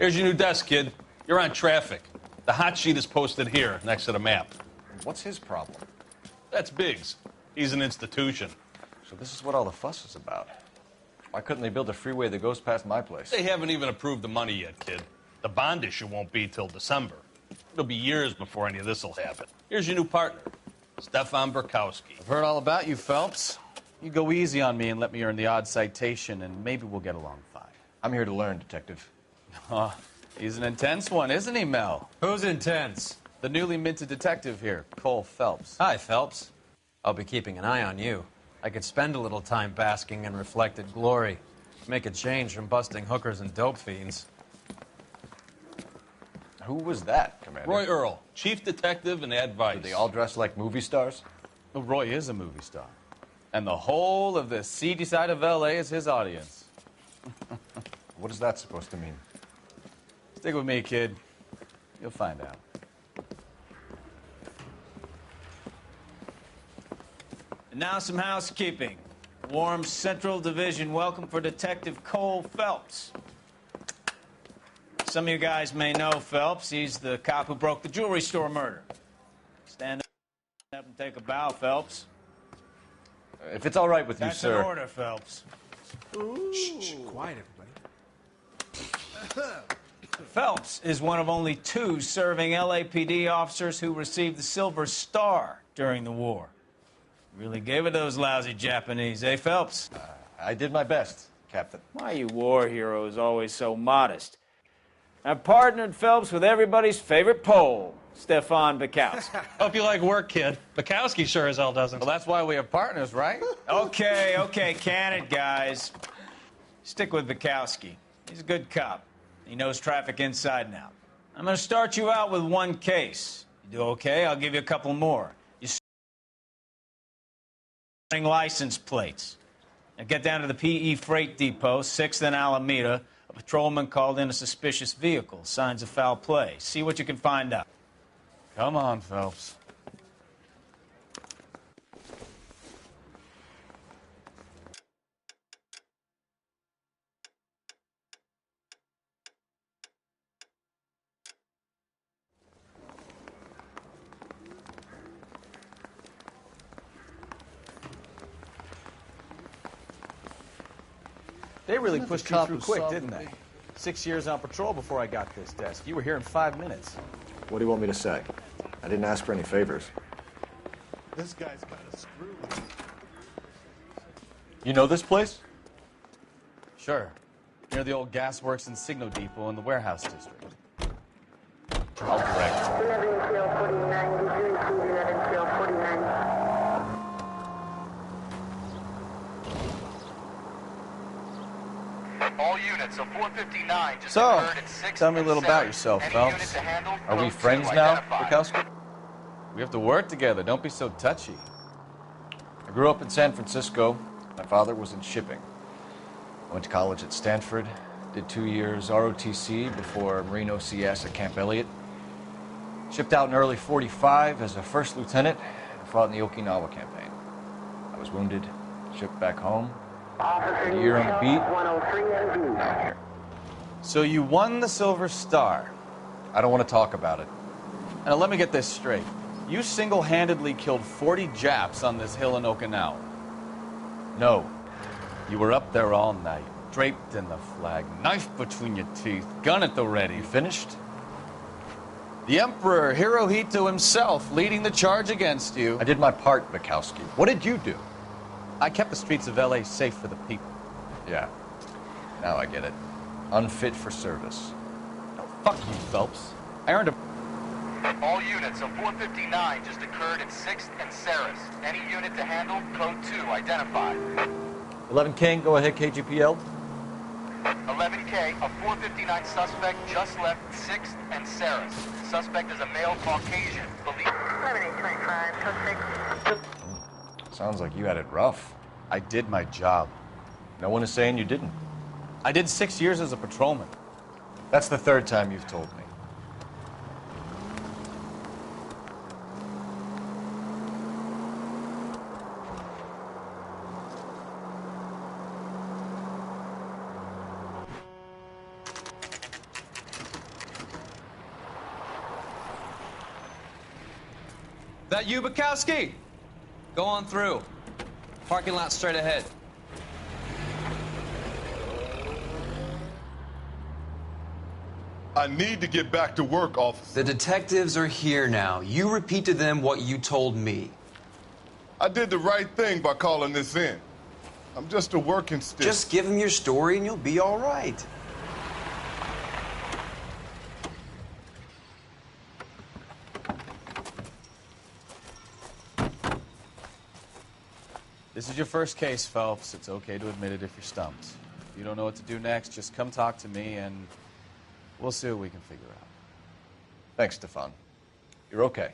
Here's your new desk, kid. You're on traffic. The hot sheet is posted here, next to the map. What's his problem? That's Biggs. He's an institution. So this is what all the fuss is about. Why couldn't they build a freeway that goes past my place? They haven't even approved the money yet, kid. The bond issue won't be till December. It'll be years before any of this will happen. Here's your new partner, Stefan Burkowski. I've heard all about you, Phelps. You go easy on me and let me earn the odd citation, and maybe we'll get along fine. I'm here to learn, Detective. Oh, he's an intense one, isn't he, Mel? Who's intense? The newly minted detective here, Cole Phelps. Hi, Phelps. I'll be keeping an eye on you. I could spend a little time basking in reflected glory. Make a change from busting hookers and dope fiends. Who was that, Commander? Roy Earl, chief detective and advice. Did they all dress like movie stars? Well, Roy is a movie star. And the whole of the seedy side of L.A. is his audience. What is that supposed to mean? Stick with me, kid. You'll find out. And now some housekeeping. Warm Central Division welcome for Detective Cole Phelps. Some of you guys may know Phelps. He's the cop who broke the jewelry store murder. Stand up and take a bow, Phelps. If it's all right with you, That's sir. an order, Phelps. Shh, quiet, everybody. Phelps is one of only 2 serving LAPD officers who received the Silver Star during the war. Really gave it those lousy Japanese, eh, Phelps? I did my best, Captain. Why you war heroes always so modest? I've partnered Phelps with everybody's favorite Pole, Stefan Burkowski. Hope you like work, kid. Bukowski sure as hell doesn't. Well, that's why we have partners, right? Okay, can it, guys? Stick with Burkowski. He's a good cop. He knows traffic inside and out. I'm going to start you out with 1 case. You do okay, I'll give you a couple more. You license plates. Now get down to the PE Freight Depot, 6th and Alameda. A patrolman called in a suspicious vehicle. Signs of foul play. See what you can find out. Come on, Phelps. They really pushed you through quick, didn't they? 6 years on patrol before I got this desk. You were here in 5 minutes. What do you want me to say? I didn't ask for any favors. This guy's got a screw. You know this place? Sure. Near the old gasworks and Signo Depot in the warehouse district. I'll direct. 11 till 49, did you receive 11 till 49? All units of 459 just So, occurred at 6 tell me a and little 7. about yourself, Any Phelps. unit to handle, Are we code friends 2 now, identified. Burkowski? We have to work together. Don't be so touchy. I grew up in San Francisco. My father was in shipping. I went to college at Stanford, did 2 years ROTC before Marine OCS at Camp Elliott. Shipped out in early 45 as a first lieutenant and fought in the Okinawa campaign. I was wounded, shipped back home. Officer, A year on the beat. 103 MD. Now I'm here. So you won the Silver Star. I don't want to talk about it. Now let me get this straight. You single-handedly killed 40 Japs on this hill in Okinawa. No. You were up there all night, draped in the flag, knife between your teeth, gun at the ready. You finished? The Emperor Hirohito himself leading the charge against you. I did my part, Bukowski. What did you do? I kept the streets of L.A. safe for the people. Yeah. Now I get it. Unfit for service. Fuck you, Phelps. I earned a... All units of 459 just occurred at 6th and Saris. Any unit to handle, code 2 identified. 11 King, go ahead, KGPL. 11K, a 459 suspect just left 6th and Saris. Suspect is a male Caucasian. Believe 7825, code 6. Sounds like you had it rough. I did my job. No one is saying you didn't. I did 6 years as a patrolman. That's the 3rd time you've told me. That you, Bukowski? Go on through. Parking lot straight ahead. I need to get back to work, officer. The detectives are here now. You repeat to them what you told me. I did the right thing by calling this in. I'm just a working stiff. Just give them your story and you'll be all right. This is your first case, Phelps. It's okay to admit it if you're stumped. If you don't know what to do next, just come talk to me and we'll see what we can figure out. Thanks, Stefan. You're okay.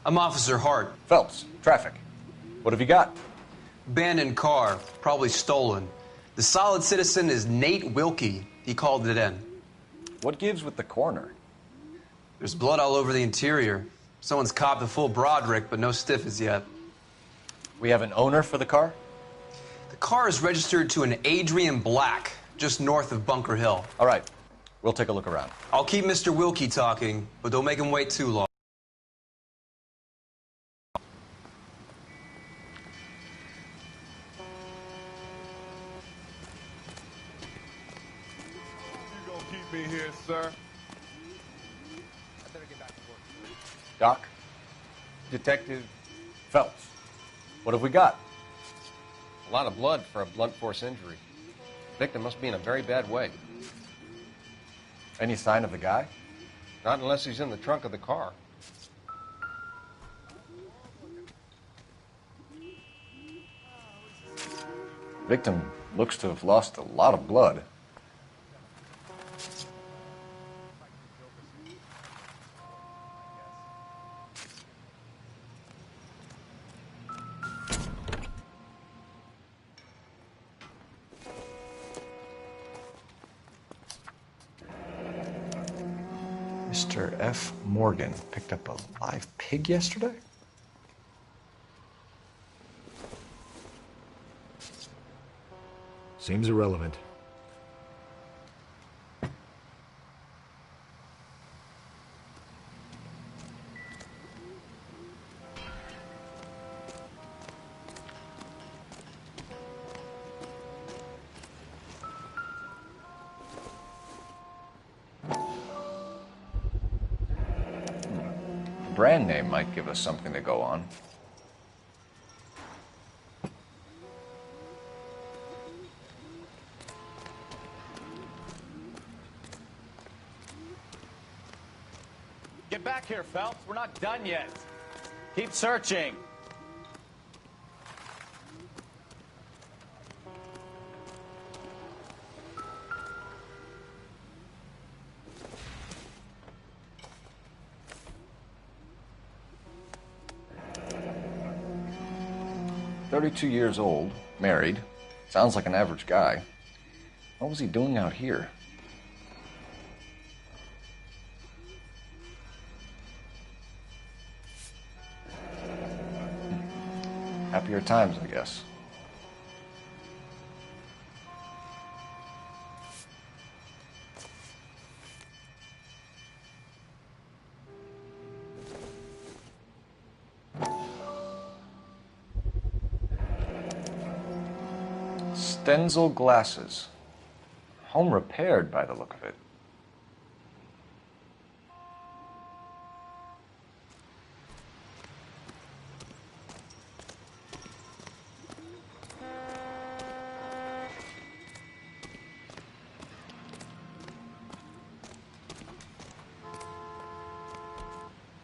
I'm Officer Hart. Phelps, traffic. What have you got? Abandoned car, probably stolen. The solid citizen is Nate Wilkie. He called it in. What gives with the coroner? There's blood all over the interior. Someone's copped a full Broderick, but no stiff as yet. We have an owner for the car? The car is registered to an Adrian Black, just north of Bunker Hill. All right. We'll take a look around. I'll keep Mr. Wilkie talking, but don't make him wait too long. You gonna keep me here, sir? Doc? Detective, Phelps. What have we got? a lot of blood for a blunt force injury. Victim must be in a very bad way. Any sign of the guy? Not unless he's in the trunk of the car. Victim looks to have lost a lot of blood. Mr. F. Morgan picked up a live pig yesterday? Seems irrelevant. Brand name might give us something to go on. Get back here, Phelps. We're not done yet. Keep searching. "32 years old, married. Sounds like an average guy. What was he doing out here?" Happier times, I guess. Stenzel glasses. Home repaired by the look of it.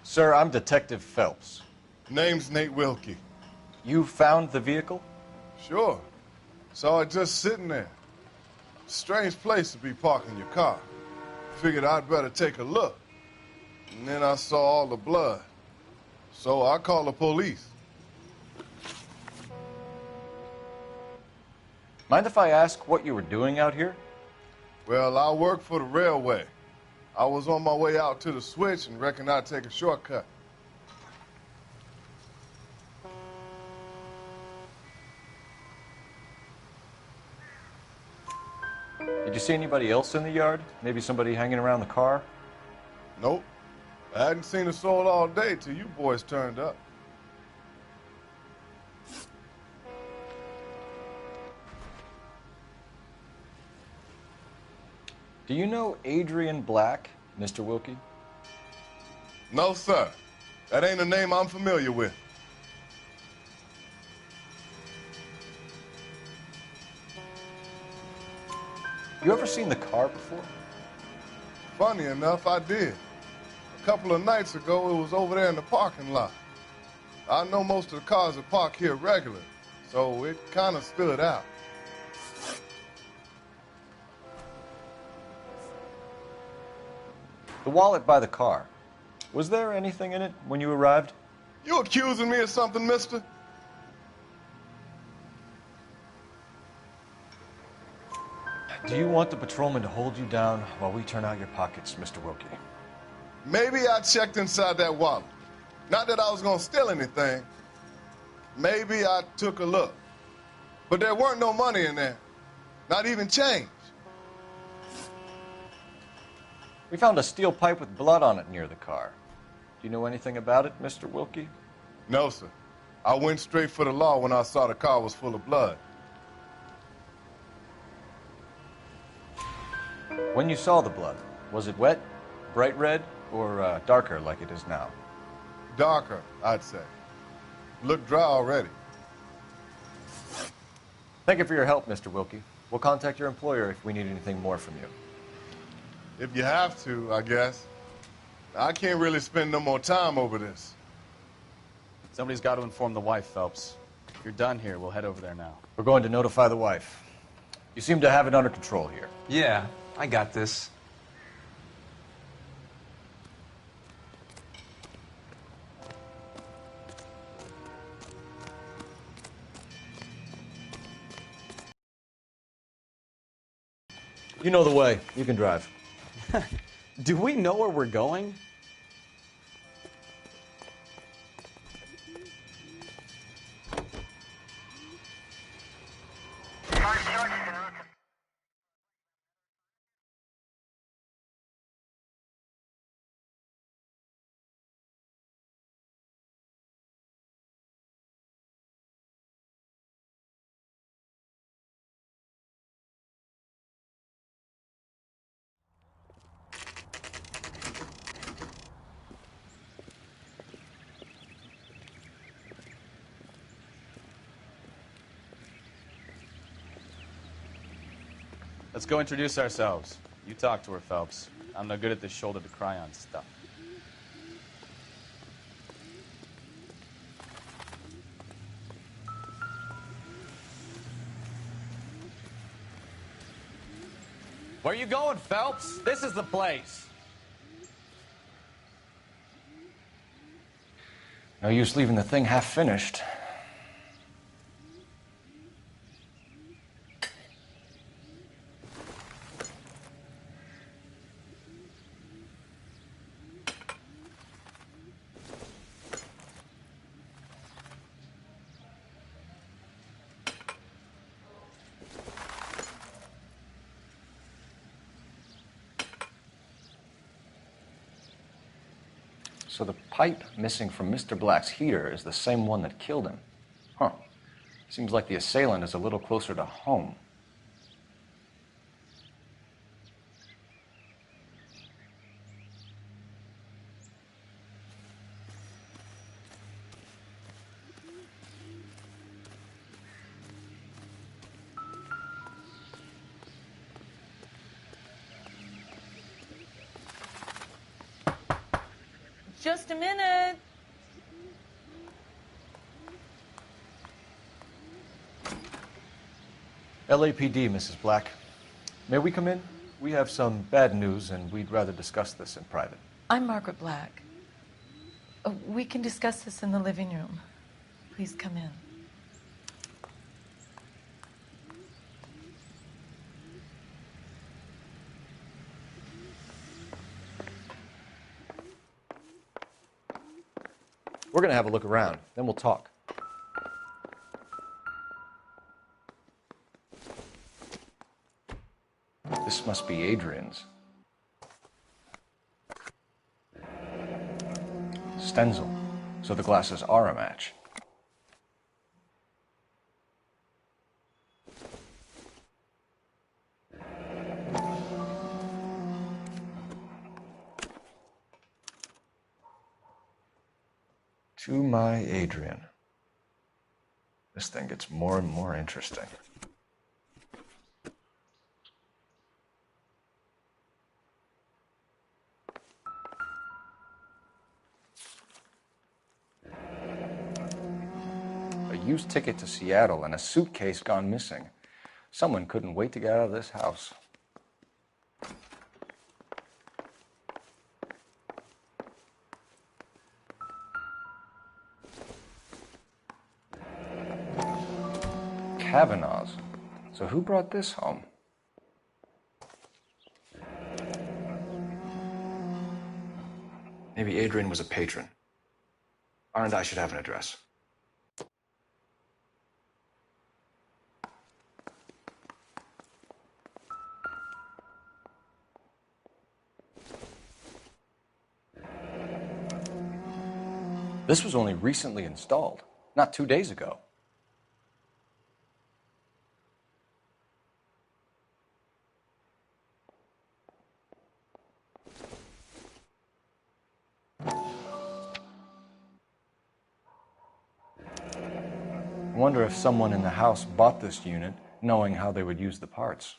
Sir, I'm Detective Phelps. Name's Nate Wilkie. You found the vehicle? Sure. Saw it just sitting there. Strange place to be parking your car. Figured I'd better take a look. And then I saw all the blood. So I called the police. Mind if I ask what you were doing out here? Well, I work for the railway. I was on my way out to the switch and reckoned I'd take a shortcut. Did you see anybody else in the yard? Maybe somebody hanging around the car? Nope. I hadn't seen a soul all day till you boys turned up. Do you know Adrian Black, Mr. Wilkie? No, sir. That ain't a name I'm familiar with. You ever seen the car before? Funny enough, I did. A couple of nights ago, it was over there in the parking lot. I know most of the cars are parked here regular, so it kind of stood out. The wallet by the car. Was there anything in it when you arrived? You accusing me of something, mister? Do you want the patrolman to hold you down while we turn out your pockets, Mr. Wilkie? Maybe I checked inside that wallet. Not that I was going to steal anything. Maybe I took a look. But there weren't no money in there. Not even change. We found a steel pipe with blood on it near the car. Do you know anything about it, Mr. Wilkie? No, sir. I went straight for the law when I saw the car was full of blood. When you saw the blood, was it wet, bright red, or darker like it is now? Darker, I'd say. Looked dry already. Thank you for your help, Mr. Wilkie. We'll contact your employer if we need anything more from you. If you have to, I guess. I can't really spend no more time over this. Somebody's got to inform the wife, Phelps. If you're done here, we'll head over there now. We're going to notify the wife. You seem to have it under control here. Yeah, I got this. You know the way. You can drive. Do we know where we're going? Let's go introduce ourselves. You talk to her, Phelps. I'm no good at this shoulder to cry on stuff. Where you going, Phelps? This is the place. No use leaving the thing half finished. So the pipe missing from Mr. Black's heater is the same one that killed him. Huh. Seems like the assailant is a little closer to home. Just a minute. LAPD, Mrs. Black. May we come in? We have some bad news, and we'd rather discuss this in private. I'm Margaret Black. We can discuss this in the living room. Please come in. We're going to have a look around, then we'll talk. This must be Adrian's. Stenzel. So the glasses are a match. To my Adrian. This thing gets more and more interesting. A used ticket to Seattle and a suitcase gone missing. Someone couldn't wait to get out of this house. Kavanaugh's. So who brought this home? Maybe Adrian was a patron. R&I should have an address. This was only recently installed, not 2 days ago. I wonder if someone in the house bought this unit knowing how they would use the parts.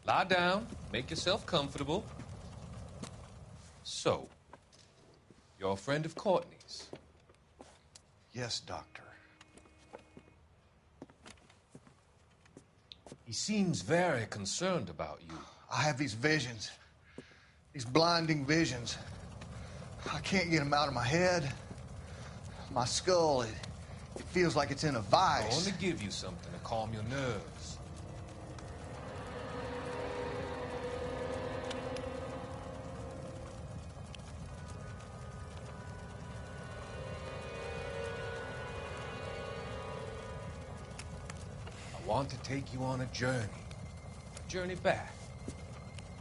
Lie down, make yourself comfortable. So, you're a friend of Courtney's? Yes, Doctor. He seems very concerned about you. I have these visions, these blinding visions. I can't get them out of my head. My skull, it feels like it's in a vice. I want to give you something to calm your nerves. I want to take you on a journey back.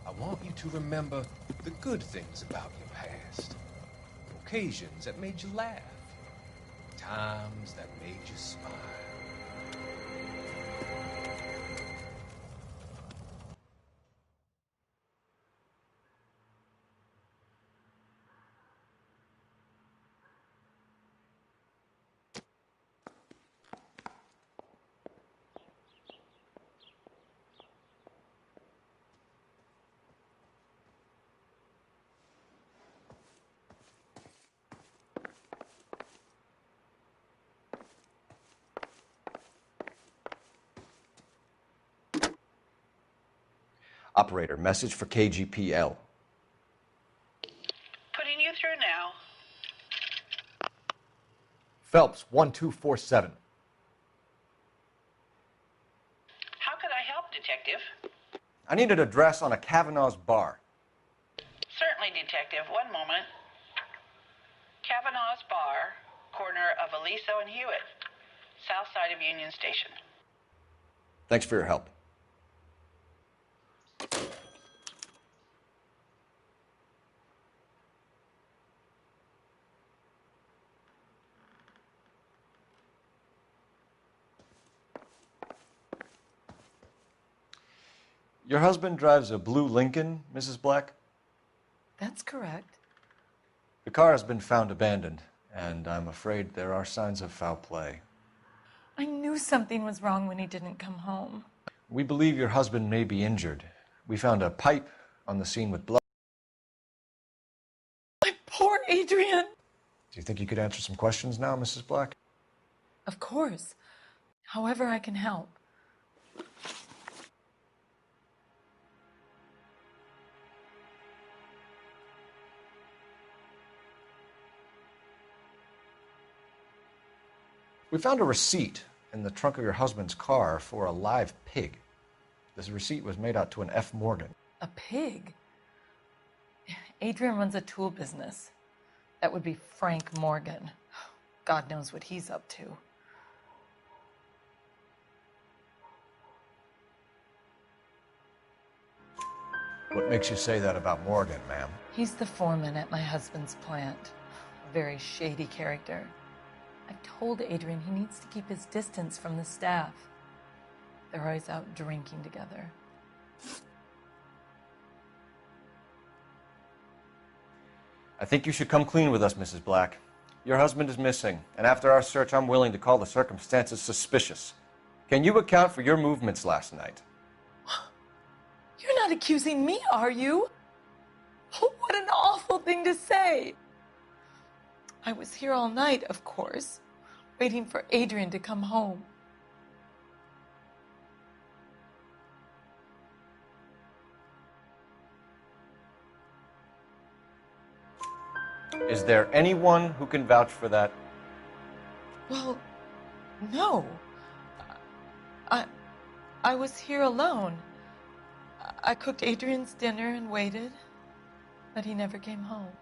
I want you to remember the good things about your past, occasions that made you laugh, times that made you smile. Operator, message for KGPL. Putting you through now. Phelps, 1247. How could I help, Detective? I need an address on a Kavanaugh's bar. Certainly, Detective. One moment. Kavanaugh's Bar, corner of Aliso and Hewitt, south side of Union Station. Thanks for your help. Your husband drives a blue Lincoln, Mrs. Black? That's correct. The car has been found abandoned, and I'm afraid there are signs of foul play. I knew something was wrong when he didn't come home. We believe your husband may be injured. We found a pipe on the scene with blood. My poor Adrian! Do you think you could answer some questions now, Mrs. Black? Of course. However I can help. We found a receipt in the trunk of your husband's car for a live pig. This receipt was made out to an F. Morgan. A pig? Adrian runs a tool business. That would be Frank Morgan. God knows what he's up to. What makes you say that about Morgan, ma'am? He's the foreman at my husband's plant. A very shady character. I've told Adrian he needs to keep his distance from the staff. They're always out drinking together. I think you should come clean with us, Mrs. Black. Your husband is missing, and after our search, I'm willing to call the circumstances suspicious. Can you account for your movements last night? You're not accusing me, are you? What an awful thing to say. I was here all night, of course, waiting for Adrian to come home. Is there anyone who can vouch for that? Well, no. I was here alone. I cooked Adrian's dinner and waited, but he never came home.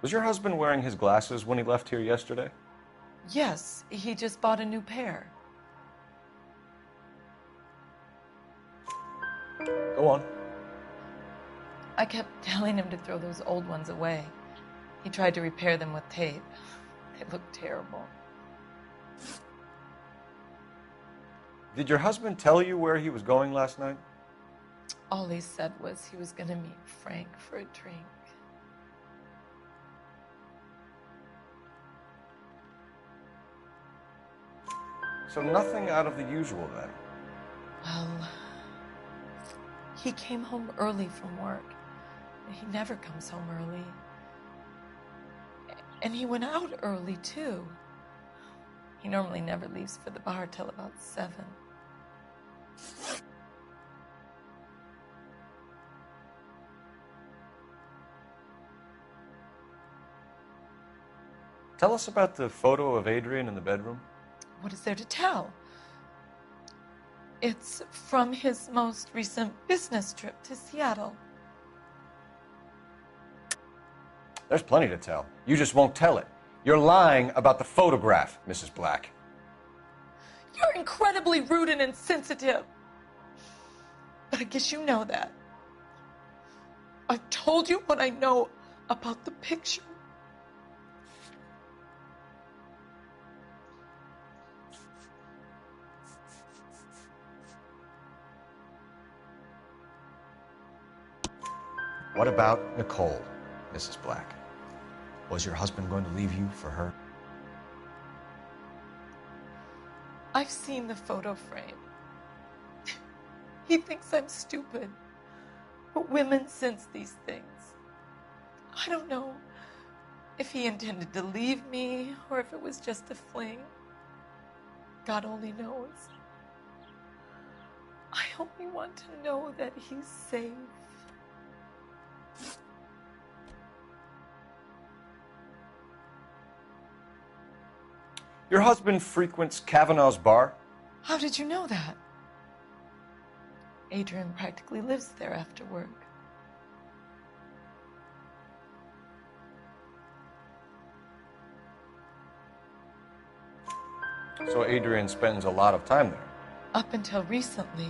Was your husband wearing his glasses when he left here yesterday? Yes, he just bought a new pair. Go on. I kept telling him to throw those old ones away. He tried to repair them with tape. They looked terrible. Did your husband tell you where he was going last night? All he said was he was going to meet Frank for a drink. So nothing out of the usual then? Well, he came home early from work. He never comes home early. And he went out early, too. He normally never leaves for the bar till about 7. Tell us about the photo of Adrian in the bedroom. What is there to tell? It's from his most recent business trip to Seattle. There's plenty to tell. You just won't tell it. You're lying about the photograph, Mrs. Black. You're incredibly rude and insensitive. But I guess you know that. I've told you what I know about the picture. What about Nicole, Mrs. Black? Was your husband going to leave you for her? I've seen the photo frame. He thinks I'm stupid. But women sense these things. I don't know if he intended to leave me or if it was just a fling. God only knows. I only want to know that he's safe. Your husband frequents Kavanaugh's bar? How did you know that? Adrian practically lives there after work. So Adrian spends a lot of time there? Up until recently,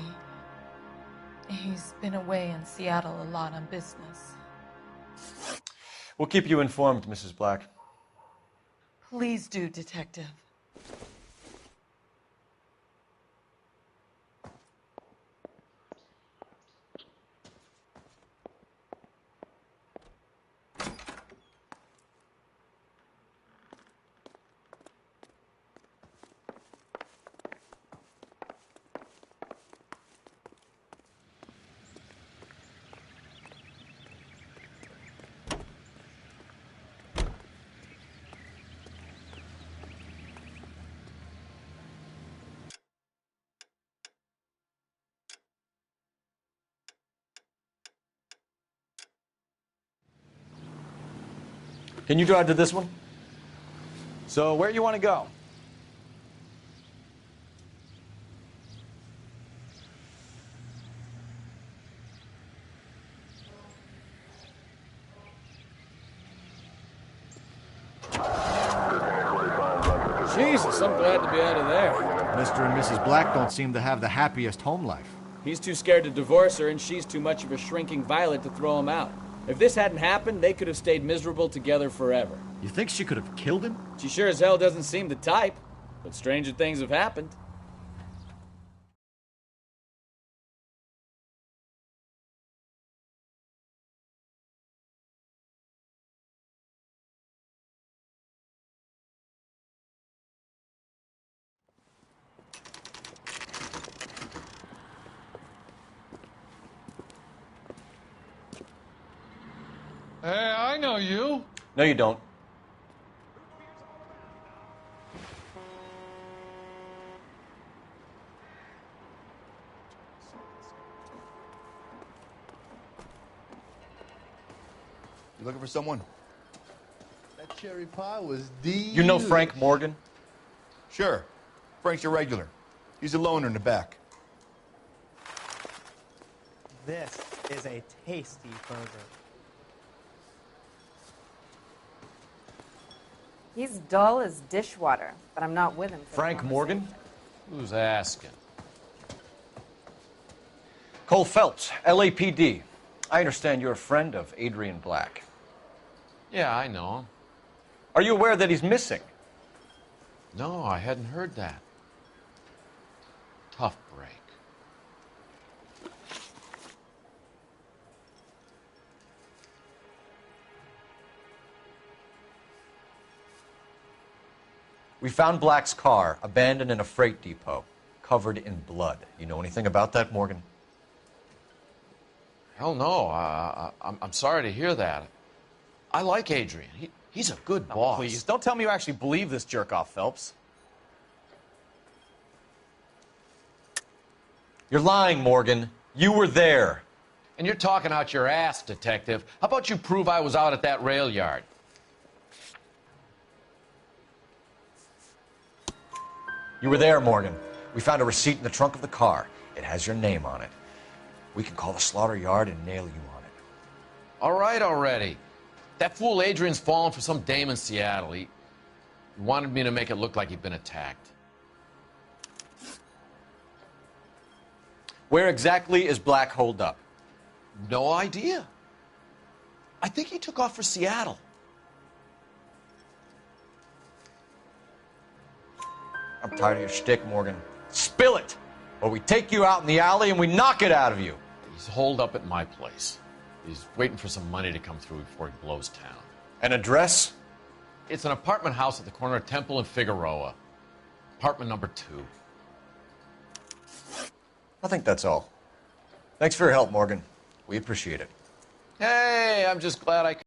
he's been away in Seattle a lot on business. We'll keep you informed, Mrs. Black. Please do, Detective. Can you drive to this one? So where you want to go? Jesus, I'm glad to be out of there. Mr. and Mrs. Black don't seem to have the happiest home life. He's too scared to divorce her, and she's too much of a shrinking violet to throw him out. If this hadn't happened, they could have stayed miserable together forever. You think she could have killed him? She sure as hell doesn't seem the type, but stranger things have happened. Hey, I know you. No, you don't. You looking for someone? That cherry pie was You know Frank Morgan? Sure. Frank's your regular. He's a loner in the back. This is a tasty burger. He's dull as dishwater, but I'm not with him. For Frank Morgan? Who's asking? Cole Phelps, LAPD. I understand you're a friend of Adrian Black. Yeah, I know him. Are you aware that he's missing? No, I hadn't heard that. Tough break. We found Black's car abandoned in a freight depot, covered in blood. You know anything about that, Morgan? Hell no. I'm sorry to hear that. I like Adrian. He's a good boss. Please, don't tell me you actually believe this jerk-off, Phelps. You're lying, Morgan. You were there. And you're talking out your ass, detective. How about you prove I was out at that rail yard? You were there, Morgan. We found a receipt in the trunk of the car. It has your name on it. We can call the slaughter yard and nail you on it. All right already. That fool Adrian's fallen for some dame in Seattle. He wanted me to make it look like he'd been attacked. Where exactly is Black holed up? No idea. I think he took off for Seattle. I'm tired of your shtick, Morgan. Spill it, or we take you out in the alley and we knock it out of you. He's holed up at my place. He's waiting for some money to come through before he blows town. An address? It's an apartment house at the corner of Temple and Figueroa. Apartment number 2. I think that's all. Thanks for your help, Morgan. We appreciate it. Hey, I'm just glad I could.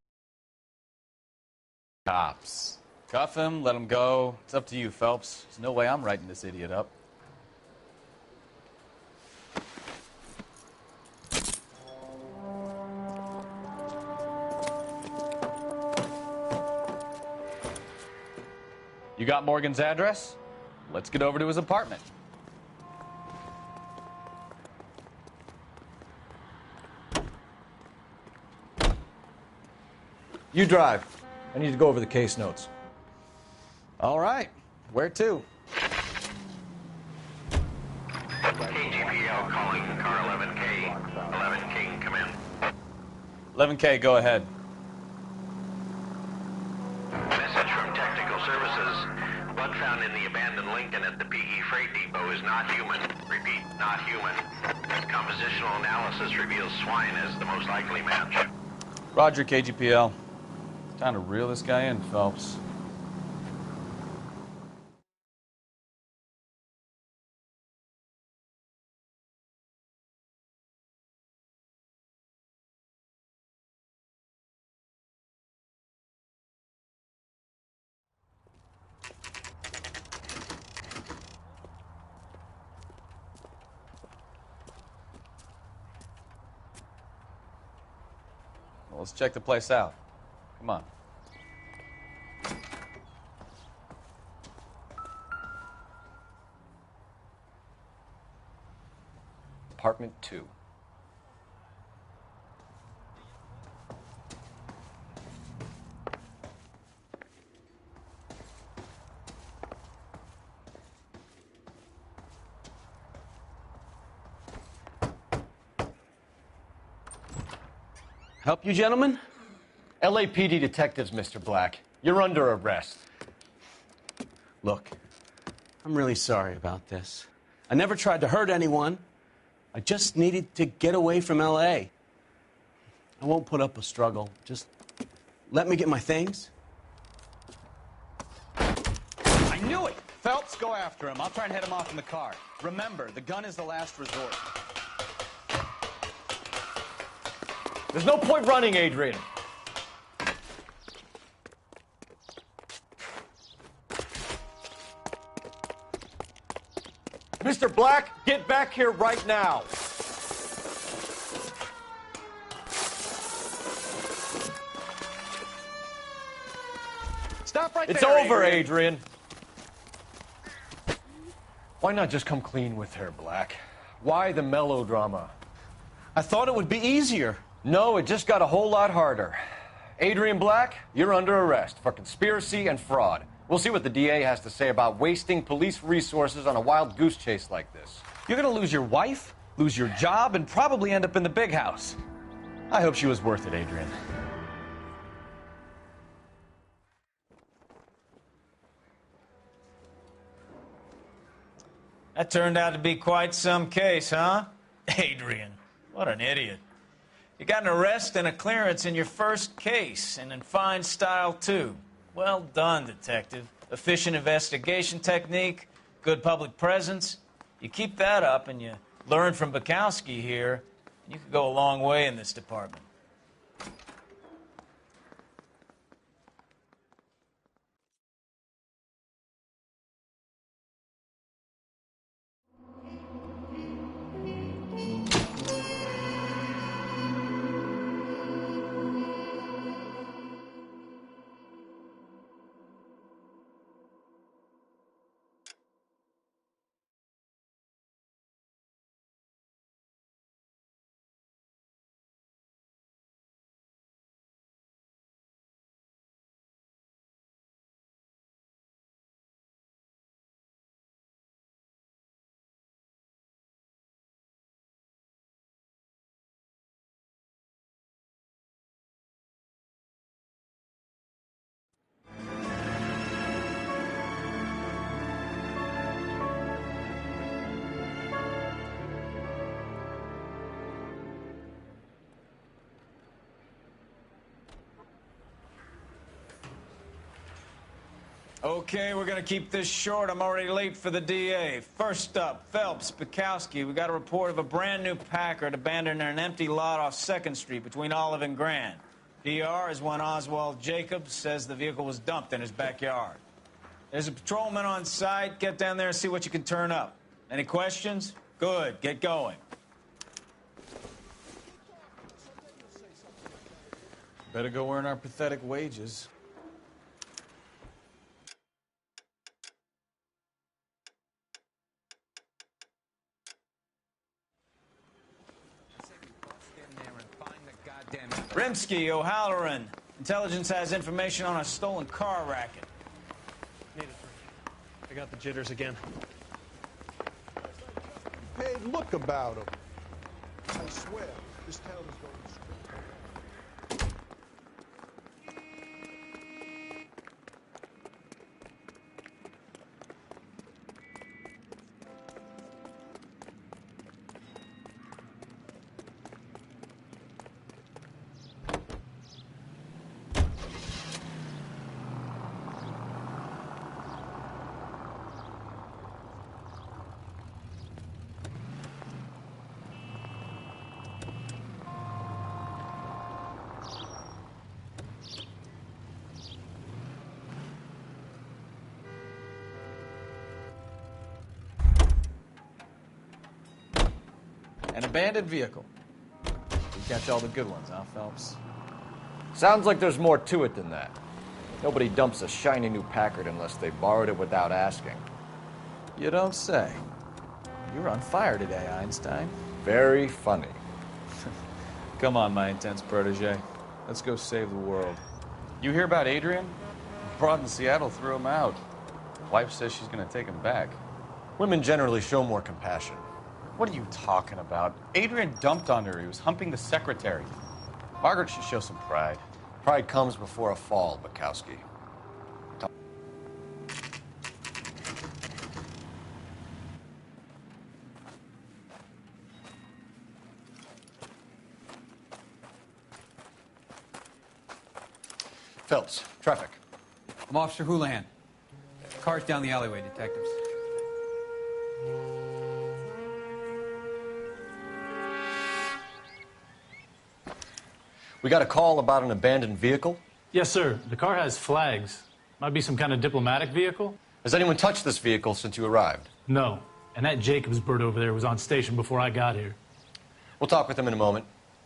Cops. Cuff him, let him go. It's up to you, Phelps. There's no way I'm writing this idiot up. You got Morgan's address? Let's get over to his apartment. You drive. I need to go over the case notes. All right. Where to? KGPL calling car 11K. 11K, come in. 11K, go ahead. Message from Technical Services. Blood found in the abandoned Lincoln at the PE Freight Depot is not human. Repeat, not human. Compositional analysis reveals swine as the most likely match. Roger, KGPL. Time to reel this guy in, Phelps. Well, let's check the place out. Come on. apartment 2. Help you, gentlemen? LAPD detectives, Mr. Black. You're under arrest. Look, I'm really sorry about this. I never tried to hurt anyone. I just needed to get away from L.A. I won't put up a struggle. Just let me get my things. I knew it! Phelps, go after him. I'll try and head him off in the car. Remember, the gun is the last resort. There's no point running, Adrian. Mr. Black, get back here right now. Stop right it's there, over, Adrian. Why not just come clean with her, Black? Why the melodrama? I thought it would be easier. No, it just got a whole lot harder. Adrian Black, you're under arrest for conspiracy and fraud. We'll see what the DA has to say about wasting police resources on a wild goose chase like this. You're gonna lose your wife, lose your job, and probably end up in the big house. I hope she was worth it, Adrian. That turned out to be quite some case, huh? Adrian, what an idiot. You got an arrest and a clearance in your first case, and in fine style, too. Well done, detective. Efficient investigation technique, good public presence. You keep that up and you learn from Bukowski here, and you could go a long way in this department. Okay, we're gonna keep this short. I'm already late for the DA. First up, Phelps, Bukowski. We got a report of a brand new Packard abandoned in an empty lot off 2nd Street between Olive and Grand. DR is one Oswald Jacobs says the vehicle was dumped in his backyard. There's a patrolman on site. Get down there and see what you can turn up. Any questions? Good, get going. Better go earn our pathetic wages. Rimsky, O'Halloran. Intelligence has information on a stolen car racket. Need a drink. I got the jitters again. Hey, look about him. I swear, this town is going straight. An abandoned vehicle. We catch all the good ones, huh, Phelps? Sounds like there's more to it than that. Nobody dumps a shiny new Packard unless they borrowed it without asking. You don't say. You were on fire today, Einstein. very funny. Come on, my intense protege. Let's go save the world. You hear about Adrian? Broad in Seattle threw him out. Wife says she's going to take him back. Women generally show more compassion. What are you talking about? Adrian dumped on her. He was humping the secretary. Margaret should show some pride. Pride comes before a fall, Bukowski. Phelps, traffic. I'm Officer Houlihan. Car's down the alleyway, detectives. We got a call about an abandoned vehicle. Yes, sir. The car has flags. Might be some kind of diplomatic vehicle. Has anyone touched this vehicle since you arrived? No. And that Jacobs bird over there was on station before I got here. We'll talk with him in a moment.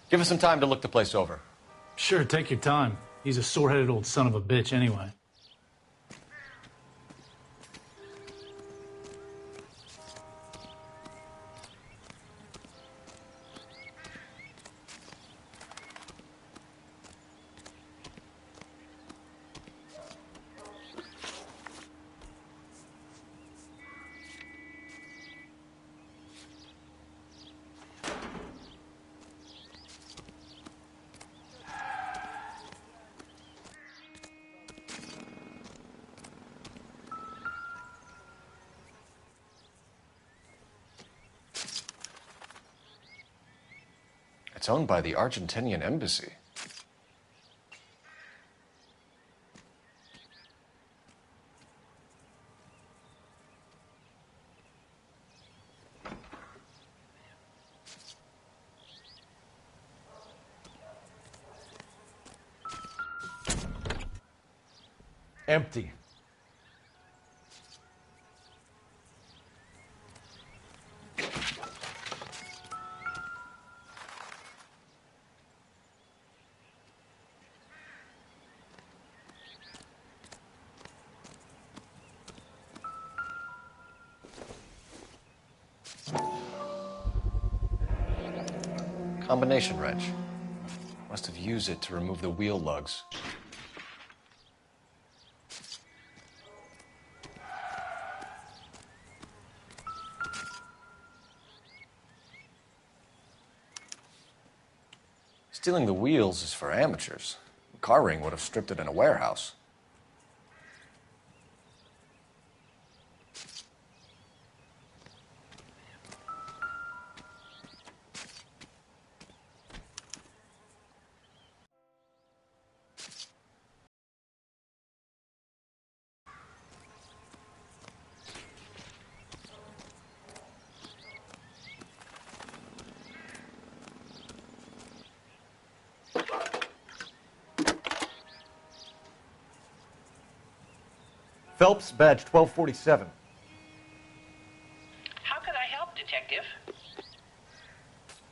Give us some time to look the place over. Sure, take your time. He's a sore-headed old son of a bitch anyway. It's owned by the Argentinian embassy. Empty. Combination wrench. Must have used it to remove the wheel lugs. Stealing the wheels is for amateurs. Car ring would have stripped it in a warehouse. Phelps, badge 1247. How can I help, Detective?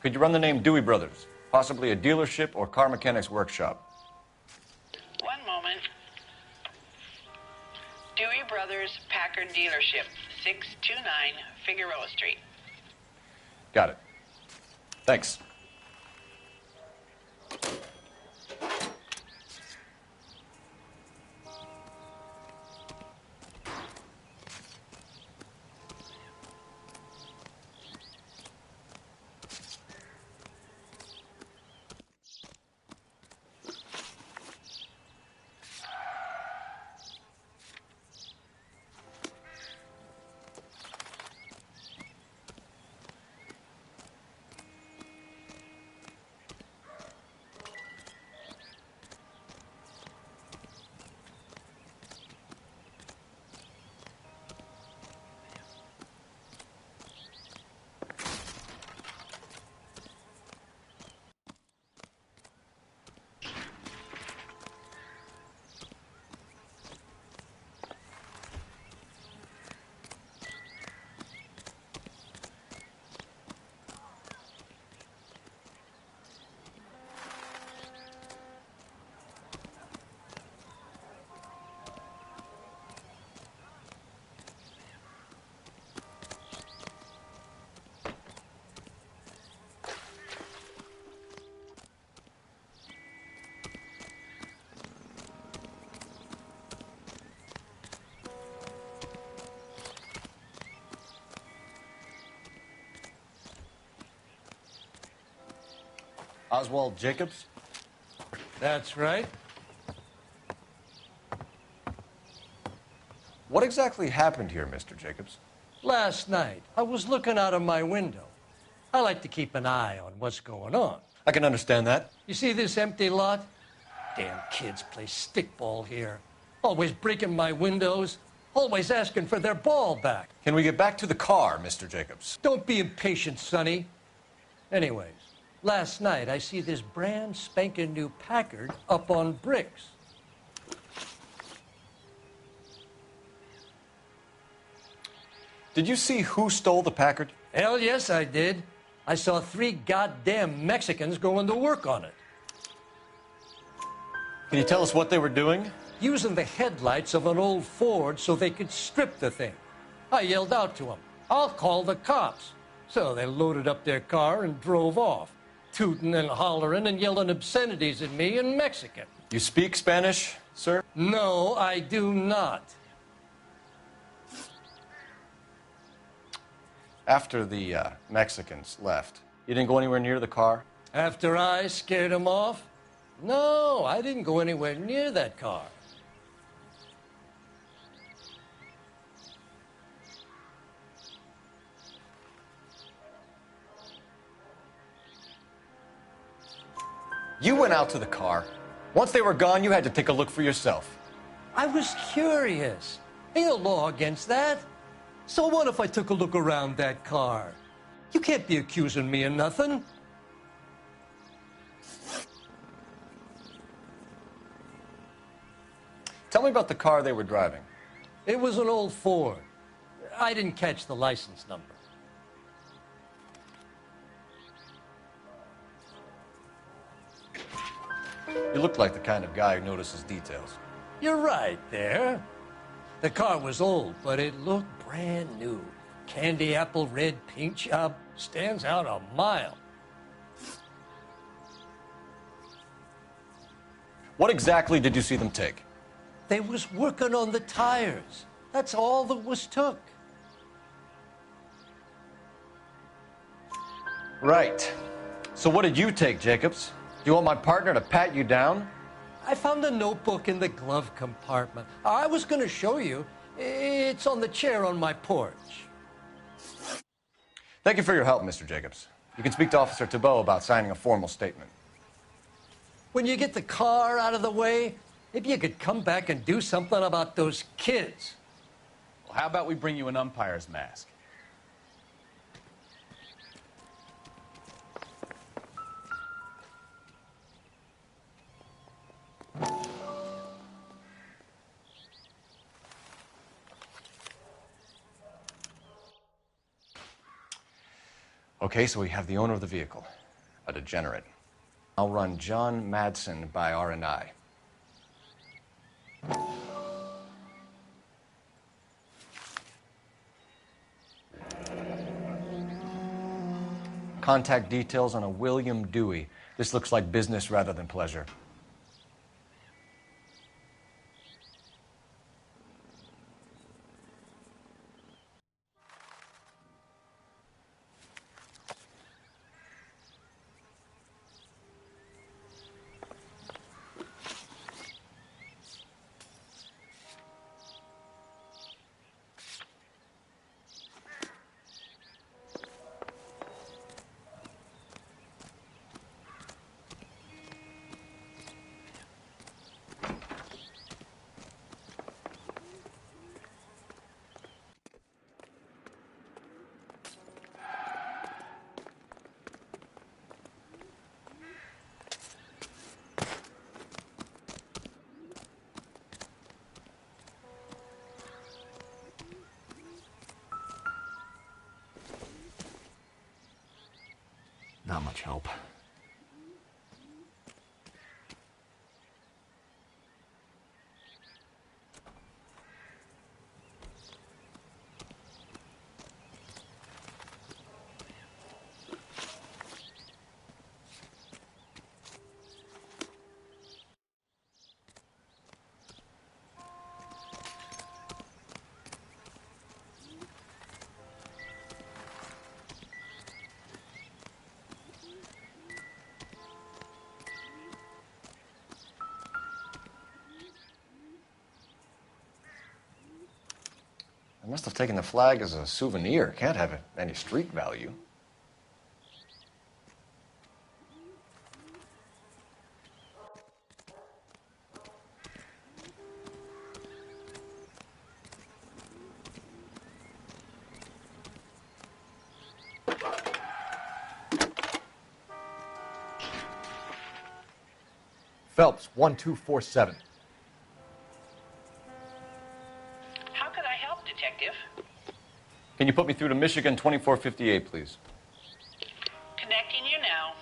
Could you run the name Dewey Brothers? Possibly a dealership or car mechanic's workshop. One moment. Dewey Brothers Packard Dealership, 629 Figueroa Street. Got it. Thanks. Oswald Jacobs? That's right. What exactly happened here, Mr. Jacobs? Last night, I was looking out of my window. I like to keep an eye on what's going on. I can understand that. You see this empty lot? Damn kids play stickball here. Always breaking my windows. Always asking for their ball back. Can we get back to the car, Mr. Jacobs? Don't be impatient, Sonny. Anyways, last night I see this brand spanking new Packard up on bricks. Did you see who stole the Packard? Hell yes, I did. I saw 3 goddamn Mexicans going to work on it. Can you tell us what they were doing? Using the headlights of an old Ford so they could strip the thing. I yelled out to them, "I'll call the cops." So they loaded up their car and drove off, tooting and hollering and yelling obscenities at me in Mexican. You speak Spanish, sir? No, I do not. After the Mexicans left, you didn't go anywhere near the car? After I scared them off? No, I didn't go anywhere near that car. You went out to the car. Once they were gone, you had to take a look for yourself. I was curious. Ain't no law against that. So what if I took a look around that car? You can't be accusing me of nothing. Tell me about the car they were driving. It was an old Ford. I didn't catch the license number. You look like the kind of guy who notices details. You're right there. The car was old, but it looked brand new. Candy apple red paint job stands out a mile. What exactly did you see them take? They was working on the tires. That's all that was took. Right. So what did you take, Jacobs? Do you want my partner to pat you down? I found a notebook in the glove compartment. I was going to show you. It's on the chair on my porch. Thank you for your help, Mr. Jacobs. You can speak to Officer Thibault about signing a formal statement. When you get the car out of the way, maybe you could come back and do something about those kids. Well, how about we bring you an umpire's mask? Okay, so we have the owner of the vehicle, a degenerate. I'll run John Madsen by R&I. Contact details on a William Dewey. This looks like business rather than pleasure. Not much help. They must have taken the flag as a souvenir. Can't have any street value. Phelps, 1247. How could I help, Detective? Can you put me through to Michigan 2458, please? Connecting you now.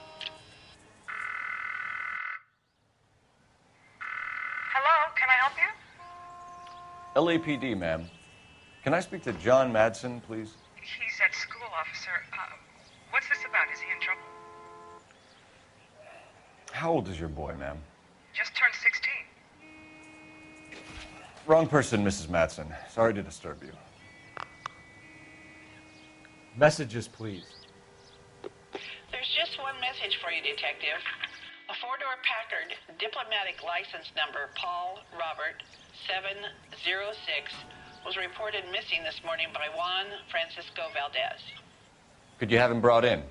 Hello, can I help you? LAPD, ma'am. Can I speak to John Madsen, please? He's at school, officer. What's this about? Is he in trouble? How old is your boy, ma'am? Just turned 16. Wrong person, Mrs. Madsen. Sorry to disturb you. Messages, please. There's just one message for you, Detective. A four-door Packard, diplomatic license number Paul Robert 706, was reported missing this morning by Juan Francisco Valdez. Could you have him brought in?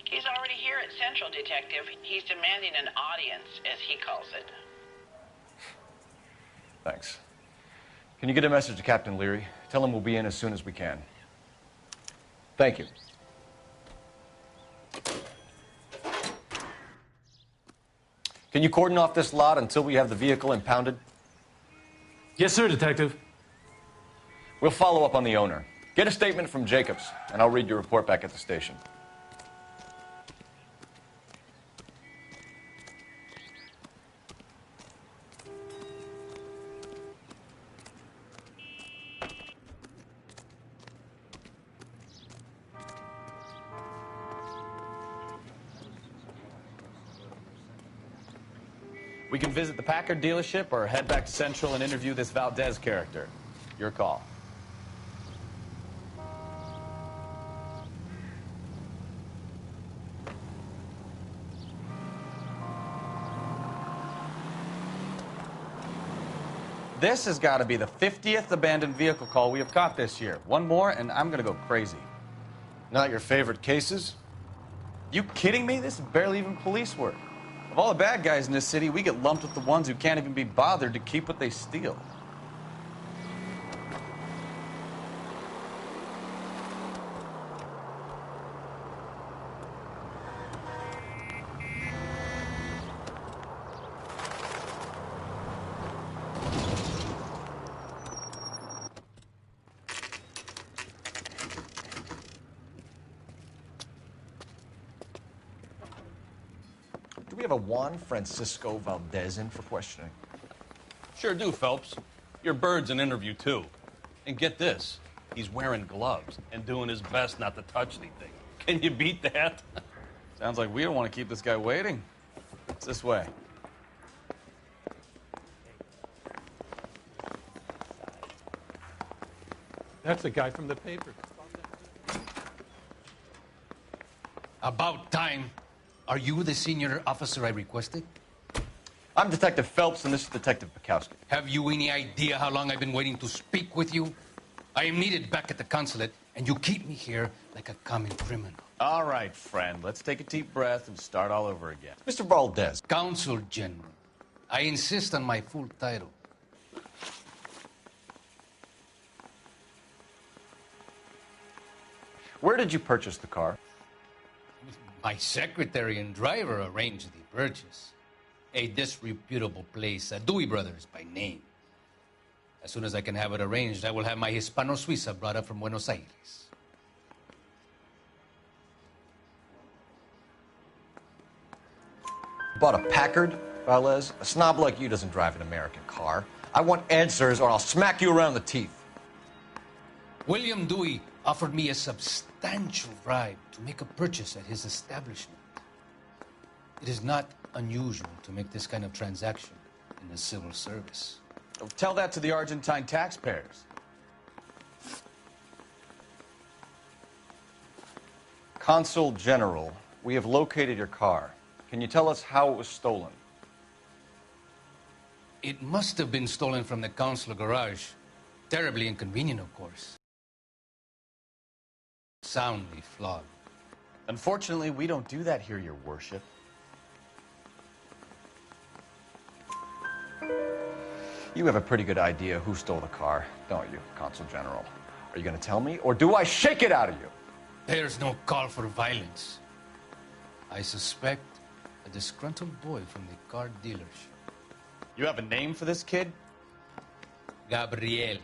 He's already here at Central, Detective. He's demanding an audience, as he calls it. Thanks. Can you get a message to Captain Leary? Tell him we'll be in as soon as we can. Thank you. Can you cordon off this lot until we have the vehicle impounded? Yes, sir, Detective. We'll follow up on the owner. Get a statement from Jacobs, and I'll read your report back at the station. We can visit the Packard dealership or head back to Central and interview this Valdez character. Your call. This has got to be the 50th abandoned vehicle call we have caught this year. One more, and I'm going to go crazy. Not your favorite cases? You kidding me? This is barely even police work. Of all the bad guys in this city, we get lumped with the ones who can't even be bothered to keep what they steal. Do we have a Juan Francisco Valdez in for questioning? Sure do, Phelps. Your bird's an interview, too. And get this, he's wearing gloves and doing his best not to touch anything. Can you beat that? Sounds like we don't want to keep this guy waiting. It's this way. That's the guy from the paper. About time. Are you the senior officer I requested? I'm Detective Phelps, and this is Detective Bukowski. Have you any idea how long I've been waiting to speak with you? I am needed back at the consulate, and you keep me here like a common criminal. All right, friend. Let's take a deep breath and start all over again. Mr. Valdez. Consul General. I insist on my full title. Where did you purchase the car? My secretary and driver arranged the purchase. A disreputable place, Dewey Brothers by name. As soon as I can have it arranged, I will have my Hispano Suiza brought up from Buenos Aires. Bought a Packard, Valdez? A snob like you doesn't drive an American car. I want answers, or I'll smack you around the teeth. William Dewey offered me a substantial bribe to make a purchase at his establishment. It is not unusual to make this kind of transaction in the civil service. Tell that to the Argentine taxpayers. Consul General, we have located your car. Can you tell us how it was stolen? It must have been stolen from the consular garage. Terribly inconvenient, of course. soundly flogged. Unfortunately, we don't do that here, Your Worship. You have a pretty good idea who stole the car, don't you, Consul General? Are you going to tell me, or do I shake it out of you? There's no call for violence. I suspect a disgruntled boy from the car dealership. You have a name for this kid? Gabriel,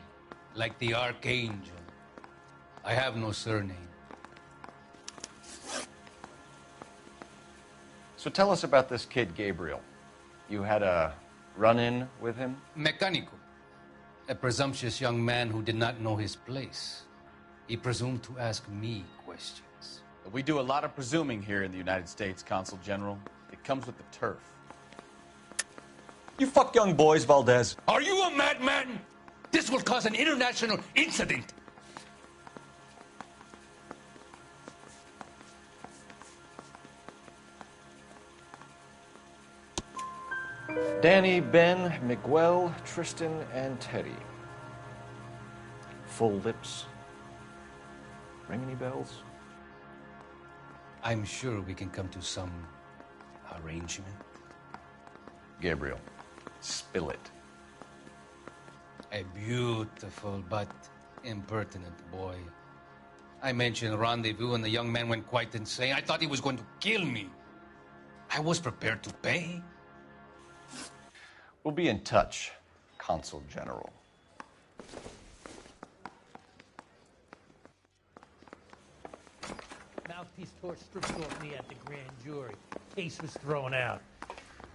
like the archangel. I have no surname. So tell us about this kid, Gabriel. You had a run-in with him? Mecánico. A presumptuous young man who did not know his place. He presumed to ask me questions. We do a lot of presuming here in the United States, Consul General. It comes with the turf. You fuck young boys, Valdez. Are you a madman? This will cause an international incident. Danny, Ben, Miguel, Tristan, and Teddy. Full lips. Ring any bells? I'm sure we can come to some arrangement. Gabriel, spill it. A beautiful but impertinent boy. I mentioned rendezvous and the young man went quite insane. I thought he was going to kill me. I was prepared to pay. We'll be in touch, Consul General. Mouthpiece torch stripped off me at the grand jury. Case was thrown out.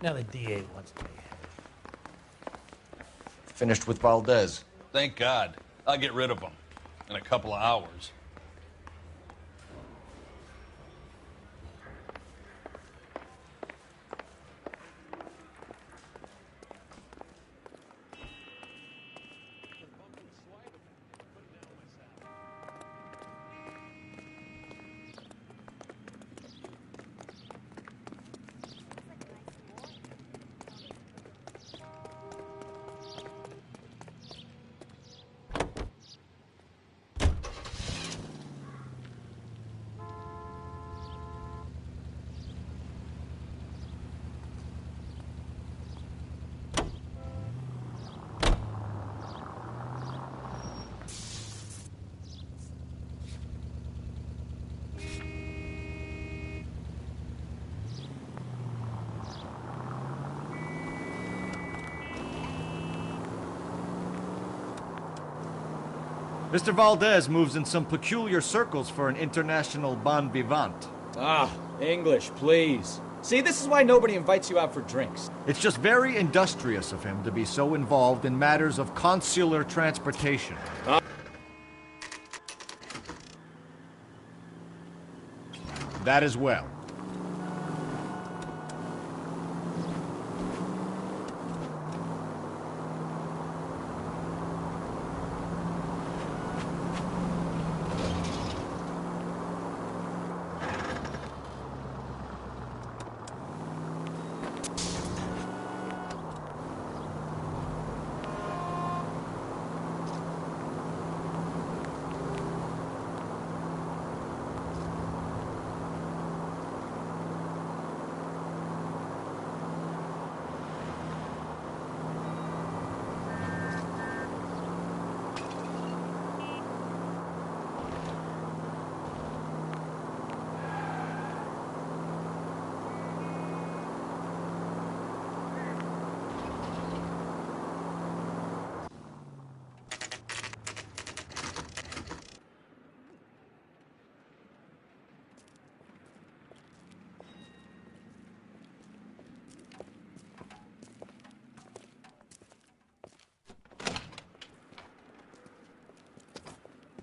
Now the DA wants me. Finished with Valdez. Thank God. I'll get rid of him in a couple of hours. Mr. Valdez moves in some peculiar circles for an international bon vivant. Ah, English, please. See, this is why nobody invites you out for drinks. It's just very industrious of him to be so involved in matters of consular transportation. That as well.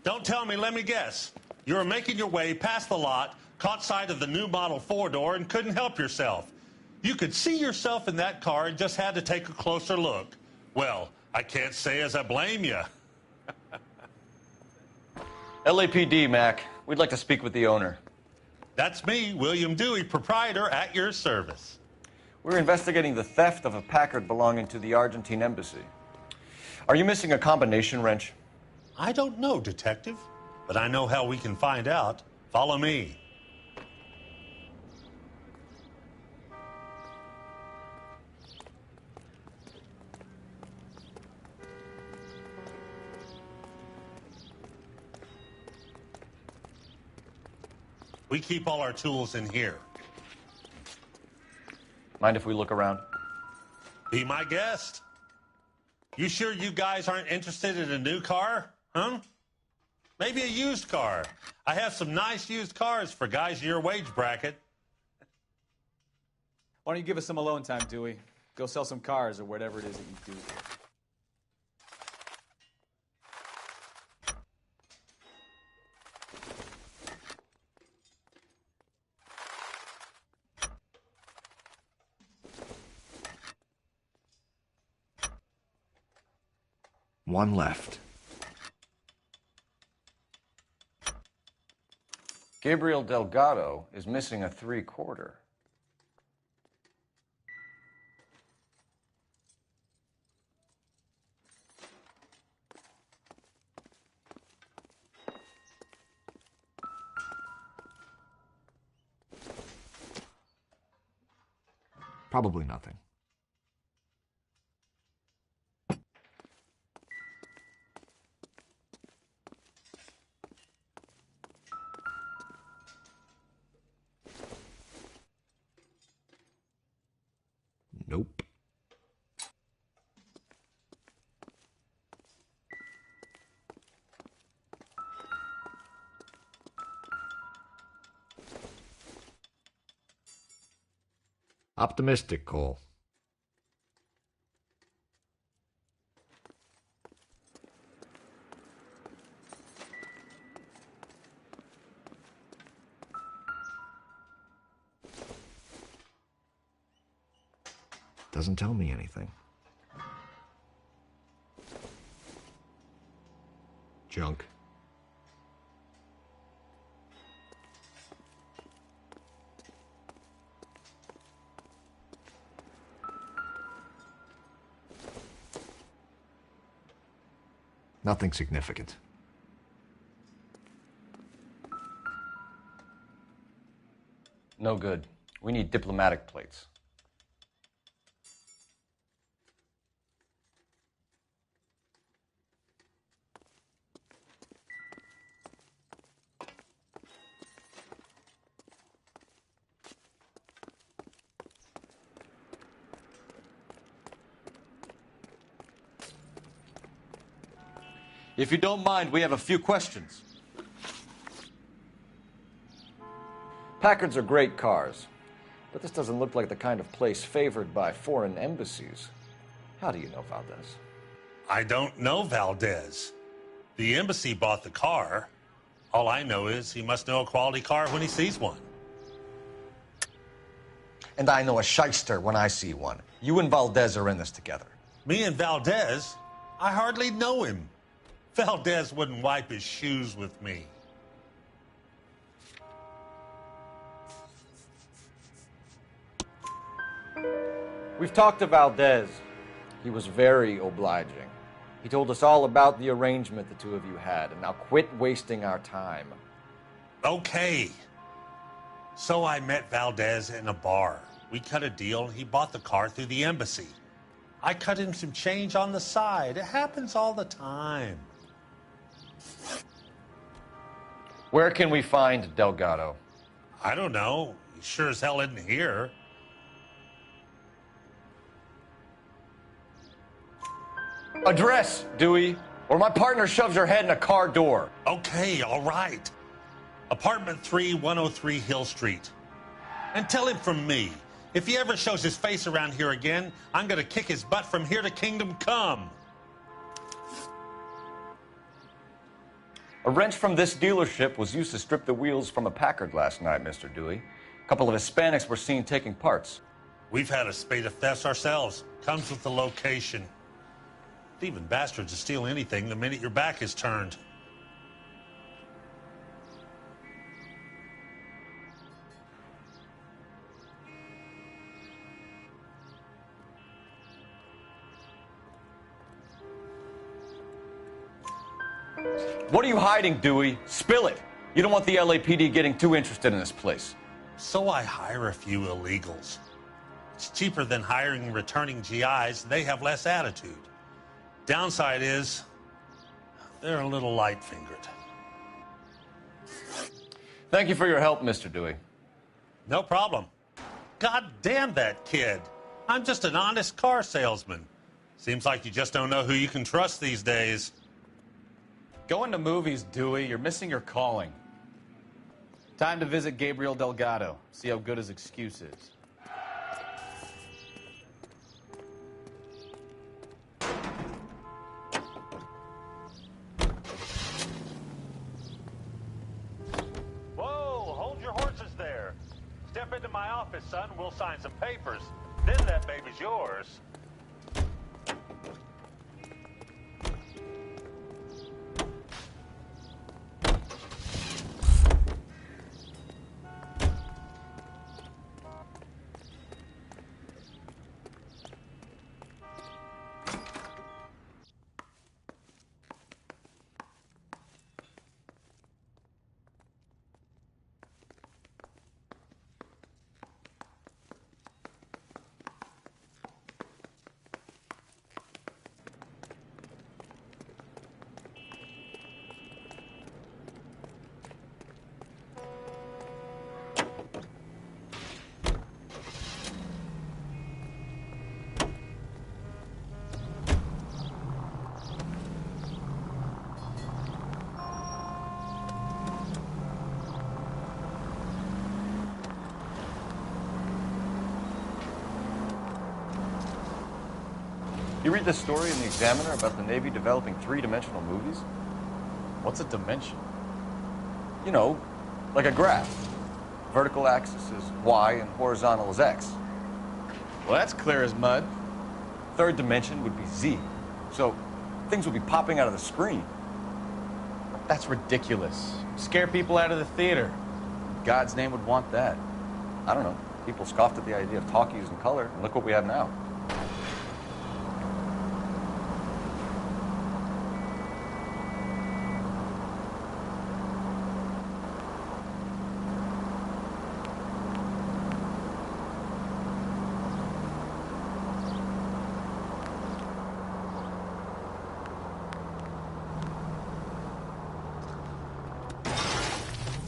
Don't tell me, let me guess. You were making your way past the lot, caught sight of the new model four-door, and couldn't help yourself. You could see yourself in that car and just had to take a closer look. Well, I can't say as I blame you. LAPD, Mac. We'd like to speak with the owner. That's me, William Dewey, proprietor, at your service. We're investigating the theft of a Packard belonging to the Argentine embassy. Are you missing a combination wrench? I don't know, Detective. but I know how we can find out. Follow me. We keep all our tools in here. Mind if we look around? Be my guest. You sure you guys aren't interested in a new car? Huh? Maybe a used car. I have some nice used cars for guys in your wage bracket. Why don't you give us some alone time, Dewey? Go sell some cars or whatever it is that you do. One left. Gabriel Delgado is missing a 3/4. Probably nothing. Nope. Optimistic, Cole. Doesn't tell me anything. Junk. Nothing significant. No good. We need diplomatic plates. If you don't mind, we have a few questions. Packards are great cars, but this doesn't look like the kind of place favored by foreign embassies. How do you know Valdez? I don't know Valdez. The embassy bought the car. All I know is he must know a quality car when he sees one. And I know a shyster when I see one. You and Valdez are in this together. Me and Valdez? I hardly know him. Valdez wouldn't wipe his shoes with me. We've talked to Valdez. He was very obliging. He told us all about the arrangement the two of you had, and now quit wasting our time. Okay. So I met Valdez in a bar. We cut a deal, and he bought the car through the embassy. I cut him some change on the side. It happens all the time. Where can we find Delgado? I don't know. He sure as hell isn't here. Address, Dewey, or my partner shoves her head in a car door. Okay, all right. Apartment 3, 103 Hill Street. And tell him from me, if he ever shows his face around here again, I'm gonna kick his butt from here to Kingdom Come. A wrench from this dealership was used to strip the wheels from a Packard last night, Mr. Dewey. A couple of Hispanics were seen taking parts. We've had a spate of thefts ourselves. Comes with the location. Thieving bastards will steal anything the minute your back is turned. What are you hiding, Dewey? Spill it. You don't want the LAPD getting too interested in this place. So I hire a few illegals. It's cheaper than hiring returning GIs. They have less attitude. Downside is, they're a little light-fingered. Thank you for your help, Mr. Dewey. No problem. God damn that kid. I'm just an honest car salesman. Seems like you just don't know who you can trust these days. Going to movies, Dewey. You're missing your calling. Time to visit Gabriel Delgado. See how good his excuse is. Whoa, hold your horses there. Step into my office, son. We'll sign some papers. Then that baby's yours. You read this story in the Examiner about the Navy developing three-dimensional movies? What's a dimension? You know, like a graph. Vertical axis is Y and horizontal is X. Well, that's clear as mud. Third dimension would be Z. So things would be popping out of the screen. That's ridiculous. Scare people out of the theater. God's name would want that. I don't know. People scoffed at the idea of talkies in color, and look what we have now.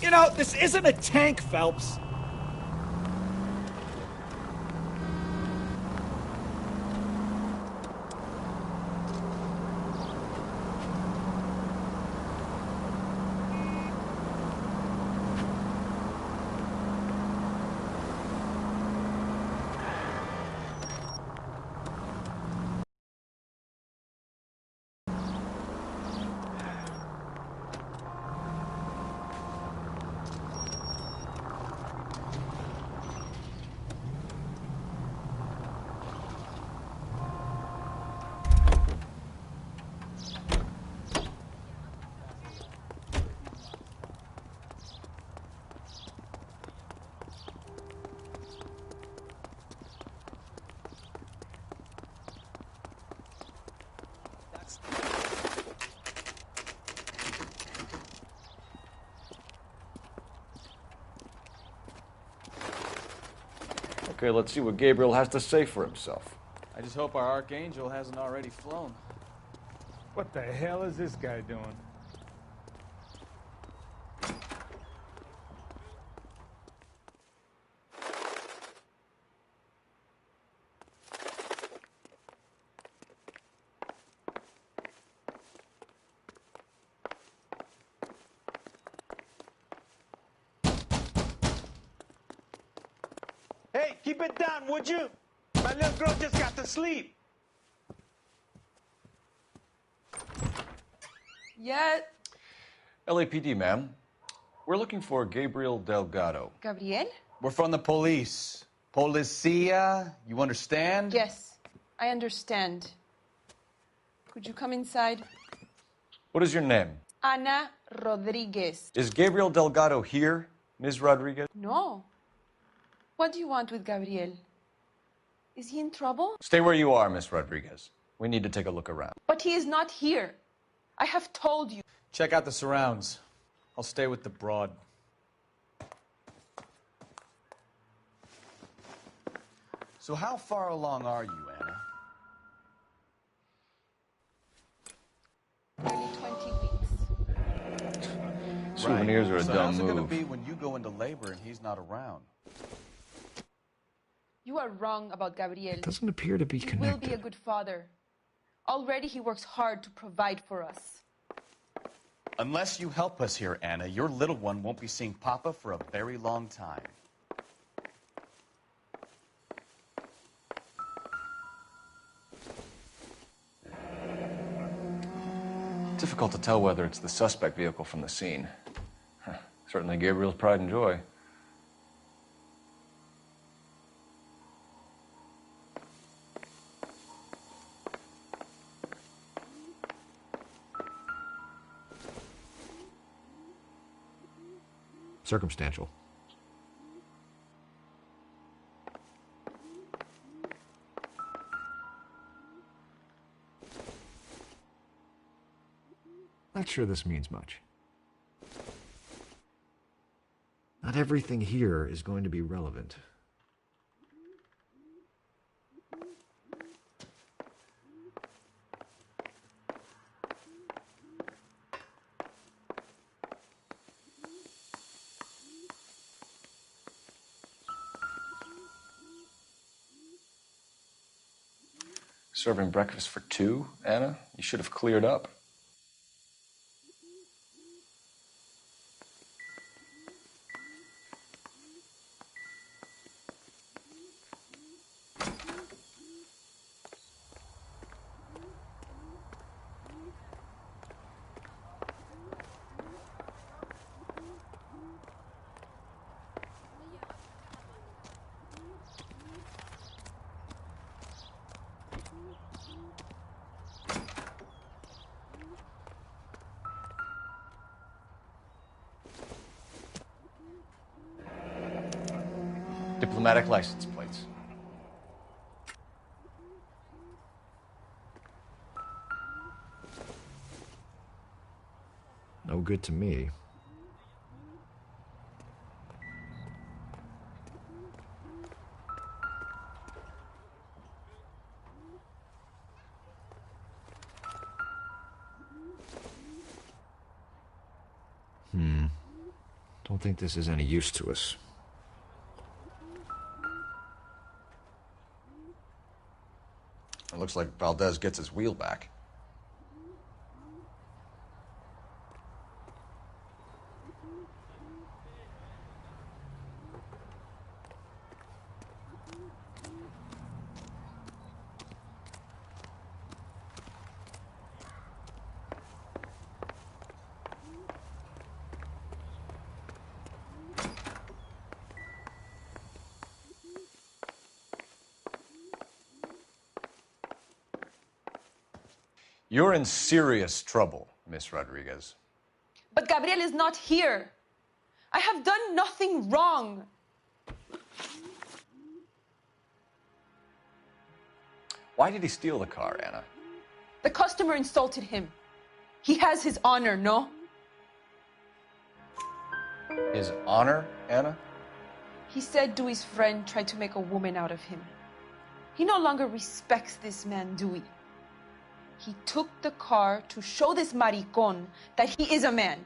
You know, this isn't a tank, Phelps. Okay, let's see what Gabriel has to say for himself. I just hope our Archangel hasn't already flown. What the hell is this guy doing? Hey, keep it down, would you? My little girl just got to sleep. Yeah. LAPD, ma'am. We're looking for Gabriel Delgado. Gabriel? We're from the police. Policia, you understand? Yes, I understand. Could you come inside? What is your name? Ana Rodriguez. Is Gabriel Delgado here, Ms. Rodriguez? No. What do you want with Gabriel? Is he in trouble? Stay where you are, Ms. Rodriguez. We need to take a look around. But he is not here. I have told you. Check out the surrounds. I'll stay with the broad. So how far along are you, Anna? Nearly 20 weeks. Souvenirs are a So dumb how's it gonna move. be when you go into labor and he's not around? You are wrong about Gabriel. Doesn't appear to be He will connected. be a good father. Already he works hard to provide for us. Unless you help us here, Anna, your little one won't be seeing Papa for a very long time. Difficult to tell whether it's the suspect vehicle from the scene. Certainly Gabriel's pride and joy. Circumstantial. Not sure this means much. Not everything here is going to be relevant. Serving breakfast for two, Anna? You should have cleared up. Diplomatic license plates. No good to me. Don't think this is any use to us. It looks like Valdez gets his wheel back. You're in serious trouble, Miss Rodriguez. But Gabriel is not here. I have done nothing wrong. Why did he steal the car, Anna? The customer insulted him. He has his honor, no? His honor, Anna? He said Dewey's friend tried to make a woman out of him. He no longer respects this man, Dewey. He took the car to show this maricon that he is a man.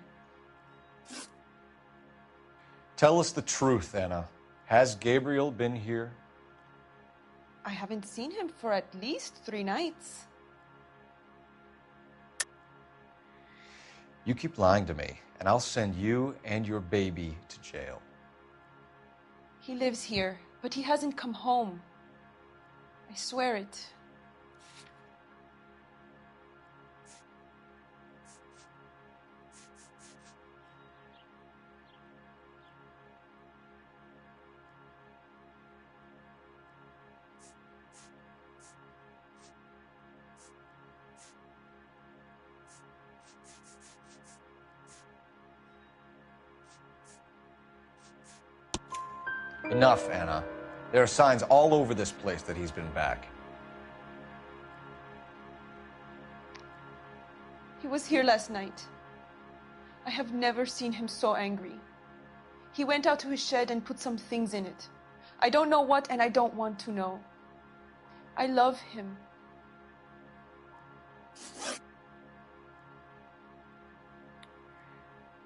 Tell us the truth, Anna. Has Gabriel been here? I haven't seen him for at least 3 nights. You keep lying to me, and I'll send you and your baby to jail. He lives here, but he hasn't come home. I swear it. Enough, Anna. There are signs all over this place that he's been back. He was here last night. I have never seen him so angry. He went out to his shed and put some things in it. I don't know what, and I don't want to know. I love him.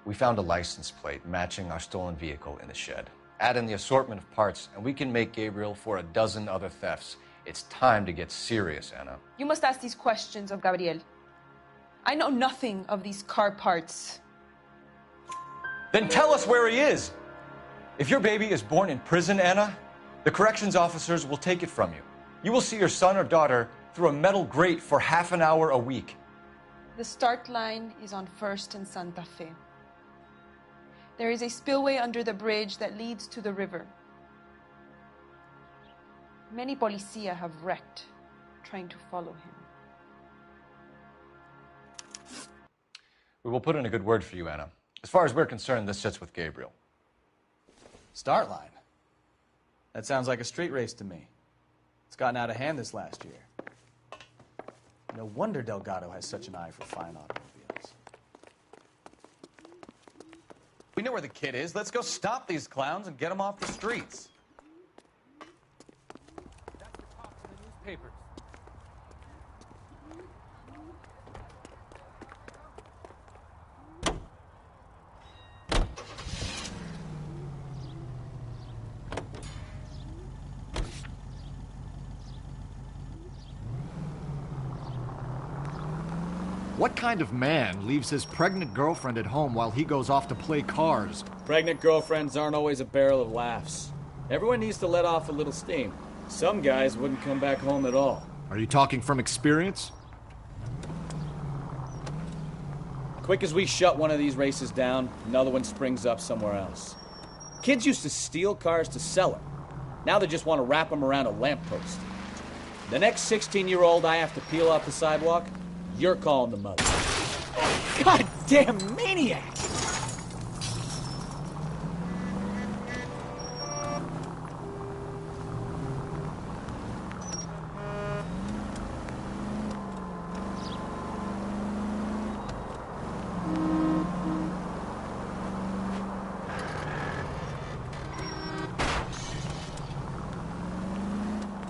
We found a license plate matching our stolen vehicle in the shed. Add in the assortment of parts, and we can make Gabriel for a dozen other thefts. It's time to get serious, Anna. You must ask these questions of Gabriel. I know nothing of these car parts. Then tell us where he is. If your baby is born in prison, Anna, the corrections officers will take it from you. You will see your son or daughter through a metal grate for half an hour a week. The start line is on 1st and Santa Fe. There is a spillway under the bridge that leads to the river. Many policia have wrecked trying to follow him. We will put in a good word for you, Anna. As far as we're concerned, this sits with Gabriel. Start line? That sounds like a street race to me. It's gotten out of hand this last year. No wonder Delgado has such an eye for fine automobiles. We know where the kid is. Let's go stop these clowns and get them off the streets. That's the talk in the newspapers. What kind of man leaves his pregnant girlfriend at home while he goes off to play cars? Pregnant girlfriends aren't always a barrel of laughs. Everyone needs to let off a little steam. Some guys wouldn't come back home at all. Are you talking from experience? Quick as we shut one of these races down, another one springs up somewhere else. Kids used to steal cars to sell them. Now they just want to wrap them around a lamppost. The next 16-year-old I have to peel off the sidewalk, you're calling the mother. Goddamn maniac!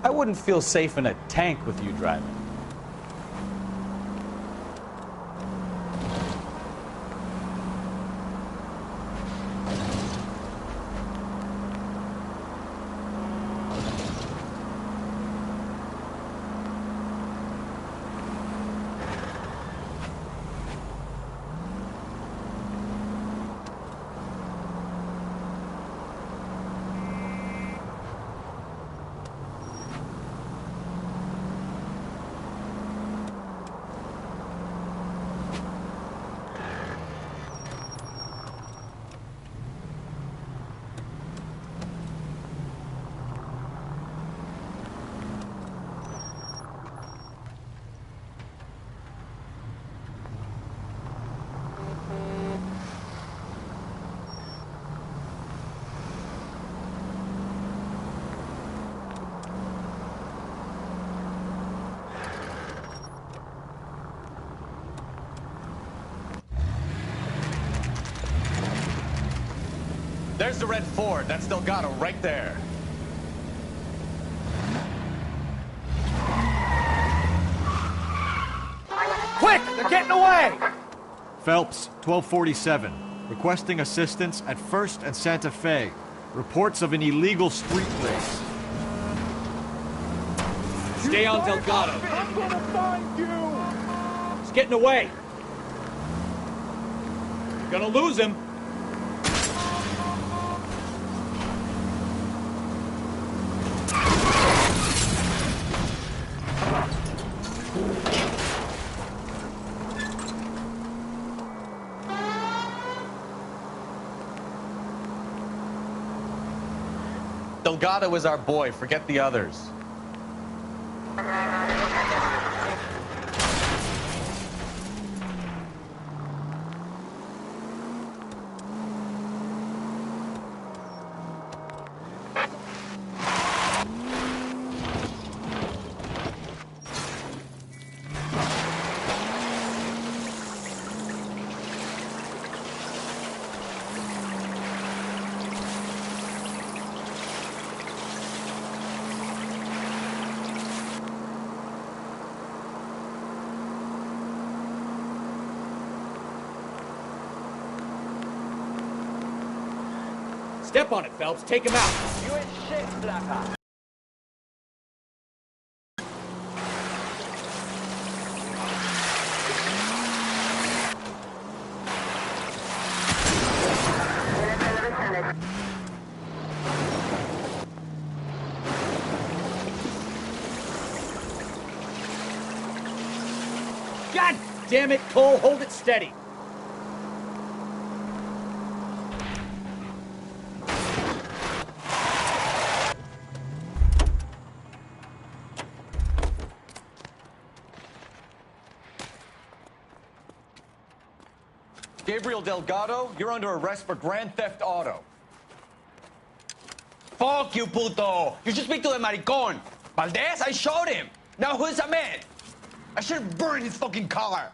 I wouldn't feel safe in a tank with you driving. There's the red Ford. That's Delgado right there. Quick! They're getting away! Phelps, 1247. Requesting assistance at 1st and Santa Fe. Reports of an illegal street race. Stay on Delgado. I'm gonna find you! He's getting away. You're gonna lose him. Delgado is our boy. Forget the others. Step on it, Phelps. Take him out. You ain't shit, Flaca. God damn it, Cole. Hold it steady. Gabriel Delgado, you're under arrest for grand theft auto. Fuck you, puto! You should speak to the maricon. Valdez, I shot him. Now who's a man? I should have burned his fucking car.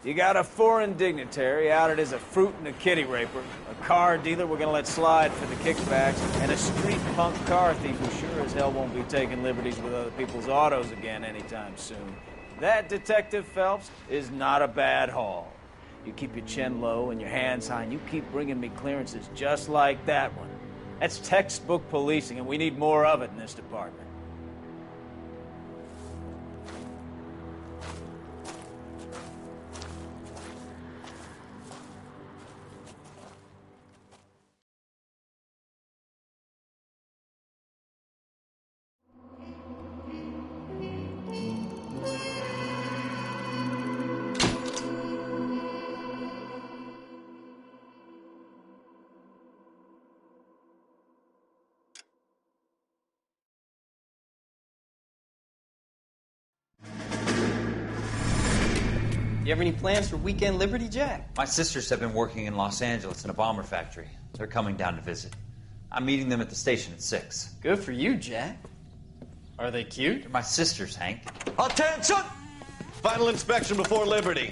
You got a foreign dignitary outed as a fruit and a kitty raper, a car dealer we're gonna let slide for the kickbacks, and a street punk car thief who sure as hell won't be taking liberties with other people's autos again anytime soon. That, Detective Phelps, is not a bad haul. You keep your chin low and your hands high, and you keep bringing me clearances just like that one. That's textbook policing, and we need more of it in this department. You have any plans for Weekend Liberty, Jack? My sisters have been working in Los Angeles in a bomber factory. They're coming down to visit. I'm meeting them at the station at 6. Good for you, Jack. Are they cute? They're my sisters, Hank. Attention! Final inspection before Liberty.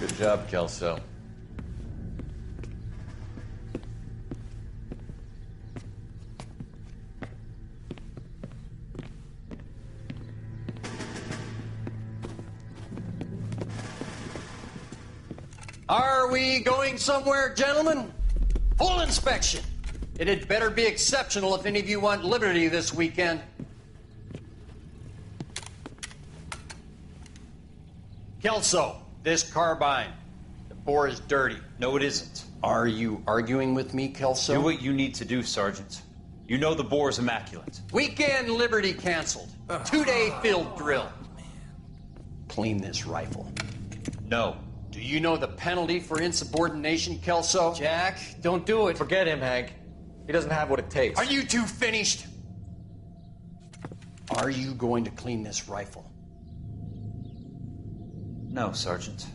Good job, Kelso. Are we going somewhere, gentlemen? Full inspection. It had better be exceptional if any of you want liberty this weekend. Kelso, this carbine. The bore is dirty. No, it isn't. Are you arguing with me, Kelso? Do what you need to do, Sergeant. You know the bore is immaculate. Weekend liberty canceled. 2-day field drill. Clean this rifle. No. Do you know the penalty for insubordination, Kelso? Jack, don't do it. Forget him, Hank. He doesn't have what it takes. Are you two finished? Are you going to clean this rifle? No, Sergeant.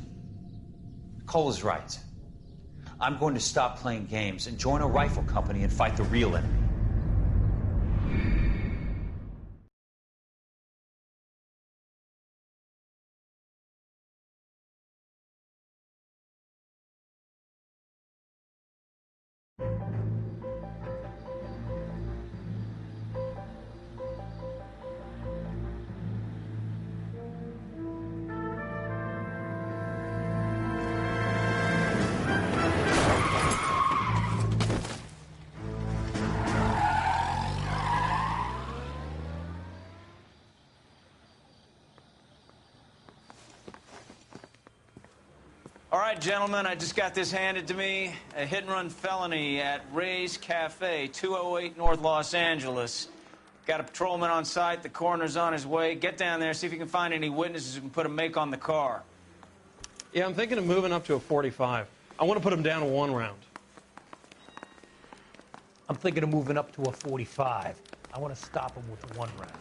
Cole is right. I'm going to stop playing games and join a rifle company and fight the real enemy. All right, gentlemen, I just got this handed to me. A hit-and-run felony at Ray's Cafe, 208 North Los Angeles. Got a patrolman on site. The coroner's on his way. Get down there, see if you can find any witnesses who can put a make on the car. Yeah, I'm thinking of moving up to a 45. I want to put him down to 1 round. I'm thinking of moving up to a 45. I want to stop him with 1 round.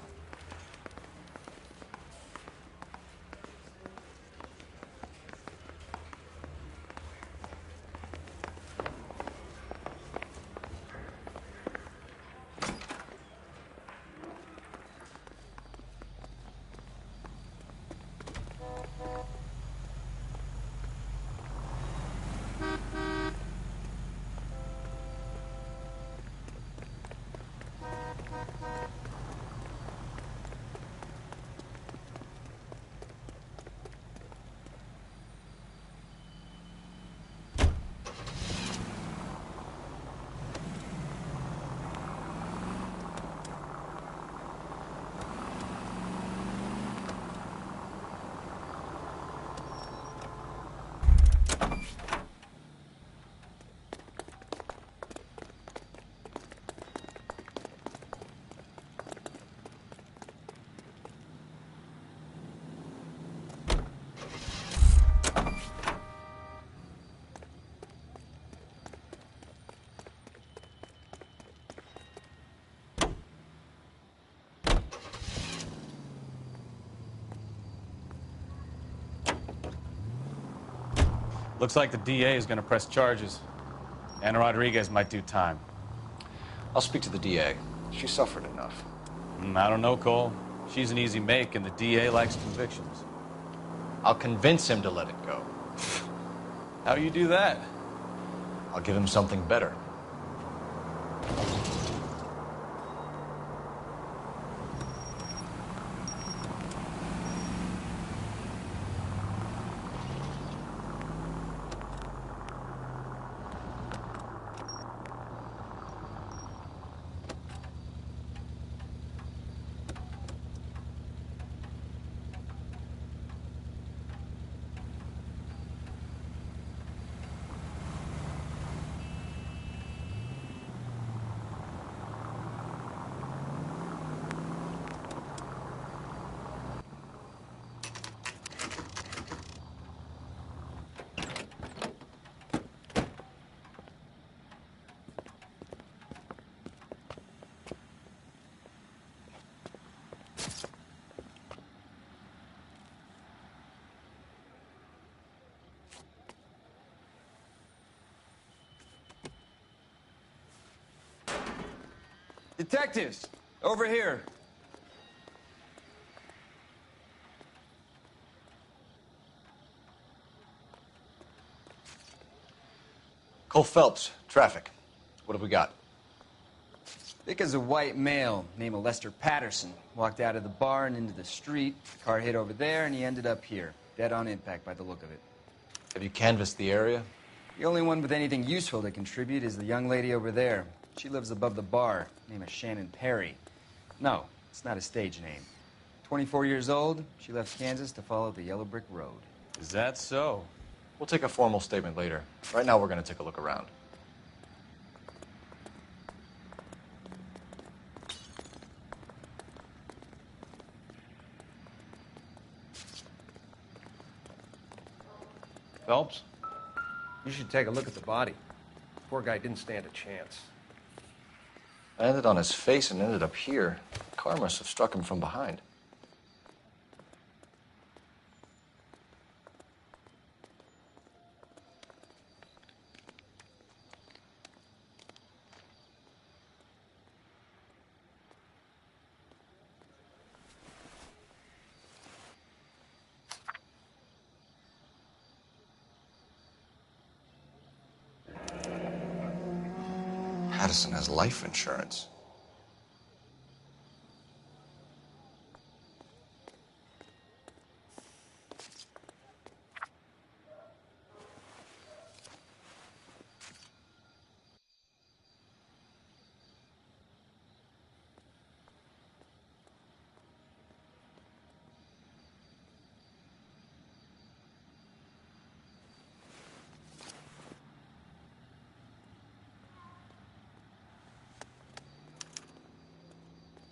Looks like the DA is going to press charges. Anna Rodriguez might do time. I'll speak to the DA. She suffered enough. I don't know, Cole. She's an easy make, and the DA likes convictions. I'll convince him to let it go. How do you do that? I'll give him something better. Detectives, over here. Cole Phelps, traffic. What have we got? Thick as a white male named Lester Patterson. Walked out of the bar and into the street. Car hit over there, and he ended up here. Dead on impact by the look of it. Have you canvassed the area? The only one with anything useful to contribute is the young lady over there. She lives above the bar. Name is Shannon Perry. No, it's not a stage name. 24 years old, she left Kansas to follow the Yellow Brick Road. Is that so? We'll take a formal statement later. Right now, we're going to take a look around. Phelps, you should take a look at the body. Poor guy didn't stand a chance. Landed on his face and ended up here. The car must have struck him from behind. Patterson has life insurance.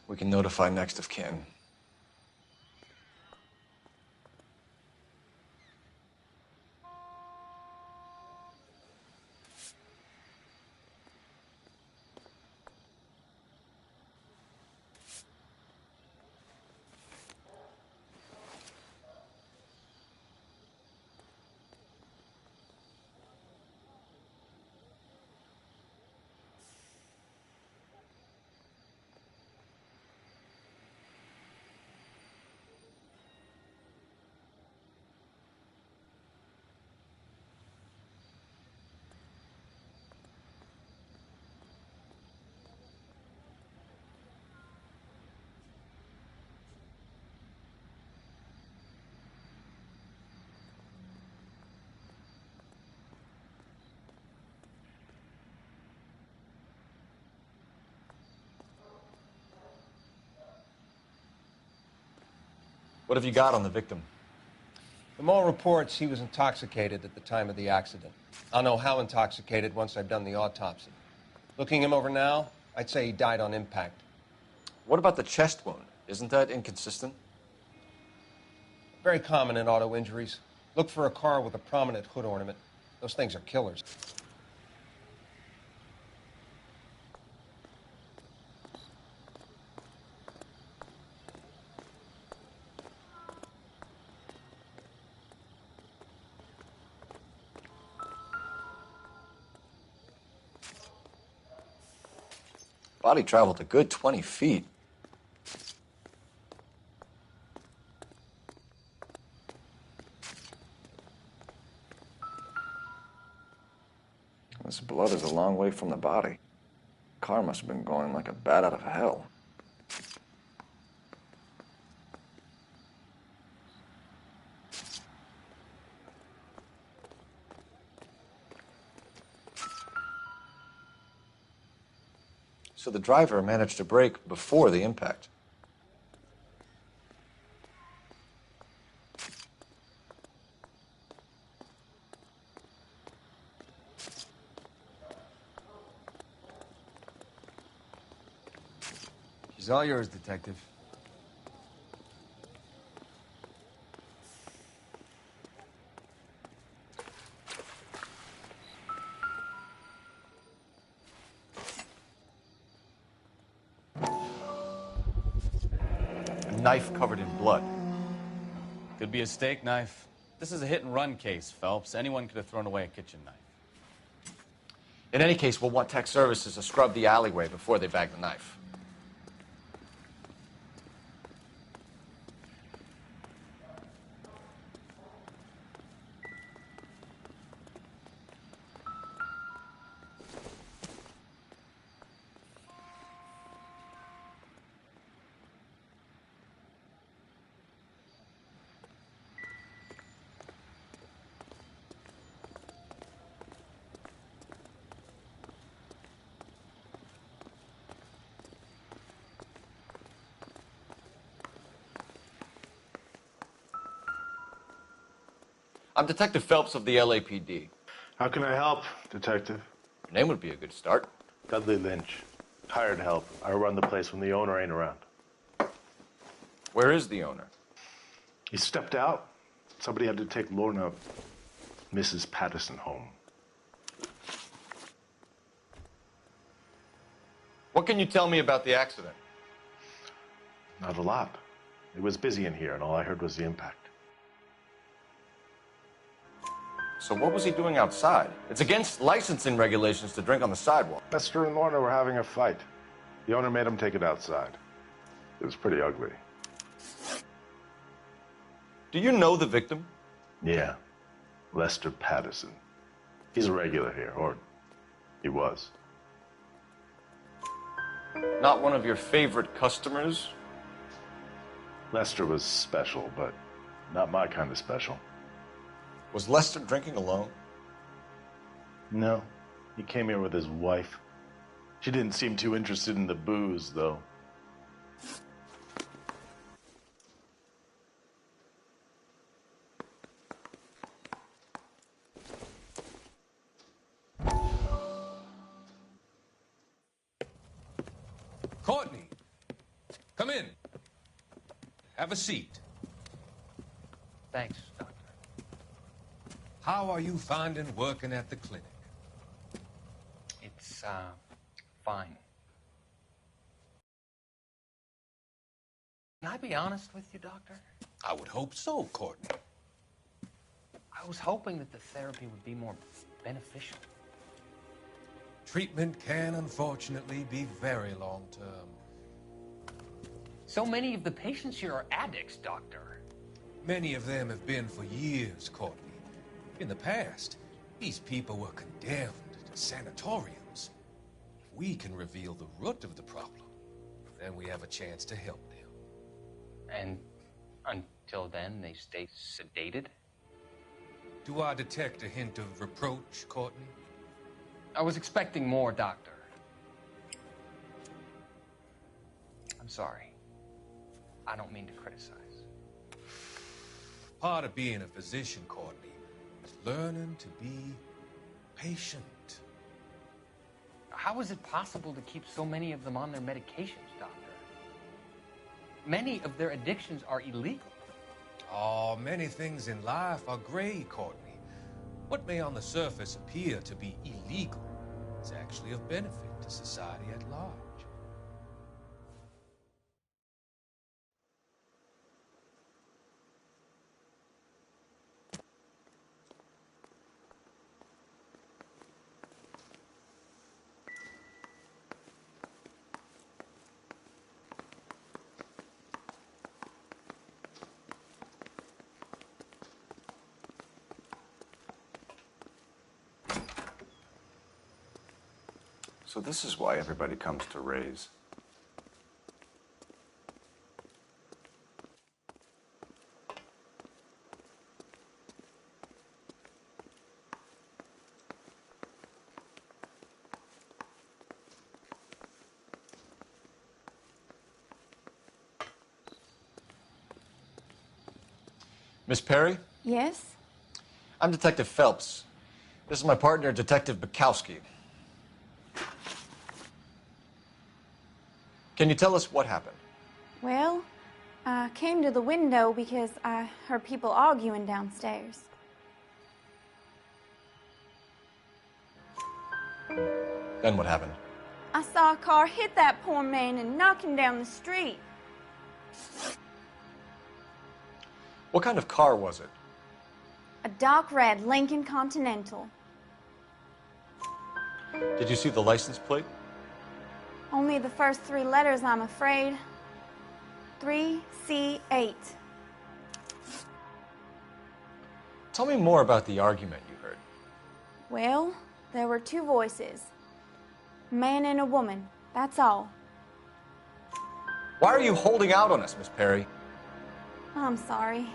We can notify next of kin. What have you got on the victim? From all reports, he was intoxicated at the time of the accident. I'll know how intoxicated once I've done the autopsy. Looking him over now, I'd say he died on impact. What about the chest wound? Isn't that inconsistent? Very common in auto injuries. Look for a car with a prominent hood ornament. Those things are killers. Body traveled a good 20 feet. This blood is a long way from the body. Car must have been going like a bat out of hell. So the driver managed to brake before the impact. She's all yours, Detective. A knife covered in blood. Could be a steak knife. This is a hit-and-run case, Phelps. Anyone could have thrown away a kitchen knife. In any case, we'll want tech services to scrub the alleyway before they bag the knife. I'm Detective Phelps of the LAPD. How can I help, Detective? Your name would be a good start. Dudley Lynch. Hired help. I run the place when the owner ain't around. Where is the owner? He stepped out. Somebody had to take Lorna, Mrs. Patterson, home. What can you tell me about the accident? Not a lot. It was busy in here, and all I heard was the impact. So what was he doing outside? It's against licensing regulations to drink on the sidewalk. Lester and Lorna were having a fight. The owner made him take it outside. It was pretty ugly. Do you know the victim? Yeah. Lester Patterson. He's a regular here, or he was. Not one of your favorite customers? Lester was special, but not my kind of special. Was Lester drinking alone? No. He came here with his wife. She didn't seem too interested in the booze, though. Courtney, come in. Have a seat. Thanks, Doctor. How are you finding working at the clinic? It's, fine. Can I be honest with you, Doctor? I would hope so, Courtney. I was hoping that the therapy would be more beneficial. Treatment can, unfortunately, be very long-term. So many of the patients here are addicts, Doctor. Many of them have been for years, Courtney. In the past, these people were condemned to sanatoriums. If we can reveal the root of the problem, then we have a chance to help them. And until then, they stay sedated? Do I detect a hint of reproach, Courtney? I was expecting more, Doctor. I'm sorry. I don't mean to criticize. Part of being a physician, Courtney, is learning to be patient. How is it possible to keep so many of them on their medications, Doctor? Many of their addictions are illegal. Oh, many things in life are gray, Courtney. What may on the surface appear to be illegal is actually of benefit to society at large. So this is why everybody comes to Ray's. Miss Perry? Yes? I'm Detective Phelps. This is my partner, Detective Bukowski. Can you tell us what happened? Well, I came to the window because I heard people arguing downstairs. Then what happened? I saw a car hit that poor man and knock him down the street. What kind of car was it? A dark red Lincoln Continental. Did you see the license plate? Only the first 3 letters, I'm afraid. 3C8. Tell me more about the argument you heard. Well, there were 2 voices. A man and a woman, that's all. Why are you holding out on us, Miss Perry? I'm sorry.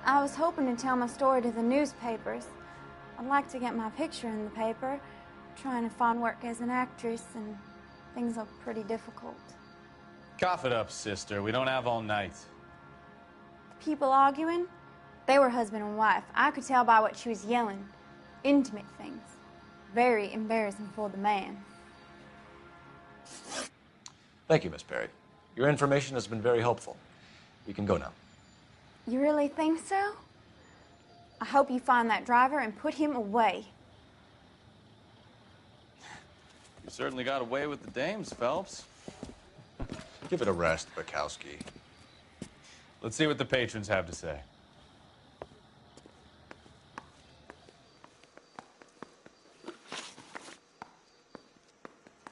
I was hoping to tell my story to the newspapers. I'd like to get my picture in the paper. Trying to find work as an actress, and things look pretty difficult. Cough it up, sister. We don't have all night. The people arguing, they were husband and wife. I could tell by what she was yelling. Intimate things. Very embarrassing for the man. Thank you, Miss Perry. Your information has been very helpful. You can go now. You really think so? I hope you find that driver and put him away. You certainly got away with the dames, Phelps. Give it a rest, Bukowski. Let's see what the patrons have to say.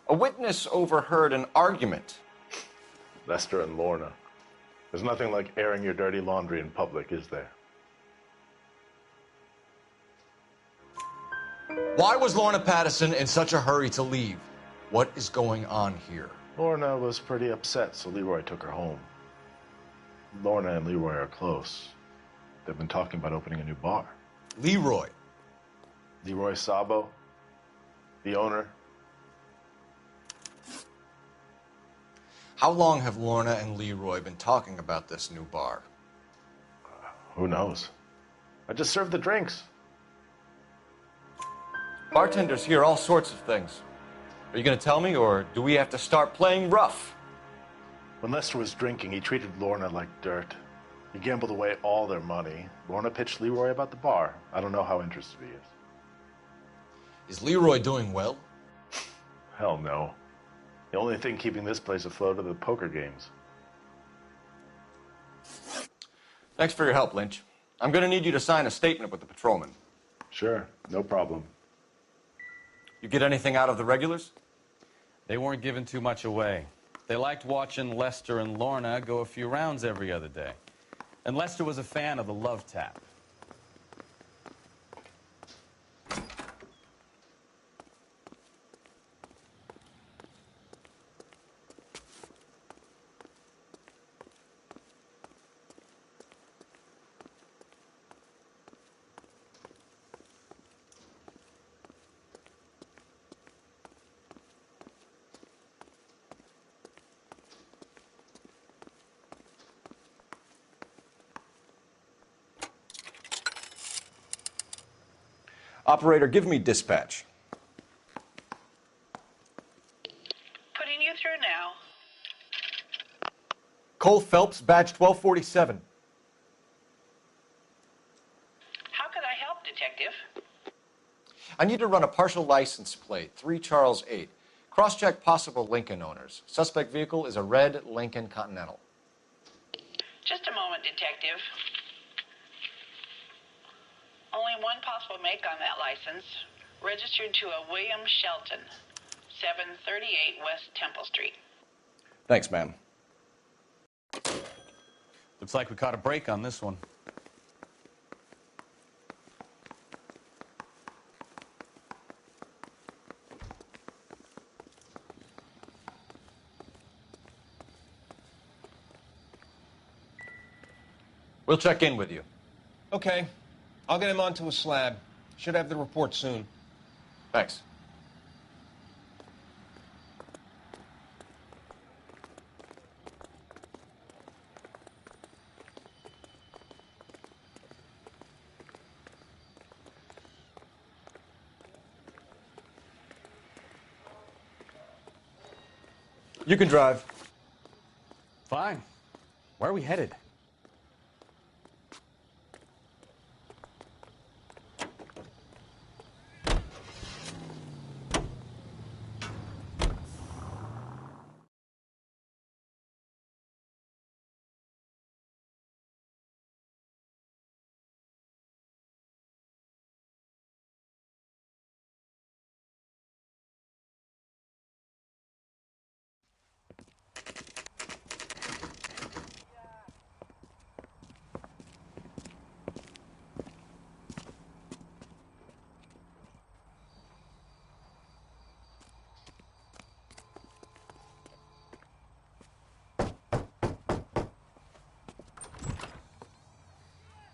A witness overheard an argument. Lester and Lorna. There's nothing like airing your dirty laundry in public, is there? Why was Lorna Pattison in such a hurry to leave? What is going on here? Lorna was pretty upset, so Leroy took her home. Lorna and Leroy are close. They've been talking about opening a new bar. Leroy? Leroy Sabo, the owner. How long have Lorna and Leroy been talking about this new bar? Who knows? I just served the drinks. Bartenders hear all sorts of things. Are you going to tell me, or do we have to start playing rough? When Lester was drinking, he treated Lorna like dirt. He gambled away all their money. Lorna pitched Leroy about the bar. I don't know how interested he is. Is Leroy doing well? Hell no. The only thing keeping this place afloat are the poker games. Thanks for your help, Lynch. I'm going to need you to sign a statement with the patrolman. Sure, no problem. You get anything out of the regulars? They weren't giving too much away. They liked watching Lester and Lorna go a few rounds every other day. And Lester was a fan of the love tap. Operator, give me dispatch. Putting you through now. Cole Phelps, badge 1247. How could I help, Detective? I need to run a partial license plate, 3 Charles 8. Cross-check possible Lincoln owners. Suspect vehicle is a red Lincoln Continental. Just a moment, Detective. Only one possible make on that license. Registered to a William Shelton, 738 West Temple Street. Thanks, ma'am. Looks like we caught a break on this one. We'll check in with you. Okay. I'll get him onto a slab. Should have the report soon. Thanks. You can drive. Fine. Where are we headed?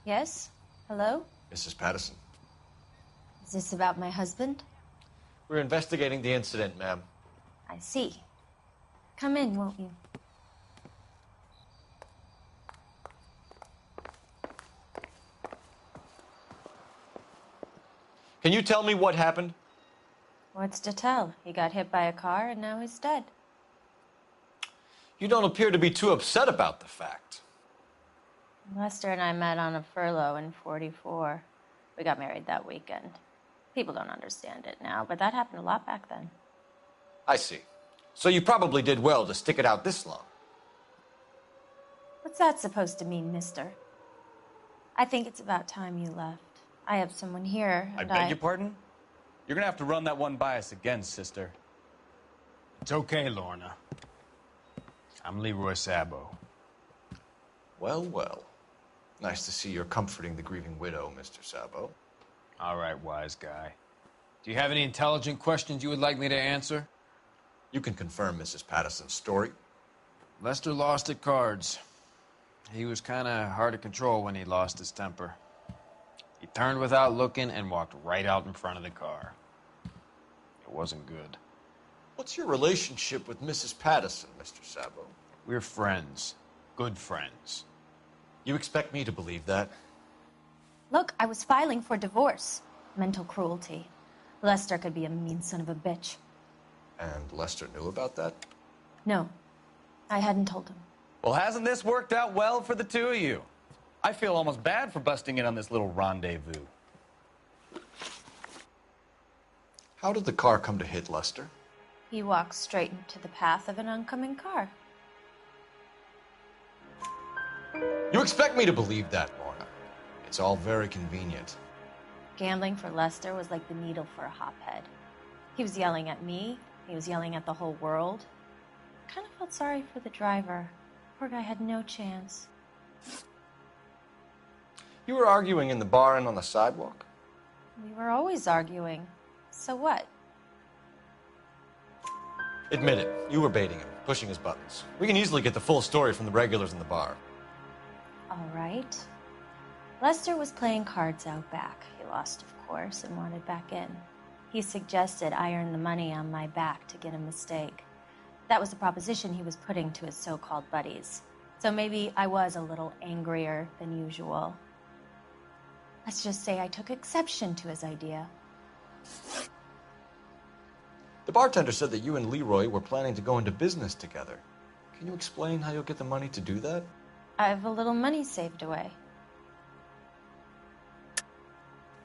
Yes? Hello? Mrs. Patterson. Is this about my husband? We're investigating the incident, ma'am. I see. Come in, won't you? Can you tell me what happened? What's to tell? He got hit by a car and now he's dead. You don't appear to be too upset about the fact. Lester and I met on a furlough in '44. We got married that weekend. People don't understand it now, but that happened a lot back then. I see. So you probably did well to stick it out this long. What's that supposed to mean, mister? I think it's about time you left. I have someone here, I and beg your pardon? You're gonna have to run that one by us again, sister. It's okay, Lorna. I'm Leroy Sabo. Well, well. Nice to see you're comforting the grieving widow, Mr. Sabo. All right, wise guy. Do you have any intelligent questions you would like me to answer? You can confirm Mrs. Patterson's story. Lester lost at cards. He was kind of hard to control when he lost his temper. He turned without looking and walked right out in front of the car. It wasn't good. What's your relationship with Mrs. Patterson, Mr. Sabo? We're friends. Good friends. You expect me to believe that? Look, I was filing for divorce. Mental cruelty. Lester could be a mean son of a bitch. And Lester knew about that? No, I hadn't told him. Well, hasn't this worked out well for the two of you? I feel almost bad for busting in on this little rendezvous. How did the car come to hit Lester? He walked straight into the path of an oncoming car. You expect me to believe that, Lorna? It's all very convenient. Gambling for Lester was like the needle for a hophead. He was yelling at me. He was yelling at the whole world. I kind of felt sorry for the driver. Poor guy had no chance. You were arguing in the bar and on the sidewalk? We were always arguing. So what? Admit it, you were baiting him, pushing his buttons. We can easily get the full story from the regulars in the bar. All right. Lester was playing cards out back. He lost, of course, and wanted back in. He suggested I earn the money on my back to get a mistake. That was the proposition he was putting to his so-called buddies. So maybe I was a little angrier than usual. Let's just say I took exception to his idea. The bartender said that you and Leroy were planning to go into business together. Can you explain how you'll get the money to do that? I have a little money saved away.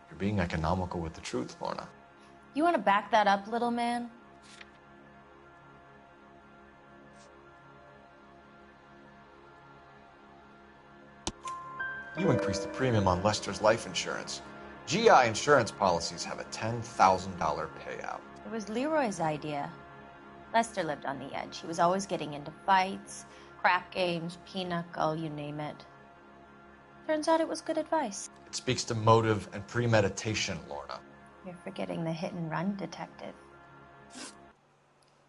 You're being economical with the truth, Lorna. You want to back that up, little man? You increased the premium on Lester's life insurance. GI insurance policies have a $10,000 payout. It was Leroy's idea. Lester lived on the edge. He was always getting into fights, crap games, pinochle, you name it. Turns out it was good advice. It speaks to motive and premeditation, Lorna. You're forgetting the hit-and-run detective.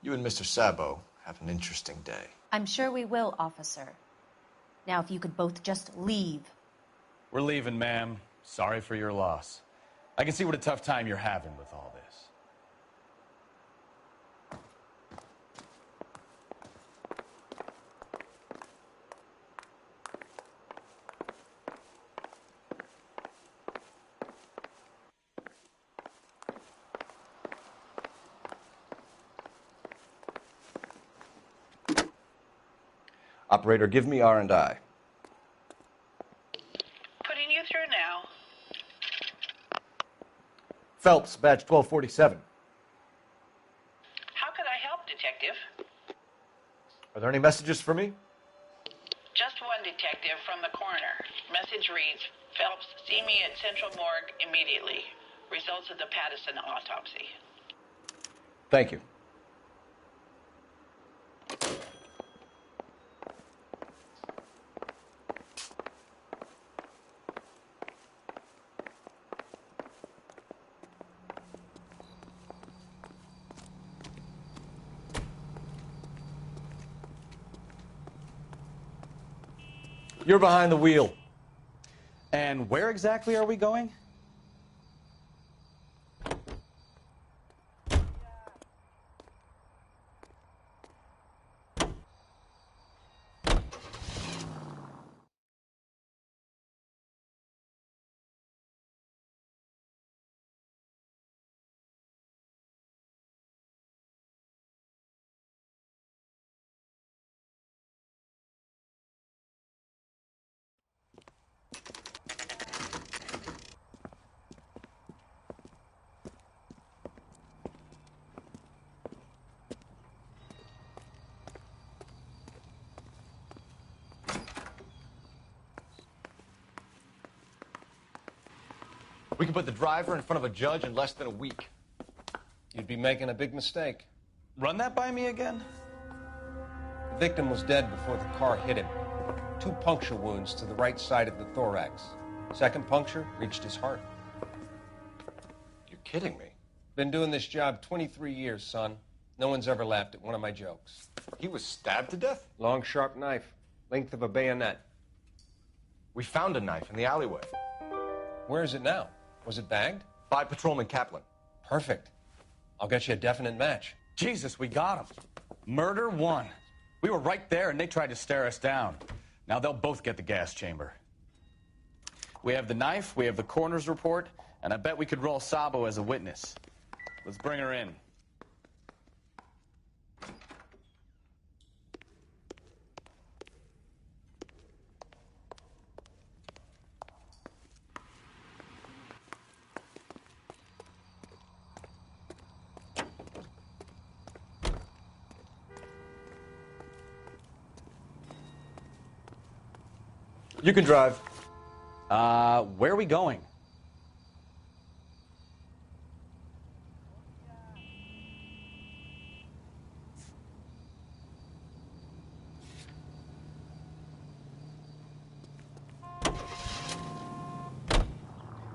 You and Mr. Sabo have an interesting day. I'm sure we will, officer. Now, if you could both just leave, We're leaving, ma'am. Sorry for your loss. I can see what a tough time you're having with all this. Operator, give me R&I. Putting you through now. Phelps, badge 1247. How could I help, Detective? Are there any messages for me? Just one detective from the coroner. Message reads, Phelps, see me at Central Morgue immediately. Results of the Pattison autopsy. Thank you. You're behind the wheel. And where exactly are we going? We can put the driver in front of a judge in less than a week. You'd be making a big mistake. Run that by me again? The victim was dead before the car hit him. 2 puncture wounds to the right side of the thorax. Second puncture reached his heart. You're kidding me. Been doing this job 23 years, son. No one's ever laughed at one of my jokes. He was stabbed to death? Long, sharp knife. Length of a bayonet. We found a knife in the alleyway. Where is it now? Was it bagged? By Patrolman Kaplan. Perfect. I'll get you a definite match. Jesus, we got him. Murder 1. We were right there and they tried to stare us down. Now they'll both get the gas chamber. We have the knife, we have the coroner's report, and I bet we could roll Sabo as a witness. Let's bring her in. You can drive. Where are we going?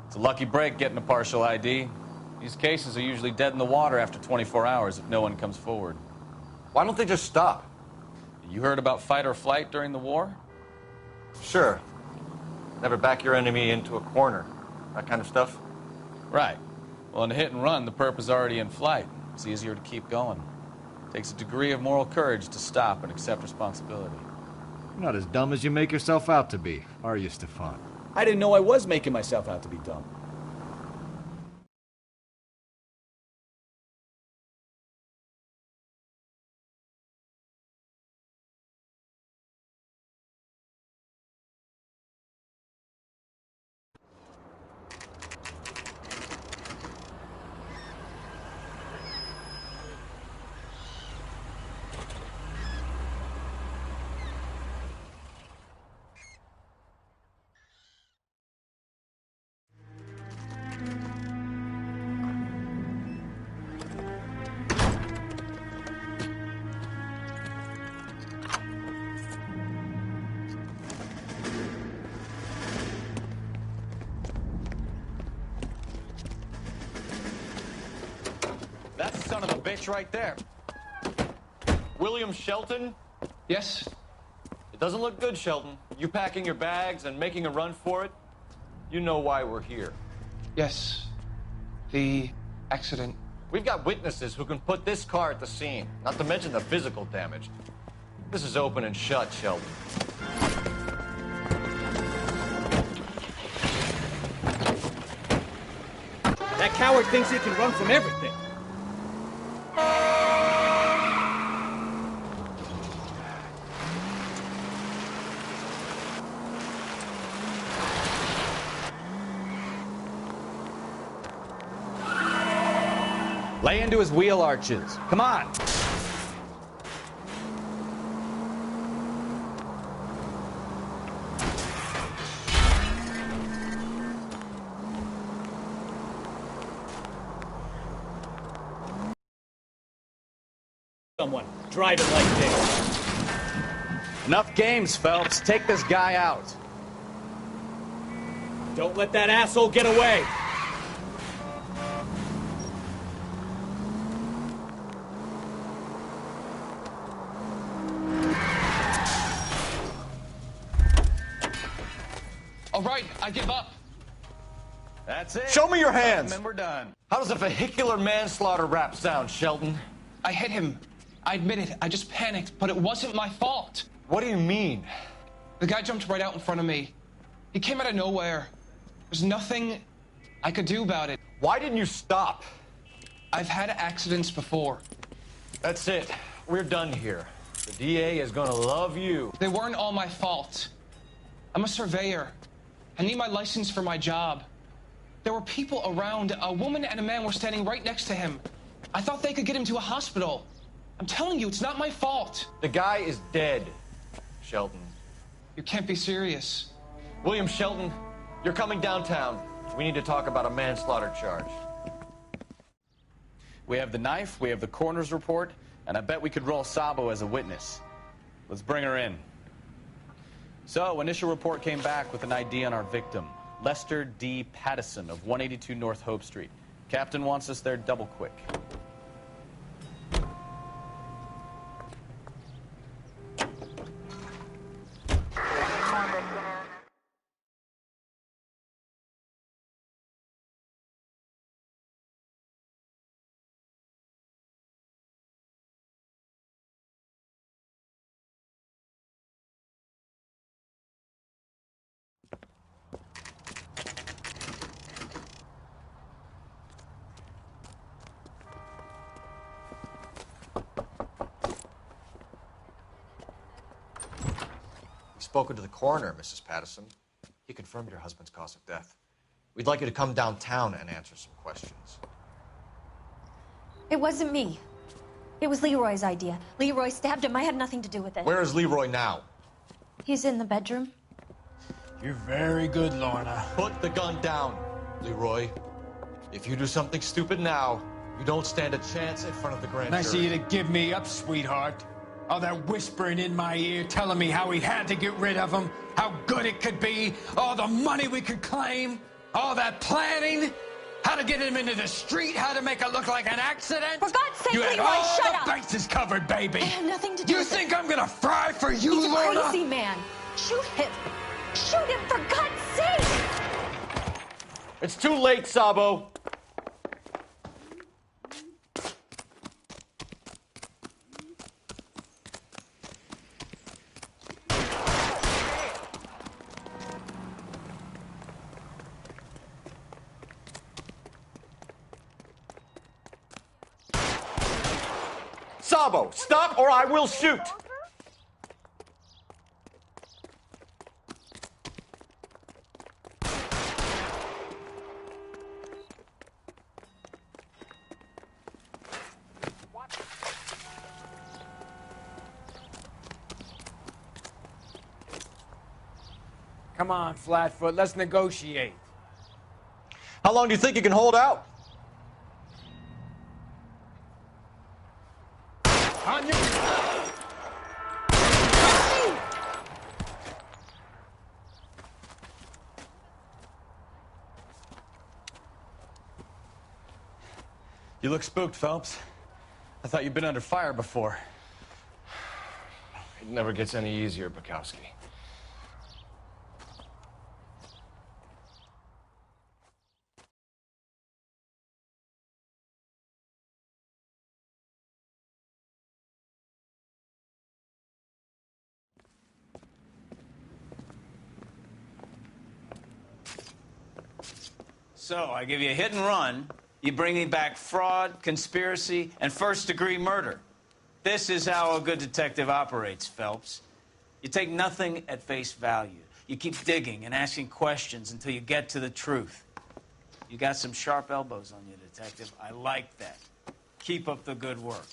It's a lucky break getting a partial ID. These cases are usually dead in the water after 24 hours if no one comes forward. Why don't they just stop? You heard about fight or flight during the war? Sure. Never back your enemy into a corner. That kind of stuff? Right. Well, in a hit and run, the perp is already in flight. It's easier to keep going. Takes a degree of moral courage to stop and accept responsibility. You're not as dumb as you make yourself out to be, are you, Stefan? I didn't know I was making myself out to be dumb. That's the son of a bitch right there. William Shelton? Yes? It doesn't look good, Shelton. You packing your bags and making a run for it? You know why we're here. Yes. The accident. We've got witnesses who can put this car at the scene, not to mention the physical damage. This is open and shut, Sheldon. That coward thinks he can run from everything. Lay into his wheel arches. Come on. Someone drive it like this. Enough games, Phelps. Take this guy out. Don't let that asshole get away. All right, I give up. That's it. Show me your hands. And we're done. How does a vehicular manslaughter rap sound, Sheldon? I hit him. I admit it. I just panicked, but it wasn't my fault. What do you mean? The guy jumped right out in front of me. He came out of nowhere. There's nothing I could do about it. Why didn't you stop? I've had accidents before. That's it. We're done here. The DA is gonna love you. They weren't all my fault. I'm a surveyor. I need my license for my job. There were people around. A woman and a man were standing right next to him. I thought they could get him to a hospital. I'm telling you, it's not my fault. The guy is dead, Sheldon. You can't be serious. William Shelton, you're coming downtown. We need to talk about a manslaughter charge. We have the knife, we have the coroner's report, and I bet we could roll Sabo as a witness. Let's bring her in. So, initial report came back with an ID on our victim, Lester D. Pattison of 182 North Hope Street. Captain wants us there double quick. Spoken to the coroner, Mrs. Pattison. He confirmed your husband's cause of death. We'd like you to come downtown and answer some questions. It wasn't me. It was Leroy's idea. Leroy stabbed him. I had nothing to do with it. Where is Leroy now? He's in the bedroom. You're very good, Lorna. Put the gun down, Leroy. If you do something stupid now, you don't stand a chance in front of the grand Nice of jury. you to give me up, sweetheart. All that whispering in my ear, telling me how we had to get rid of him, how good it could be, all the money we could claim, all that planning, how to get him into the street, how to make it look like an accident. For God's sake, you had Leroy, all shut the up. bases covered, baby. I had nothing to do You with think it. I'm gonna fry for you, He's a Lorna? crazy man. Shoot him. Shoot him, for God's sake. It's too late, Sabo. Sabo, stop or I will shoot! Come on, Flatfoot, let's negotiate. How long do you think you can hold out? On your... You look spooked, Phelps. I thought you'd been under fire before. It never gets any easier, Bukowski. So, I give you a hit and run, you bring me back fraud, conspiracy, and first-degree murder. This is how a good detective operates, Phelps. You take nothing at face value. You keep digging and asking questions until you get to the truth. You got some sharp elbows on you, detective. I like that. Keep up the good work.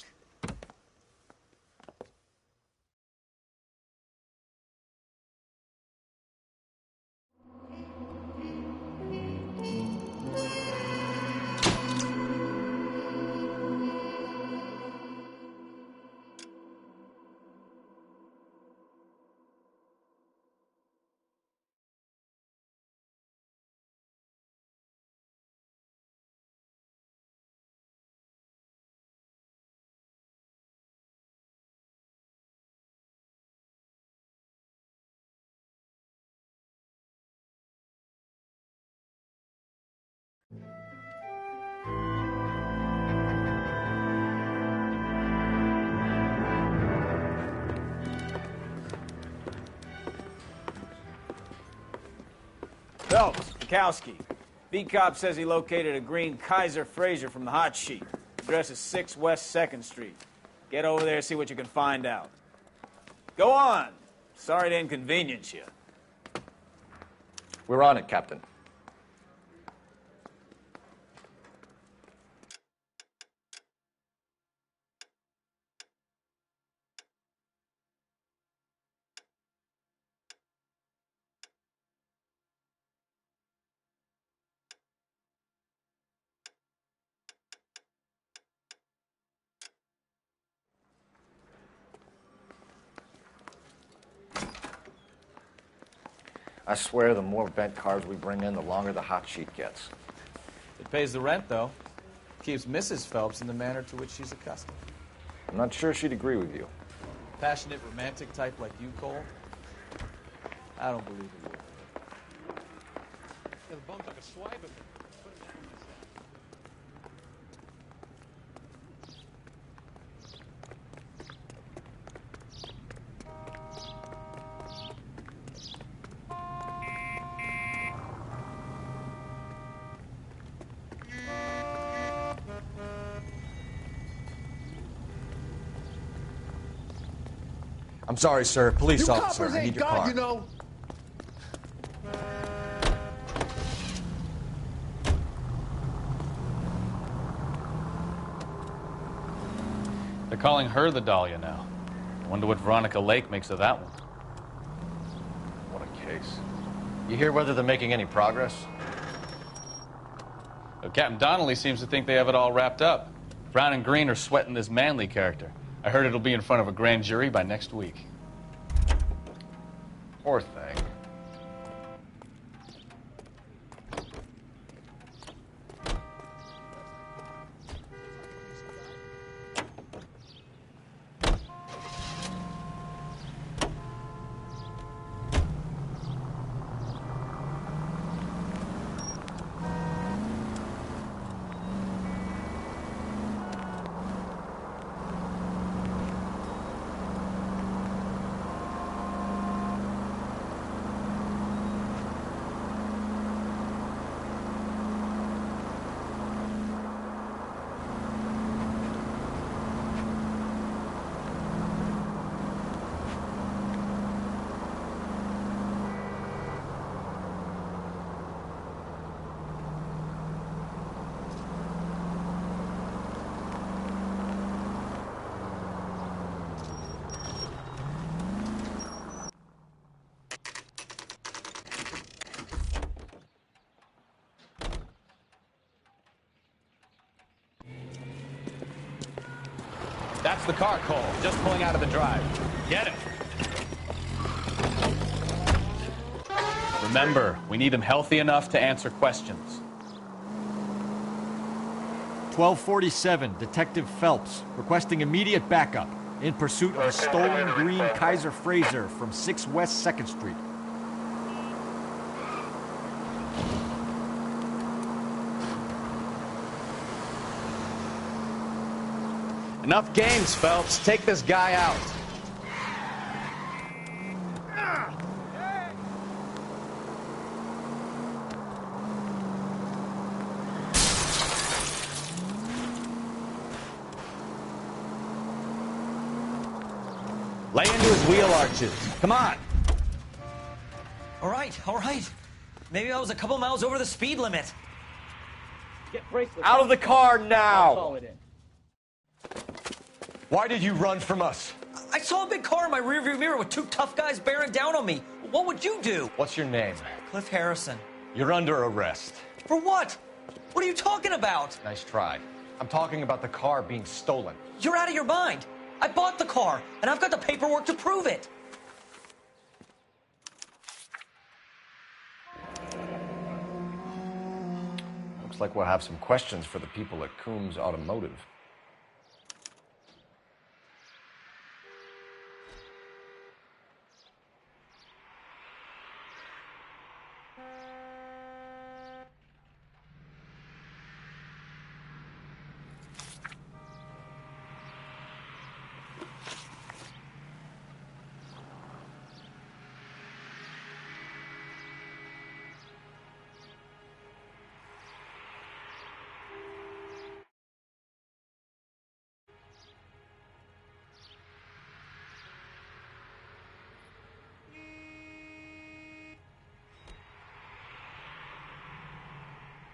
Phelps, Bukowski. B-Cop says he located a green Kaiser Fraser from the hot sheet. Address is 6 West 2nd Street. Get over there, see what you can find out. Go on. Sorry to inconvenience you. We're on it, Captain. I swear the more bent cars we bring in, the longer the hot sheet gets. It pays the rent, though. Keeps Mrs. Phelps in the manner to which she's accustomed. I'm not sure she'd agree with you. Passionate, romantic type like you, Cole? I don't believe it. Yeah, the bum took a swipe at me. I'm sorry, sir. Police You officer. coppers I need ain't your God, car. you know. They're calling her the Dahlia now. I wonder what Veronica Lake makes of that one. What a case. You hear whether they're making any progress? Well, Captain Donnelly seems to think they have it all wrapped up. Brown and Green are sweating this Manley character. I heard it'll be in front of a grand jury by next week. Poor thing. That's the car, Cole. Just pulling out of the drive. Get it. Remember, we need him healthy enough to answer questions. 1247, Detective Phelps, requesting immediate backup in pursuit of a stolen green Kaiser Fraser from 6 West 2nd Street. Enough games, Phelps. Take this guy out. Lay into his wheel arches. Come on. All right. Maybe I was a couple miles over the speed limit. Get bracelets. Out of the car I'll now! call it in. Why did you run from us? I saw a big car in my rearview mirror with two tough guys bearing down on me. What would you do? What's your name? Cliff Harrison. You're under arrest. For what? What are you talking about? Nice try. I'm talking about the car being stolen. You're out of your mind. I bought the car, and I've got the paperwork to prove it. Looks like we'll have some questions for the people at Coombs Automotive.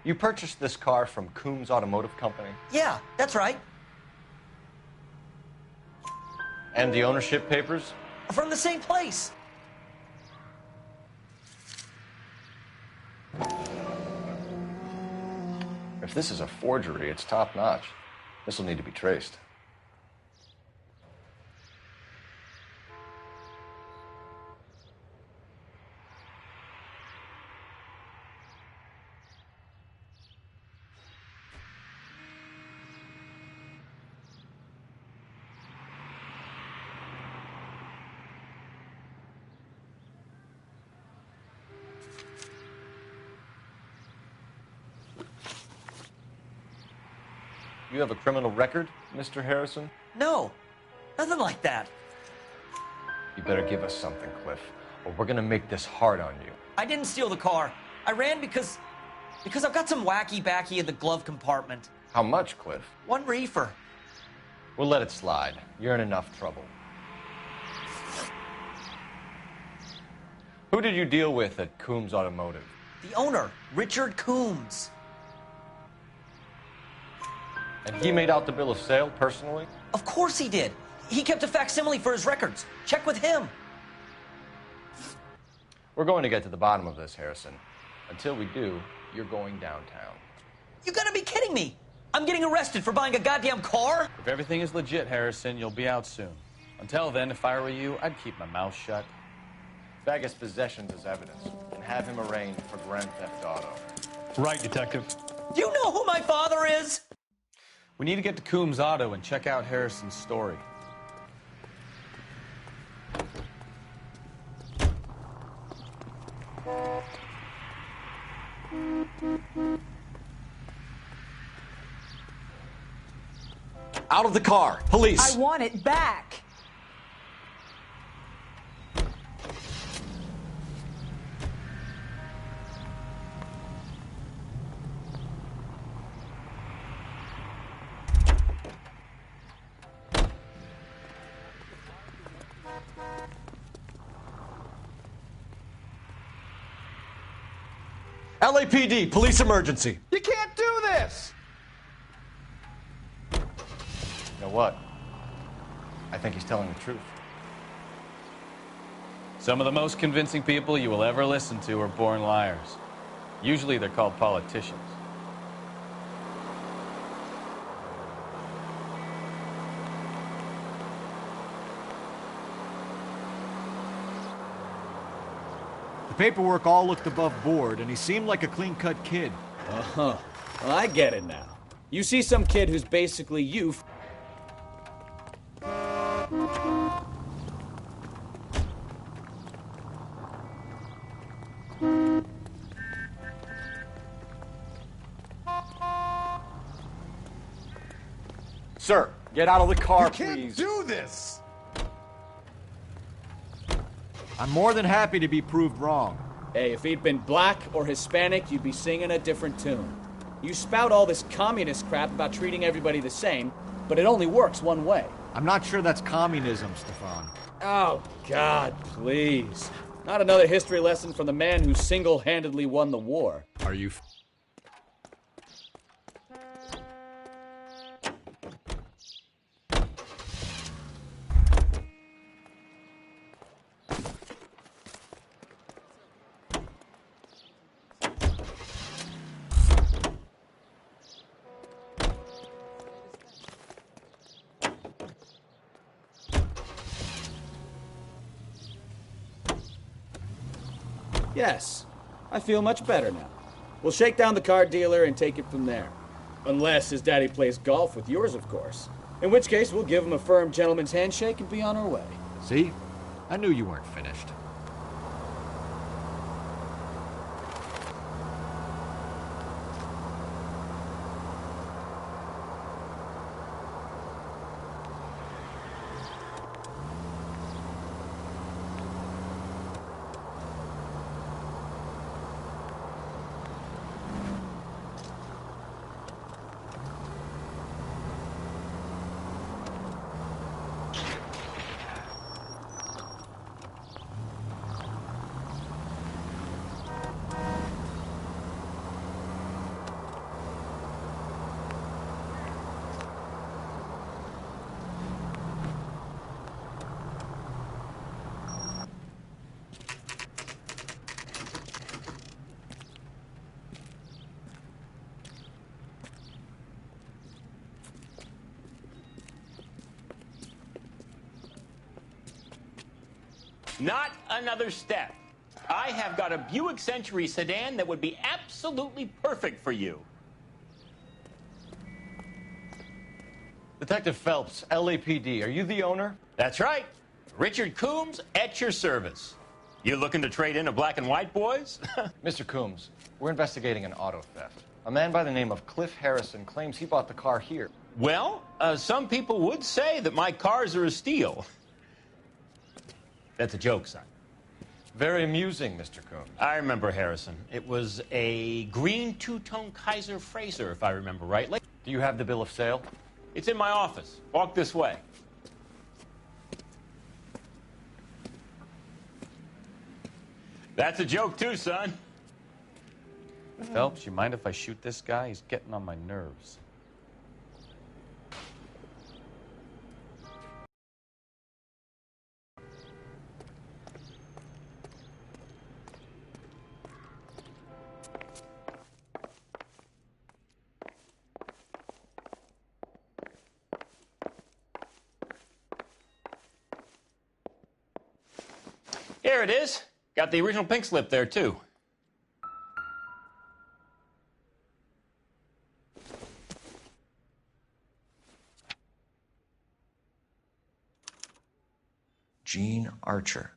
You purchased this car from Coombs Automotive Company? Yeah, that's right. And the ownership papers? From the same place. If this is a forgery, it's top-notch. This will need to be traced. You have a criminal record, Mr. Harrison? No, nothing like that. You better give us something, Cliff, or we're gonna make this hard on you. I didn't steal the car. I ran because I've got some wacky backy in the glove compartment. How much, Cliff? 1 reefer. We'll let it slide. You're in enough trouble. Who did you deal with at Coombs Automotive? The owner, Richard Coombs. And he made out the bill of sale personally? Of course he did. He kept a facsimile for his records. Check with him. We're going to get to the bottom of this, Harrison. Until we do, you're going downtown. You gotta be kidding me. I'm getting arrested for buying a goddamn car? If everything is legit, Harrison, you'll be out soon. Until then, if I were you, I'd keep my mouth shut. Vegas possessions as evidence and have him arraigned for grand theft auto. Right, Detective. Do you know who my father is? We need to get to Coombs Auto and check out Harrison's story. Out of the car! Police! I want it back! LAPD, police emergency. You can't do this! You know what? I think he's telling the truth. Some of the most convincing people you will ever listen to are born liars. Usually they're called politicians. The paperwork all looked above board, and he seemed like a clean-cut kid. Uh-huh. Well, I get it now. You see some kid who's basically you. Sir, get out of the car, please. You can't do this! I'm more than happy to be proved wrong. Hey, if he'd been black or Hispanic, you'd be singing a different tune. You spout all this communist crap about treating everybody the same, but it only works one way. I'm not sure that's communism, Stefan. Oh, God, please. Not another history lesson from the man who single-handedly won the war. Are you... Yes, I feel much better now. We'll shake down the car dealer and take it from there. Unless his daddy plays golf with yours, of course. In which case, we'll give him a firm gentleman's handshake and be on our way. See? I knew you weren't finished. Not another step. I have got a Buick Century sedan that would be absolutely perfect for you. Detective Phelps, LAPD, are you the owner? That's right. Richard Coombs at your service. You looking to trade in a black and white, boys? Mr. Coombs, we're investigating an auto theft. A man by the name of Cliff Harrison claims he bought the car here. Well, some people would say that my cars are a steal. That's a joke, son. Very amusing, Mr. Coombs. I remember Harrison. It was a green two-tone Kaiser Frazer, if I remember rightly. Do you have the bill of sale? It's in my office. Walk this way. That's a joke, too, son. Phelps, you mind if I shoot this guy? He's getting on my nerves. Here it is. Got the original pink slip there, too. Gene Archer,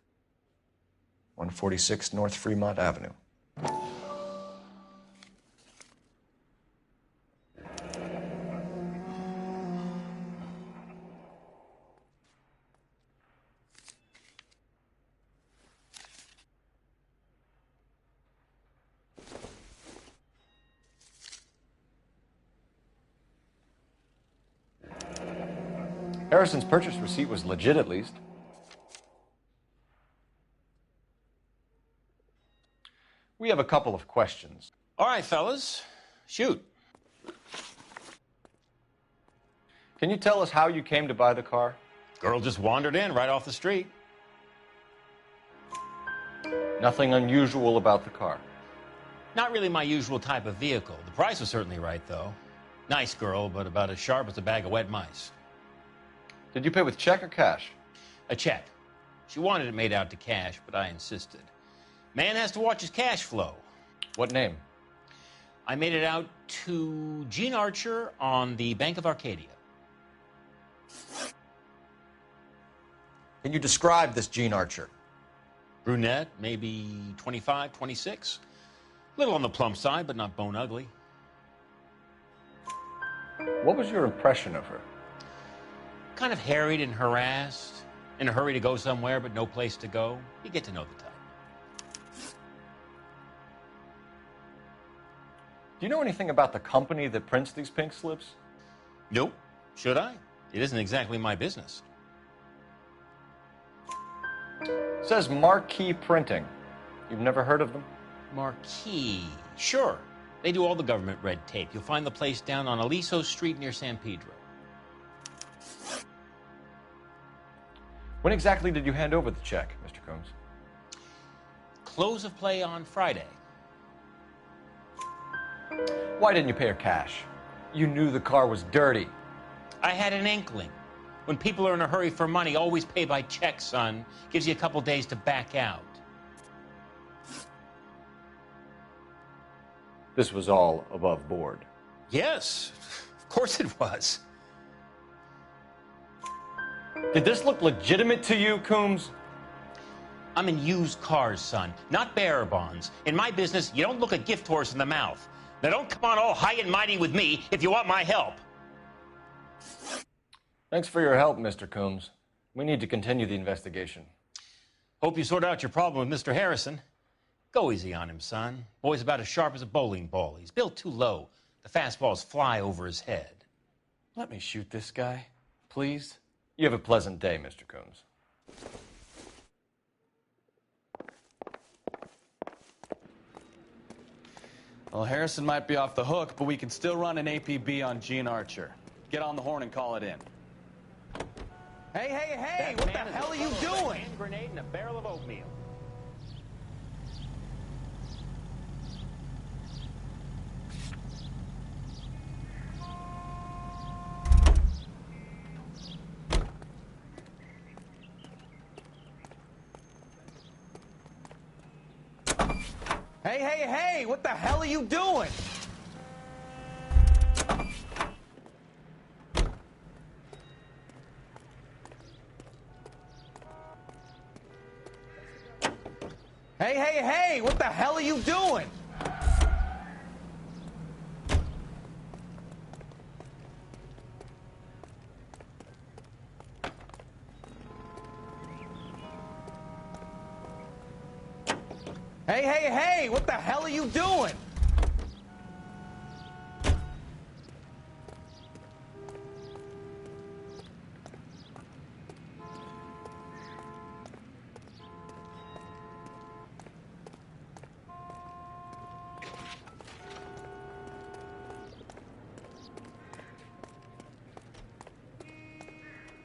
146 North Fremont Avenue. Harrison's purchase receipt was legit, at least. We have a couple of questions. All right, fellas. Shoot. Can you tell us how you came to buy the car? Girl just wandered in right off the street. Nothing unusual about the car. Not really my usual type of vehicle. The price was certainly right, though. Nice girl, but about as sharp as a bag of wet mice. Did you pay with check or cash? A check. She wanted it made out to cash, but I insisted. Man has to watch his cash flow. What name? I made it out to Gene Archer on the Bank of Arcadia. Can you describe this Gene Archer? Brunette, maybe 25, 26. Little on the plump side, but not bone ugly. What was your impression of her? Kind of harried and harassed. In a hurry to go somewhere, but no place to go. You get to know the type. Do you know anything about the company that prints these pink slips? Nope. Should I? It isn't exactly my business. Says Marquee Printing. You've never heard of them? Marquee. Sure. They do all the government red tape. You'll find the place down on Aliso Street near San Pedro. When exactly did you hand over the check, Mr. Coombs? Close of play on Friday. Why didn't you pay her cash? You knew the car was dirty. I had an inkling. When people are in a hurry for money, always pay by check, son. Gives you a couple days to back out. This was all above board. Yes, of course it was. Did this look legitimate to you, Coombs? I'm in used cars, son, not bearer bonds. In my business, you don't look a gift horse in the mouth. Now don't come on all high and mighty with me if you want my help. Thanks for your help, Mr. Coombs. We need to continue the investigation. Hope you sort out your problem with Mr. Harrison. Go easy on him, son. Boy's about as sharp as a bowling ball. He's built too low. The fastballs fly over his head. Let me shoot this guy, please. You have a pleasant day, Mr. Coombs. Well, Harrison might be off the hook, but we can still run an APB on Gene Archer. Get on the horn and call it in. Hey, what the hell are you doing? A hand grenade and a barrel of oatmeal. Hey, what the hell are you doing? Hey, what the hell are you doing? Hey, what the hell are you doing?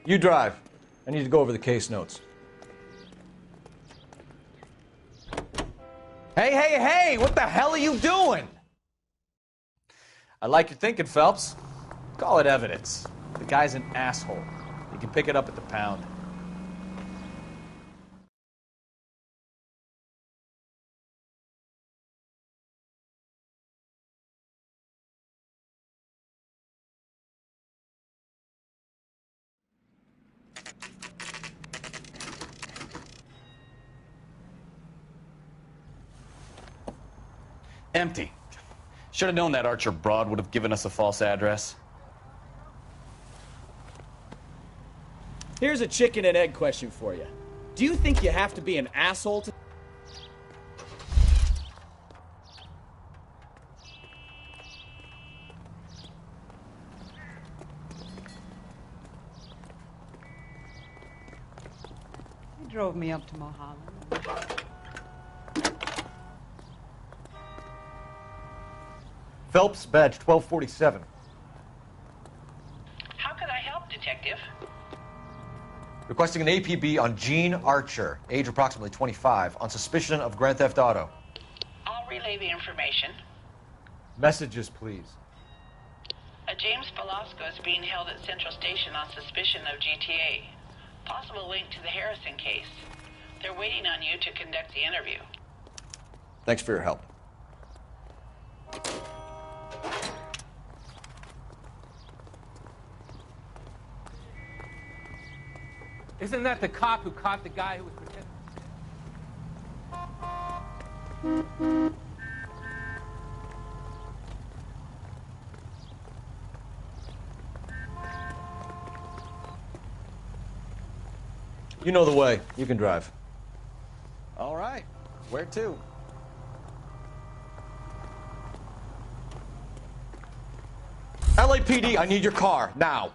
You drive. I need to go over the case notes. Hey, what the hell are you doing? I like your thinking, Phelps. Call it evidence. The guy's an asshole. You can pick it up at the pound. Empty. Should have known that Archer broad would have given us a false address. Here's a chicken and egg question for you. Do you think you have to be an asshole to... He drove me up to Mulholland. Phelps, badge 1247. How could I help, Detective? Requesting an APB on Gene Archer, age approximately 25, on suspicion of Grand Theft Auto. I'll relay the information. Messages, please. A James Velasco is being held at Central Station on suspicion of GTA. Possible link to the Harrison case. They're waiting on you to conduct the interview. Thanks for your help. Isn't that the cop who caught the guy who was pretending? You know the way. You can drive. All right. Where to? LAPD, I need your car, now.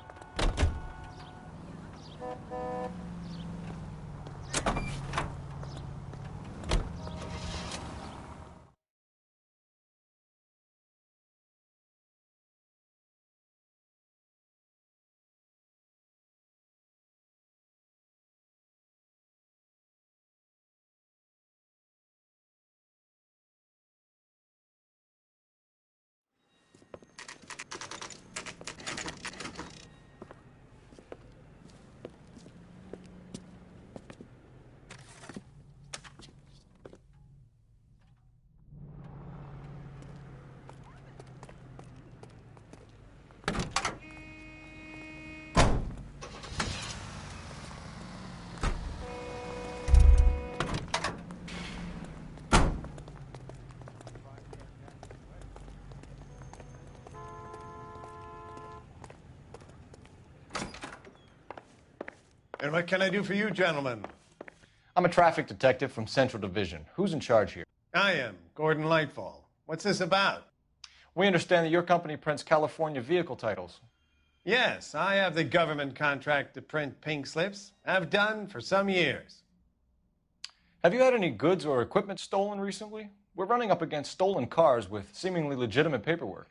And what can I do for you, gentlemen? I'm a traffic detective from Central Division. Who's in charge here? I am, Gordon Lightfall. What's this about? We understand that your company prints California vehicle titles. Yes, I have the government contract to print pink slips. I've done for some years. Have you had any goods or equipment stolen recently? We're running up against stolen cars with seemingly legitimate paperwork.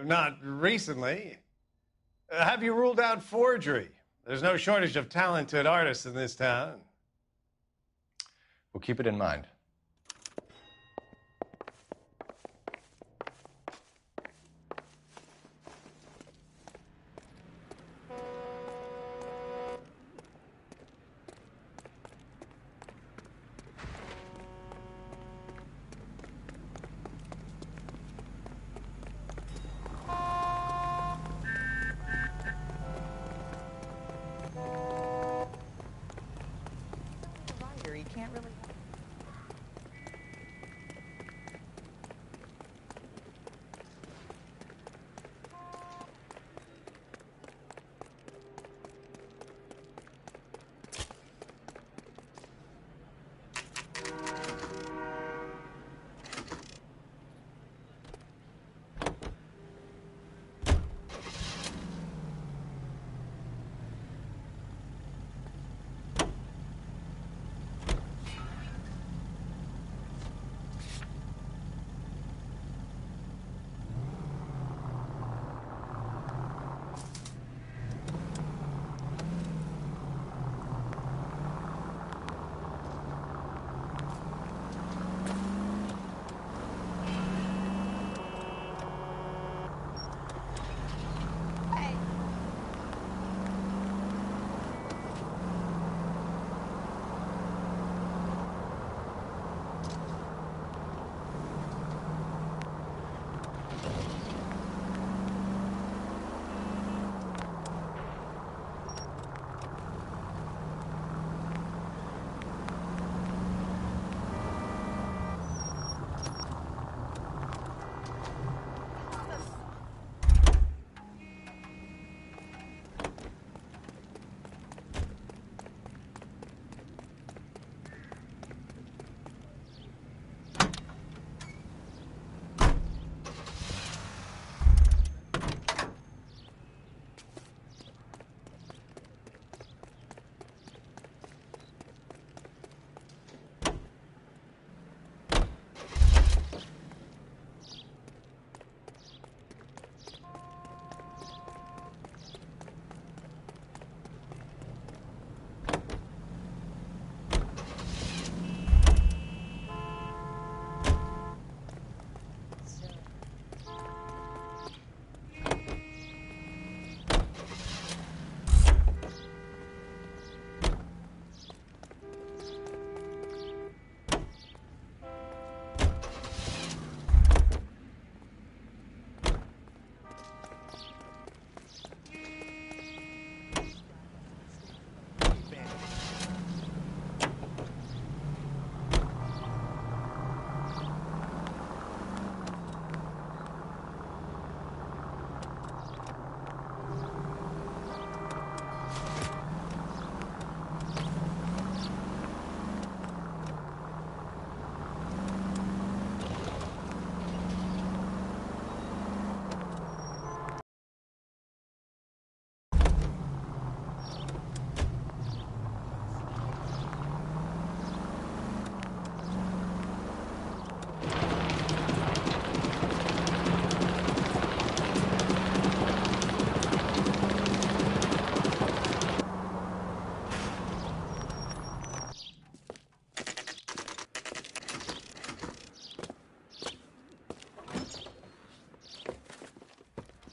Not recently. Have you ruled out forgery? There's no shortage of talented artists in this town. We'll keep it in mind. He can't really.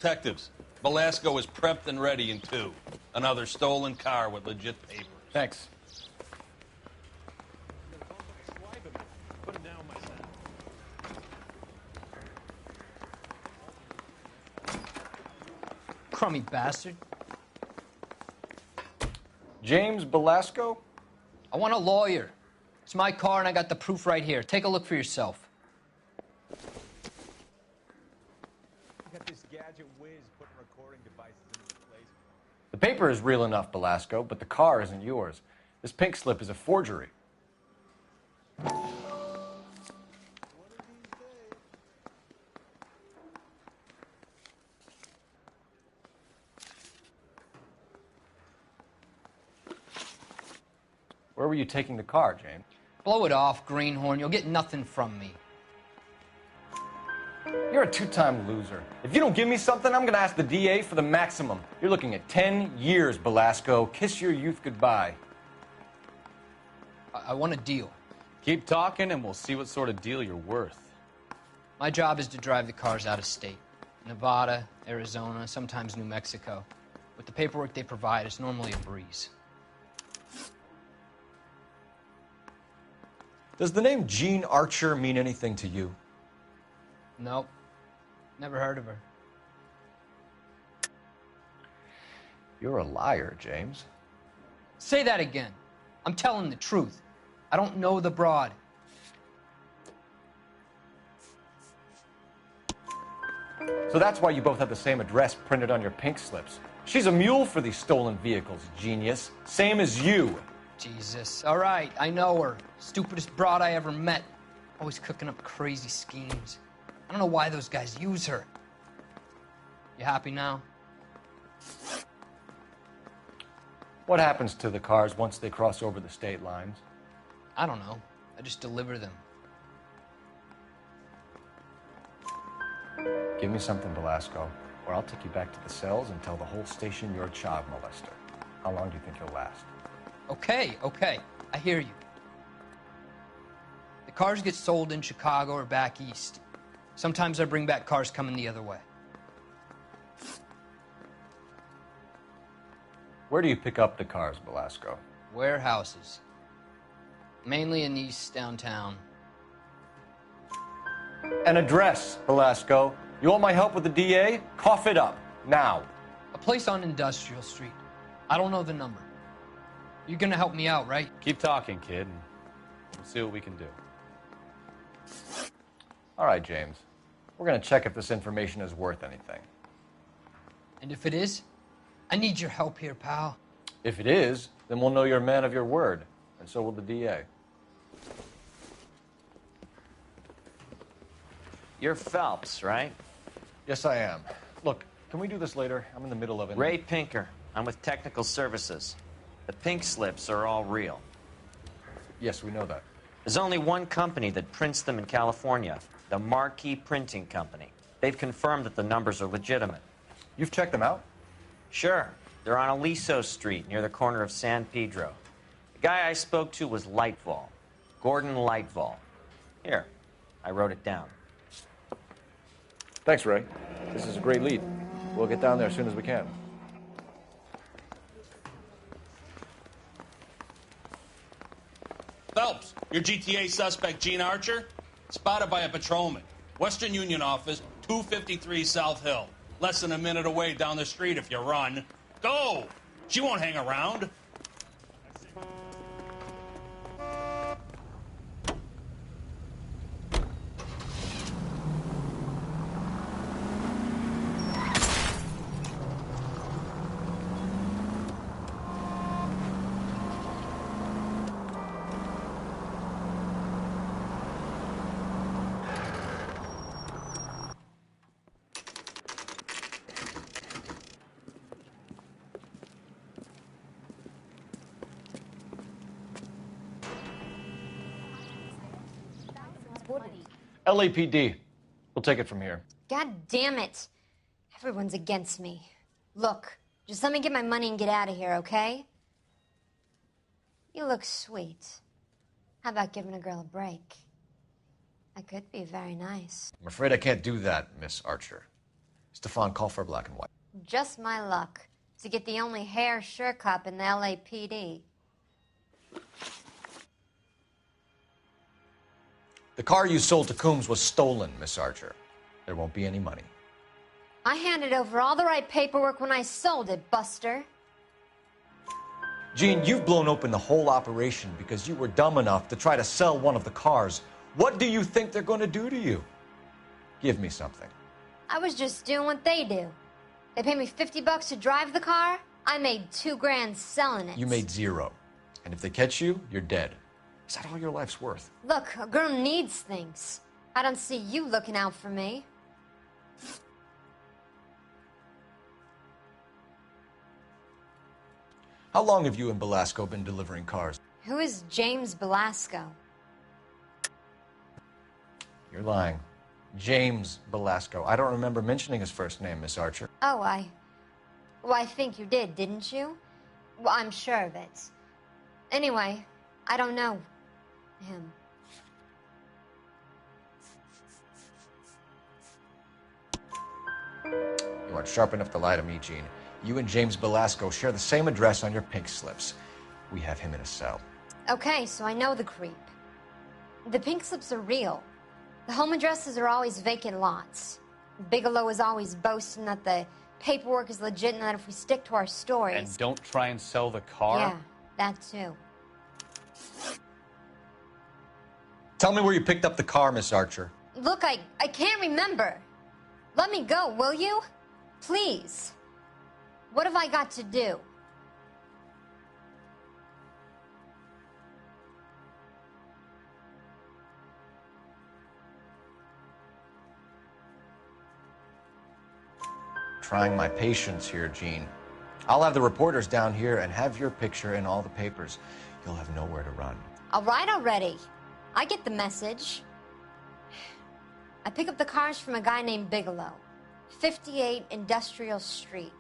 Detectives, Velasco is prepped and ready in 2. Another stolen car with legit papers. Thanks. Crummy bastard. James Velasco? I want a lawyer. It's my car and I got the proof right here. Take a look for yourself. Got this gadget whiz putting recording devices into place. The paper is real enough, Velasco, but the car isn't yours. This pink slip is a forgery. Where were you taking the car, James? Blow it off, greenhorn. You'll get nothing from me. You're a two-time loser. If you don't give me something, I'm going to ask the DA for the maximum. You're looking at 10 years, Velasco. Kiss your youth goodbye. I want a deal. Keep talking and we'll see what sort of deal you're worth. My job is to drive the cars out of state. Nevada, Arizona, sometimes New Mexico. With the paperwork they provide, it's normally a breeze. Does the name Jean Archer mean anything to you? Nope. Never heard of her. You're a liar, James. Say that again. I'm telling the truth. I don't know the broad. So that's why you both have the same address printed on your pink slips. She's a mule for these stolen vehicles, genius. Same as you. Jesus. All right, I know her. Stupidest broad I ever met. Always cooking up crazy schemes. I don't know why those guys use her. You happy now? What happens to the cars once they cross over the state lines? I don't know. I just deliver them. Give me something, Velasco, or I'll take you back to the cells and tell the whole station you're a child molester. How long do you think you'll last? Okay, I hear you. The cars get sold in Chicago or back east. Sometimes I bring back cars coming the other way. Where do you pick up the cars, Velasco? Warehouses. Mainly in East downtown. An address, Velasco. You want my help with the DA? Cough it up, now. A place on Industrial Street. I don't know the number. You're gonna help me out, right? Keep talking, kid, and we'll see what we can do. All right, James. We're going to check if this information is worth anything. And if it is, I need your help here, pal. If it is, then we'll know you're a man of your word, and so will the DA. You're Phelps, right? Yes, I am. Look, can we do this later? I'm in the middle of it. Ray Pinker. I'm with Technical Services. The pink slips are all real. Yes, we know that. There's only one company that prints them in California, the Marquee Printing Company. They've confirmed that the numbers are legitimate. You've checked them out? Sure. They're on Aliso Street, near the corner of San Pedro. The guy I spoke to was Lightval. Gordon Lightval. Here, I wrote it down. Thanks, Ray. This is a great lead. We'll get down there as soon as we can. Phelps, your GTA suspect, Gene Archer, spotted by a patrolman. Western Union office, 253 South Hill. Less than a minute away down the street if you run. Go! She won't hang around. LAPD. We'll take it from here. God damn it. Everyone's against me. Look, just let me get my money and get out of here, okay? You look sweet. How about giving a girl a break? I could be very nice. I'm afraid I can't do that, Miss Archer. Stefan, call for black and white. Just my luck to get the only hair sure cop in the LAPD. The car you sold to Coombs was stolen, Miss Archer. There won't be any money. I handed over all the right paperwork when I sold it, Buster. Jean, you've blown open the whole operation because you were dumb enough to try to sell one of the cars. What do you think they're going to do to you? Give me something. I was just doing what they do. They paid me $50 to drive the car. I made $2 grand selling it. You made zero. And if they catch you, you're dead. Is that all your life's worth? Look, a girl needs things. I don't see you looking out for me. How long have you and Belasco been delivering cars? Who is James Belasco? You're lying. James Belasco. I don't remember mentioning his first name, Miss Archer. Oh, Well, I think you did, didn't you? Well, I'm sure of it. Anyway, I don't know him. You aren't sharp enough to lie to me, Gene. You and James Belasco share the same address on your pink slips. We have him in a cell. Okay, so I know the creep. The pink slips are real. The home addresses are always vacant lots. Bigelow is always boasting that the paperwork is legit and that if we stick to our stories... And don't try and sell the car? Yeah, that too. Tell me where you picked up the car, Miss Archer. Look, I can't remember. Let me go, will you? Please. What have I got to do? Trying my patience here, Gene. I'll have the reporters down here and have your picture in all the papers. You'll have nowhere to run. All right already. I get the message. I pick up the cars from a guy named Bigelow. 58 Industrial Street.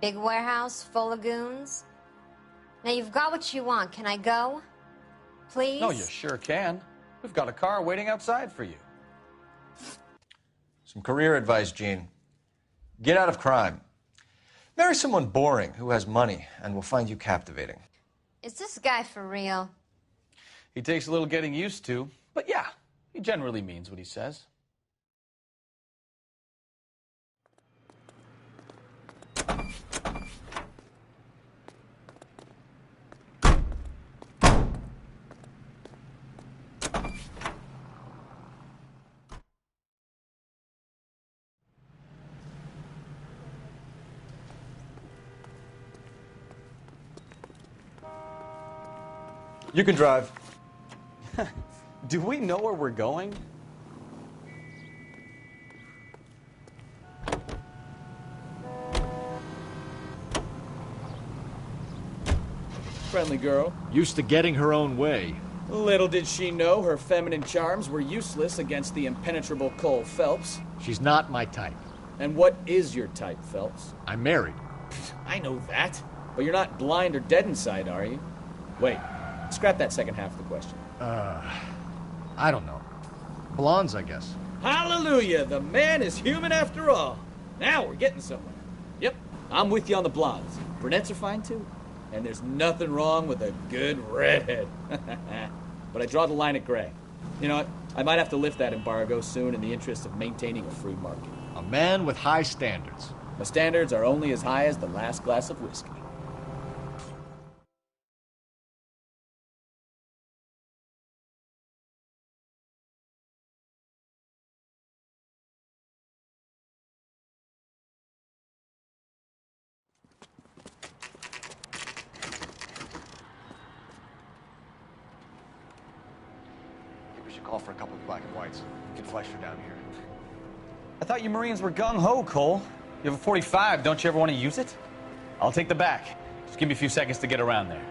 Big warehouse, full of goons. Now you've got what you want. Can I go? Please? No, you sure can. We've got a car waiting outside for you. Some career advice, Gene. Get out of crime. Marry someone boring who has money and will find you captivating. Is this guy for real? He takes a little getting used to, but yeah, he generally means what he says. You can drive. Do we know where we're going? Friendly girl. Used to getting her own way. Little did she know her feminine charms were useless against the impenetrable Cole Phelps. She's not my type. And what is your type, Phelps? I'm married. I know that. But you're not blind or dead inside, are you? Wait, scrap that second half of the question. I don't know. Blondes, I guess. Hallelujah! The man is human after all. Now we're getting somewhere. Yep, I'm with you on the blondes. Brunettes are fine too. And there's nothing wrong with a good redhead. But I draw the line at gray. You know what? I might have to lift that embargo soon in the interest of maintaining a free market. A man with high standards. My standards are only as high as the last glass of whiskey. We should call for a couple of black and whites. Get Fleischer down here. I thought you Marines were gung-ho, Cole. You have a 45. Don't you ever want to use it? I'll take the back. Just give me a few seconds to get around there.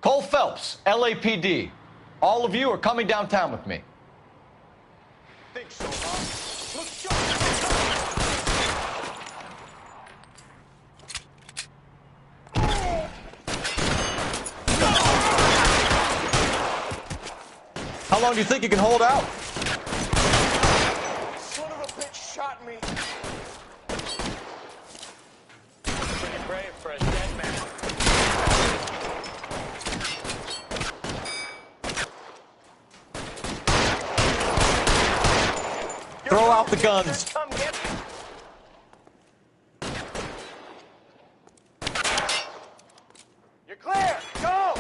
Cole Phelps, LAPD. All of you are coming downtown with me. Think so, huh? Look sharp. How long do you think you can hold out? Son of a bitch shot me. Pretty brave for a dead man. Throw out the guns. Come get me. You're clear. Go.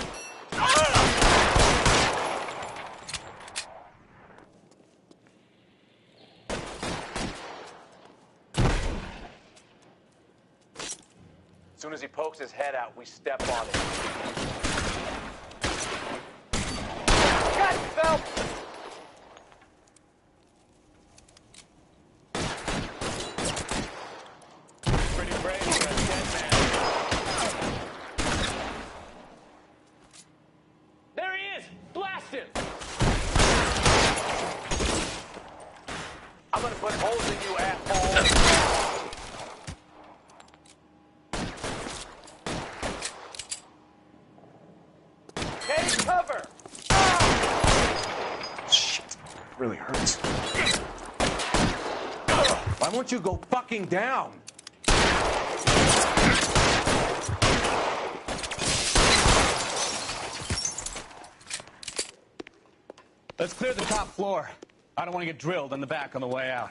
As soon as he pokes his head out, we step on it. Got you, Phelps. Pretty brave for a dead man. There he is! Blast him! I'm gonna put holes in you, asshole. Take cover. Shit, really hurts. Why won't you go fucking down? Let's clear the top floor. I don't want to get drilled in the back on the way out.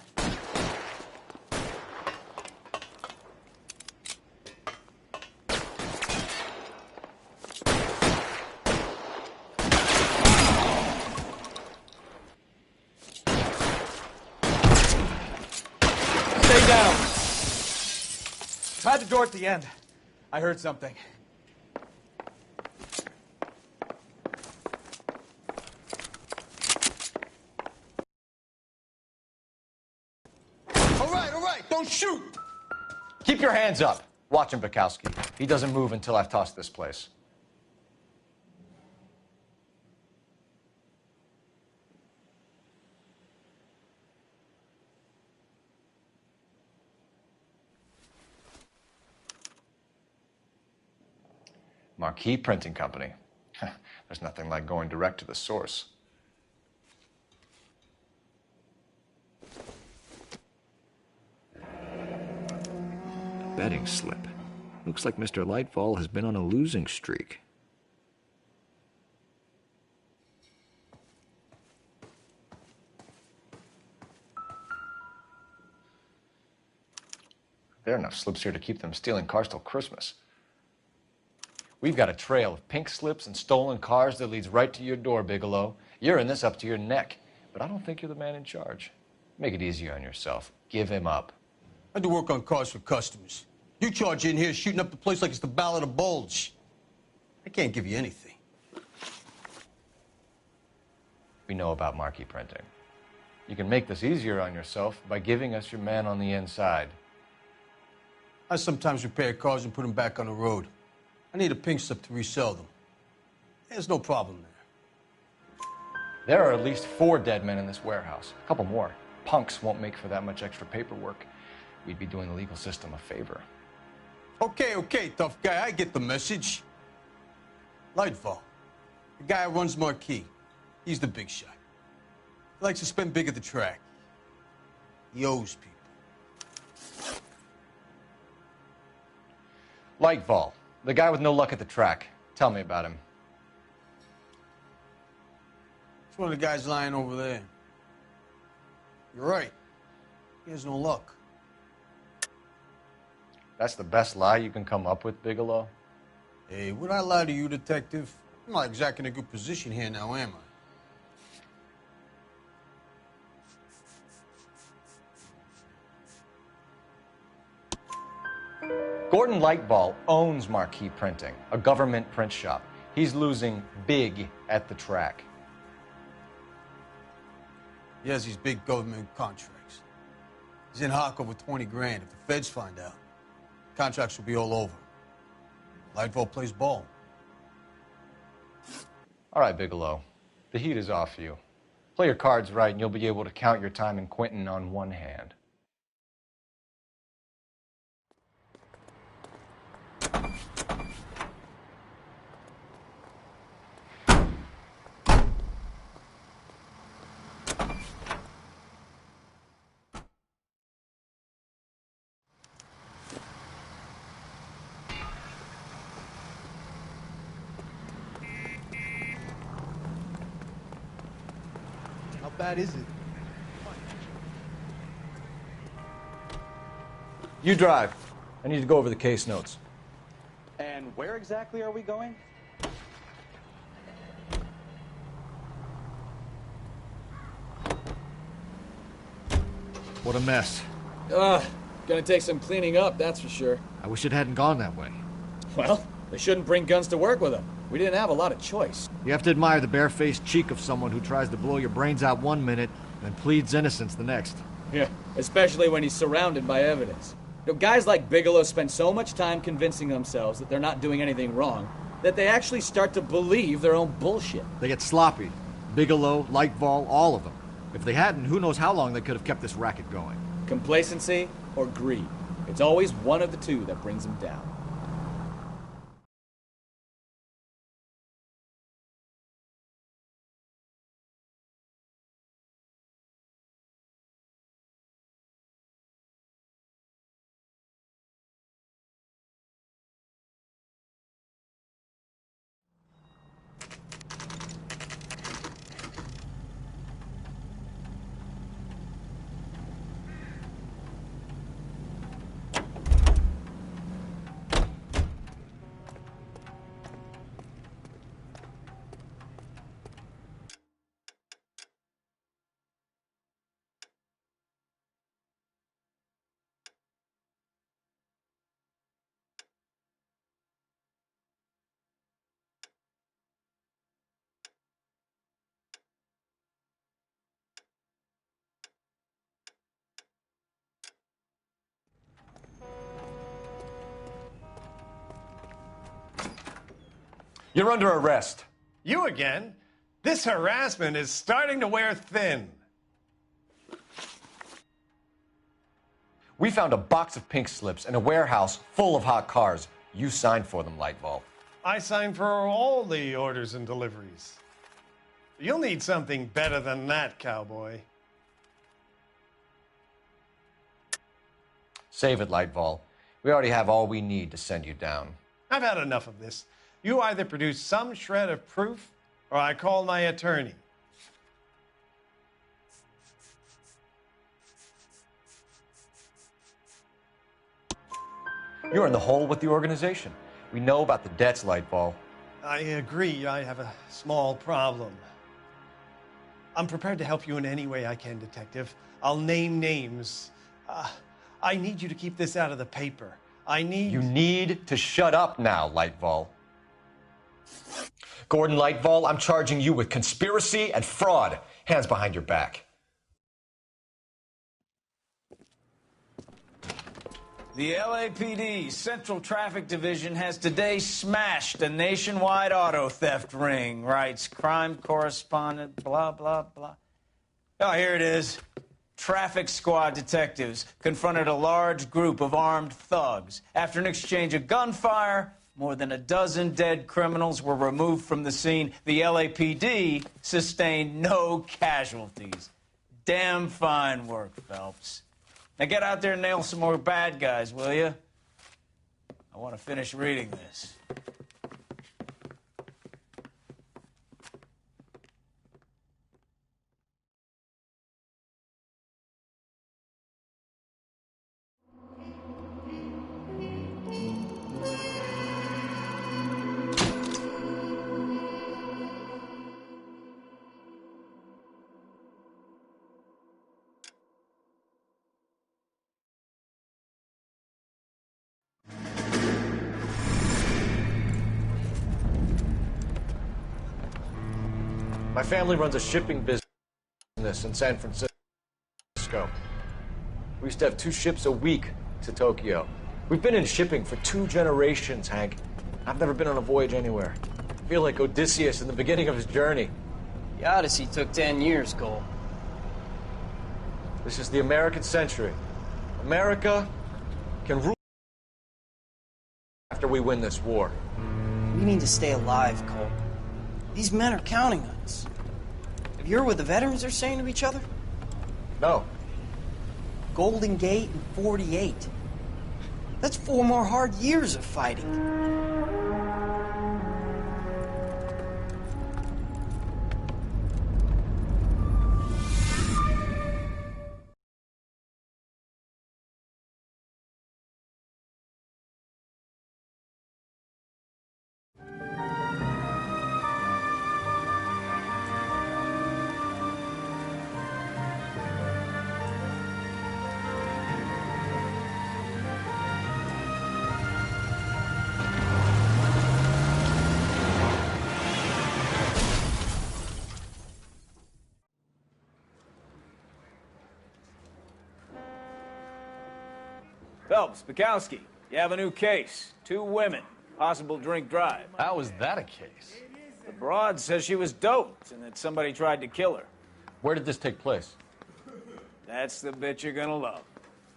Stay down. Try the door at the end. I heard something. All right, don't shoot. Keep your hands up. Watch him, Bukowski. He doesn't move until I've tossed this place. Marquee Printing Company. There's nothing like going direct to the source. Betting slip. Looks like Mr. Lightfall has been on a losing streak. There are enough slips here to keep them stealing cars till Christmas. We've got a trail of pink slips and stolen cars that leads right to your door, Bigelow. You're in this up to your neck, but I don't think you're the man in charge. Make it easier on yourself. Give him up. I do work on cars for customers. You charge in here shooting up the place like it's the Ballad of Bulge. I can't give you anything. We know about marquee printing. You can make this easier on yourself by giving us your man on the inside. I sometimes repair cars and put them back on the road. I need a pink slip to resell them. There's no problem there. There are at least 4 dead men in this warehouse. A couple more. Punks won't make for that much extra paperwork. We'd be doing the legal system a favor. Okay, tough guy. I get the message. Lightfall, the guy who runs Marquee. He's the big shot. He likes to spend big at the track. He owes people. Lightfall, the guy with no luck at the track. Tell me about him. It's one of the guys lying over there. You're right. He has no luck. That's the best lie you can come up with, Bigelow? Hey, would I lie to you, detective? I'm not exactly in a good position here now, am I? Gordon Lightfall owns Marquee Printing, a government print shop. He's losing big at the track. He has these big government contracts. He's in hock over 20 grand. If the feds find out, contracts will be all over. Lightfall plays ball. All right, Bigelow. The heat is off you. Play your cards right, and you'll be able to count your time in Quentin on one hand. How bad is it? You drive. I need to go over the case notes. And where exactly are we going? What a mess. Ugh, gonna take some cleaning up, that's for sure. I wish it hadn't gone that way. Well, they shouldn't bring guns to work with them. We didn't have a lot of choice. You have to admire the barefaced cheek of someone who tries to blow your brains out one minute and pleads innocence the next. Yeah, especially when he's surrounded by evidence. You know, guys like Bigelow spend so much time convincing themselves that they're not doing anything wrong that they actually start to believe their own bullshit. They get sloppy. Bigelow, Lightval, all of them. If they hadn't, who knows how long they could have kept this racket going. Complacency or greed. It's always one of the two that brings them down. You're under arrest. You again? This harassment is starting to wear thin. We found a box of pink slips in a warehouse full of hot cars. You signed for them, Lightval. I signed for all the orders and deliveries. You'll need something better than that, cowboy. Save it, Lightval. We already have all we need to send you down. I've had enough of this. You either produce some shred of proof, or I call my attorney. You're in the hole with the organization. We know about the debts, Lightval. I agree. I have a small problem. I'm prepared to help you in any way I can, Detective. I'll name names. I need you to keep this out of the paper. You need to shut up now, Lightval. Gordon Lightval, I'm charging you with conspiracy and fraud. Hands behind your back. The LAPD Central Traffic Division has today smashed a nationwide auto theft ring, writes crime correspondent, blah, blah, blah. Oh, here it is. Traffic squad detectives confronted a large group of armed thugs. After an exchange of gunfire, more than a dozen dead criminals were removed from the scene. The LAPD sustained no casualties. Damn fine work, Phelps. Now get out there and nail some more bad guys, will you? I want to finish reading this. My family runs a shipping business in San Francisco. We used to have 2 ships a week to Tokyo. We've been in shipping for 2 generations, Hank. I've never been on a voyage anywhere. I feel like Odysseus in the beginning of his journey. The Odyssey took 10 years, Cole. This is the American century. America can rule after we win this war. We need to stay alive, Cole. These men are counting on us. Have you heard what the veterans are saying to each other? No. Golden Gate and 48. That's 4 more hard years of fighting. Phelps, Bukowski, you have a new case. 2 women, possible drink drive. How was that a case? The broad says she was doped and that somebody tried to kill her. Where did this take place? That's the bit you're gonna love.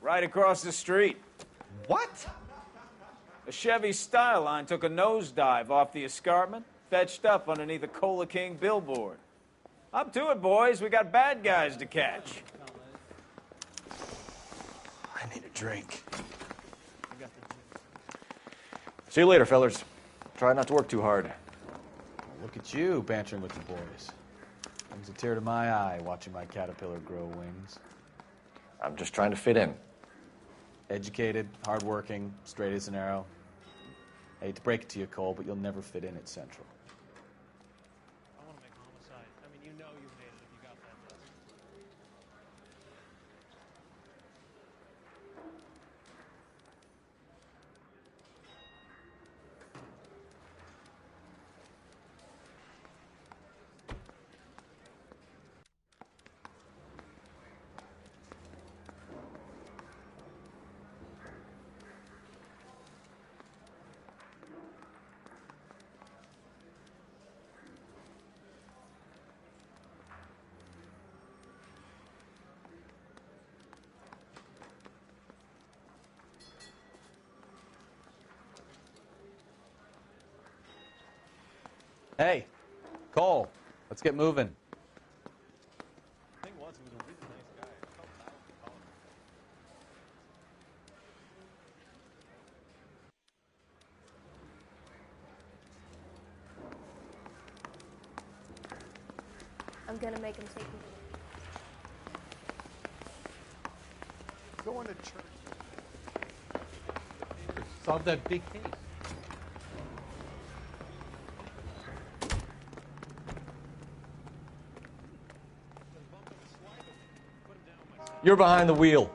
Right across the street. What? A Chevy Styline took a nosedive off the escarpment, fetched up underneath a Cola King billboard. Up to it, boys. We got bad guys to catch. I need a drink. See you later, fellers. Try not to work too hard. Look at you bantering with the boys. Brings a tear to my eye watching my caterpillar grow wings. I'm just trying to fit in. Educated, hardworking, straight as an arrow. I hate to break it to you, Cole, but you'll never fit in at Central. I want to make homicide. I mean, you know you made it if you got that list. Hey, Cole, let's get moving. The thing was, he was a really nice guy. I felt bad when he called him. I'm gonna make him take me. Going to church. Solve that big case. You're behind the wheel.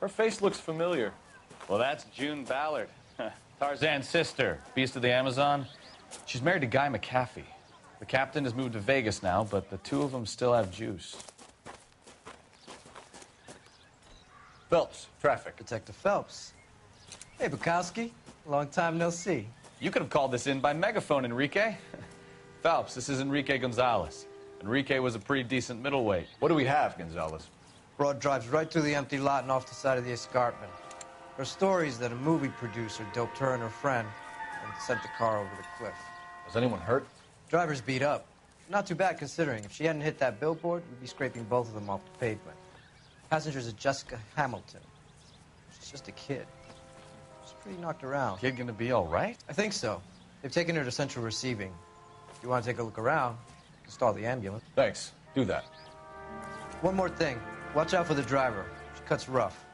Her face looks familiar. Well, that's June Ballard, Tarzan's sister, beast of the Amazon. She's married to Guy McAfee. The captain has moved to Vegas now, but the 2 of them still have juice. Phelps, traffic. Detective Phelps. Hey, Bukowski. Long time no see. You could have called this in by megaphone, Enrique. Phelps, this is Enrique Gonzalez. Enrique was a pretty decent middleweight. What do we have, Gonzalez? Broad drives right through the empty lot and off the side of the escarpment. Her stories that a movie producer doped her and her friend and sent the car over the cliff. Was anyone hurt? Driver's beat up. Not too bad considering. If she hadn't hit that billboard, we'd be scraping both of them off the pavement. Passenger's a Jessica Hamilton. She's just a kid. She's pretty knocked around. Kid gonna be all right? I think so. They've taken her to central receiving. If you want to take a look around, you can stall the ambulance. Thanks. Do that. One more thing. Watch out for the driver. She cuts rough.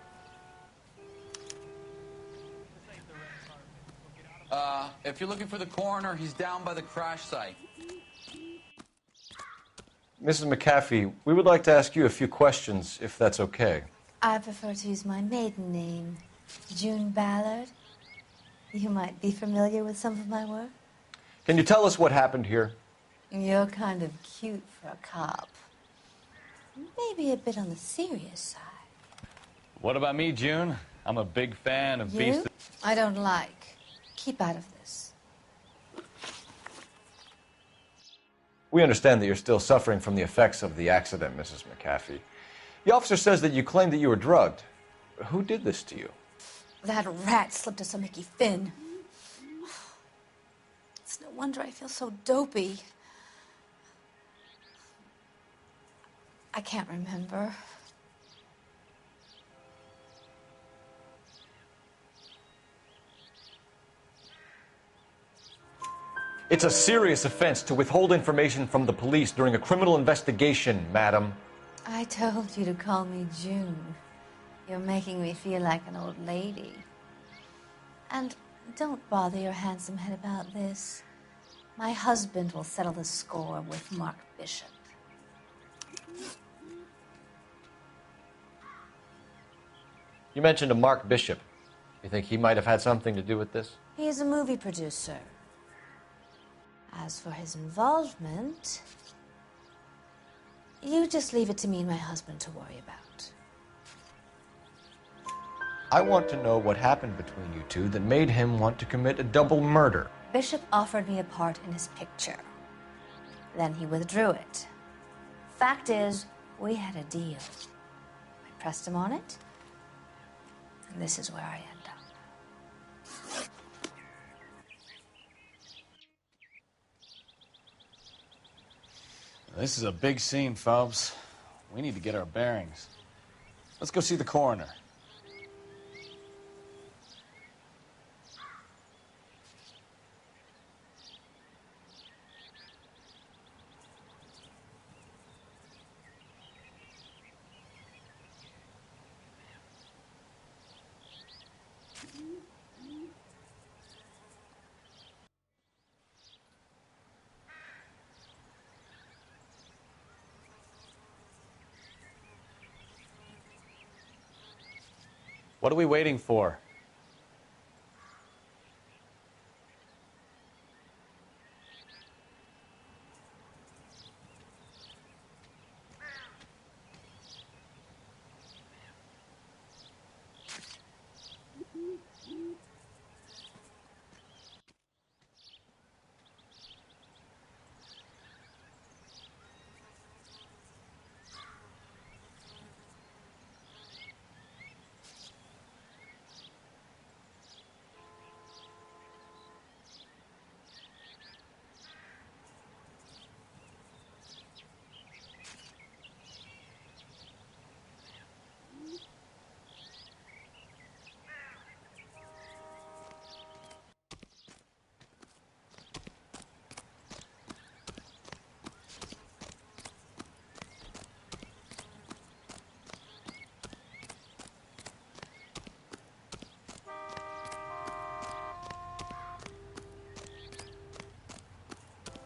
If you're looking for the coroner, he's down by the crash site. Mrs. McAfee, we would like to ask you a few questions, if that's okay. I prefer to use my maiden name, June Ballard. You might be familiar with some of my work. Can you tell us what happened here? You're kind of cute for a cop. Maybe a bit on the serious side. What about me, June? I'm a big fan of You? I don't like. Keep out of this. We understand that you're still suffering from the effects of the accident, Mrs. McAfee. The officer says that you claimed that you were drugged. Who did this to you? That rat slipped us a Mickey Finn. It's no wonder I feel so dopey. I can't remember. It's a serious offense to withhold information from the police during a criminal investigation, madam. I told you to call me June. You're making me feel like an old lady. And don't bother your handsome head about this. My husband will settle the score with Mark Bishop. You mentioned a Mark Bishop. You think he might have had something to do with this? He is a movie producer. As for his involvement, you just leave it to me and my husband to worry about. I want to know what happened between you two that made him want to commit a double murder. Bishop offered me a part in his picture. Then he withdrew it. Fact is, we had a deal. I pressed him on it, and this is where I end up. This is a big scene, Phelps. We need to get our bearings. Let's go see the coroner. What are we waiting for?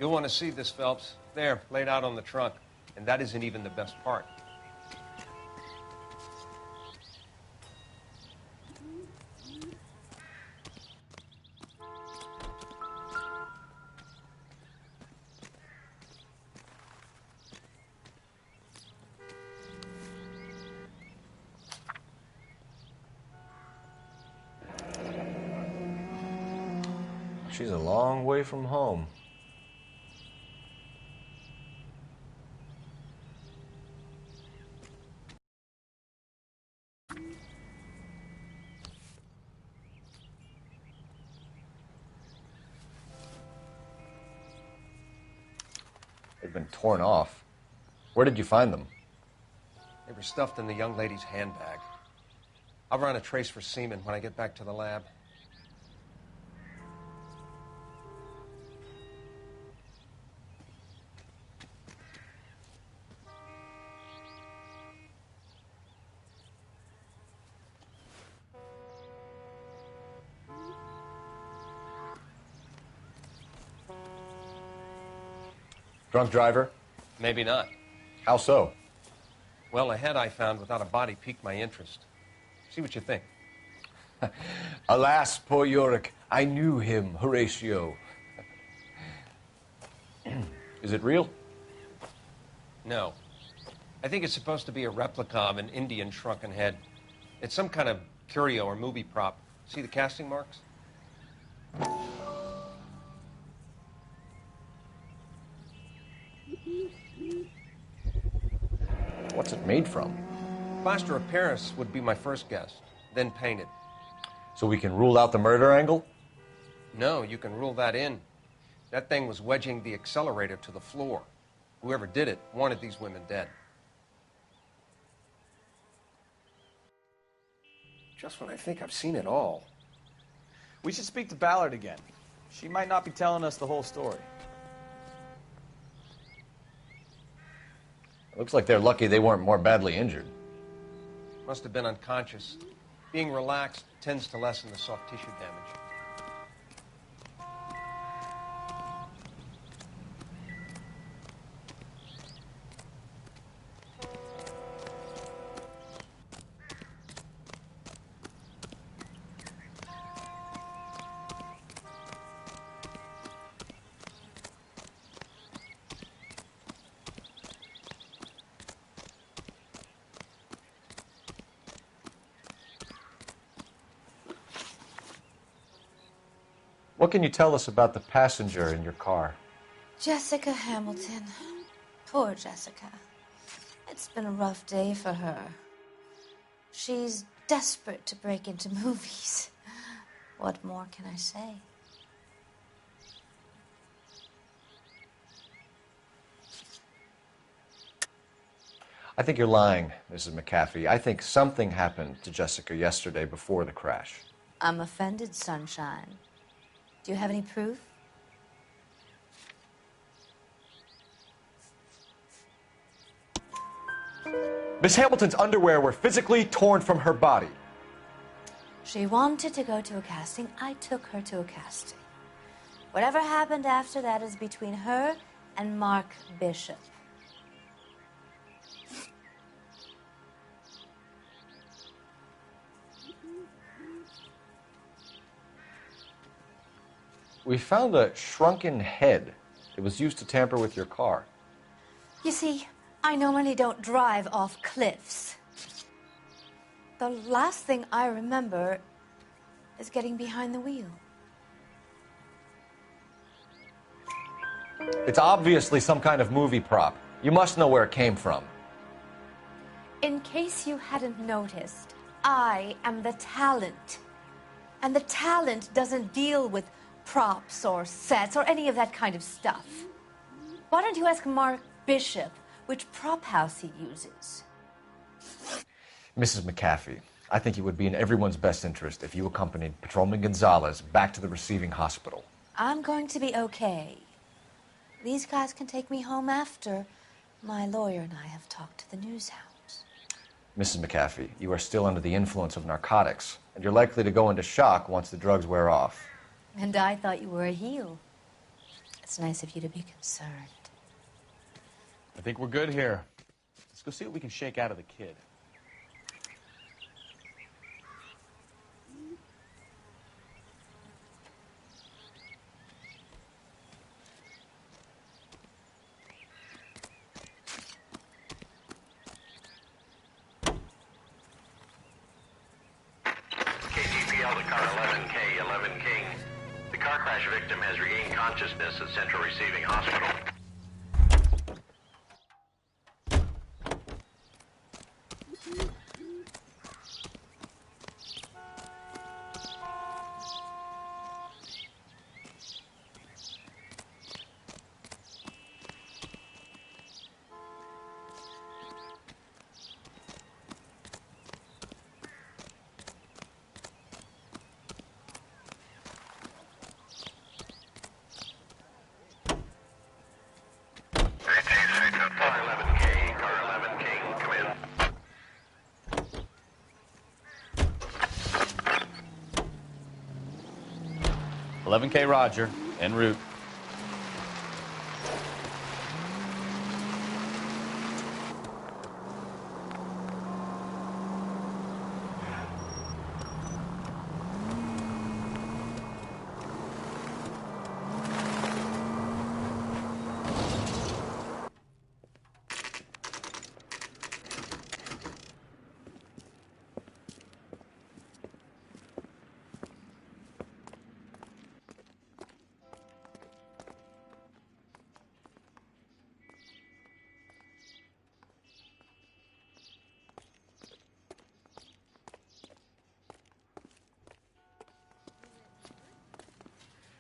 You'll want to see this, Phelps. There, laid out on the trunk. And that isn't even the best part. She's a long way from home. They've been torn off. Where did you find them? They were stuffed in the young lady's handbag. I'll run a trace for semen when I get back to the lab. Drunk driver? Maybe not. How so? Well, a head I found without a body piqued my interest. See what you think. Alas, poor Yorick, I knew him, Horatio. Is it real? No. I think it's supposed to be a replica of an Indian shrunken head. It's some kind of curio or movie prop. See the casting marks? What's it made from? Plaster of Paris would be my first guess, then painted. So we can rule out the murder angle? No, you can rule that in. That thing was wedging the accelerator to the floor. Whoever did it wanted these women dead. Just when I think I've seen it all. We should speak to Ballard again. She might not be telling us the whole story. It looks like they're lucky they weren't more badly injured. Must have been unconscious. Being relaxed tends to lessen the soft tissue damage. What can you tell us about the passenger in your car? Jessica Hamilton. Poor Jessica. It's been a rough day for her. She's desperate to break into movies. What more can I say? I think you're lying, Mrs. McAfee. I think something happened to Jessica yesterday before the crash. I'm offended, Sunshine. Do you have any proof? Miss Hamilton's underwear were physically torn from her body. She wanted to go to a casting. I took her to a casting. Whatever happened after that is between her and Mark Bishop. We found a shrunken head. It was used to tamper with your car. You see, I normally don't drive off cliffs. The last thing I remember is getting behind the wheel. It's obviously some kind of movie prop. You must know where it came from. In case you hadn't noticed, I am the talent. And the talent doesn't deal with props or sets or any of that kind of stuff. Why don't you ask Mark Bishop which prop house he uses? Mrs. McAfee, I think it would be in everyone's best interest if you accompanied Patrolman Gonzalez back to the receiving hospital. I'm going to be okay. These guys can take me home after my lawyer and I have talked to the news hounds. Mrs. McAfee, you are still under the influence of narcotics, and you're likely to go into shock once the drugs wear off. And I thought you were a heel. It's nice of you to be concerned. I think we're good here. Let's go see what we can shake out of the kid. KTPL to car 11K, 11 King. The car crash victim has regained consciousness at Central Receiving Hospital. Car 11K, car 11 King, come in. 11K Roger, en route.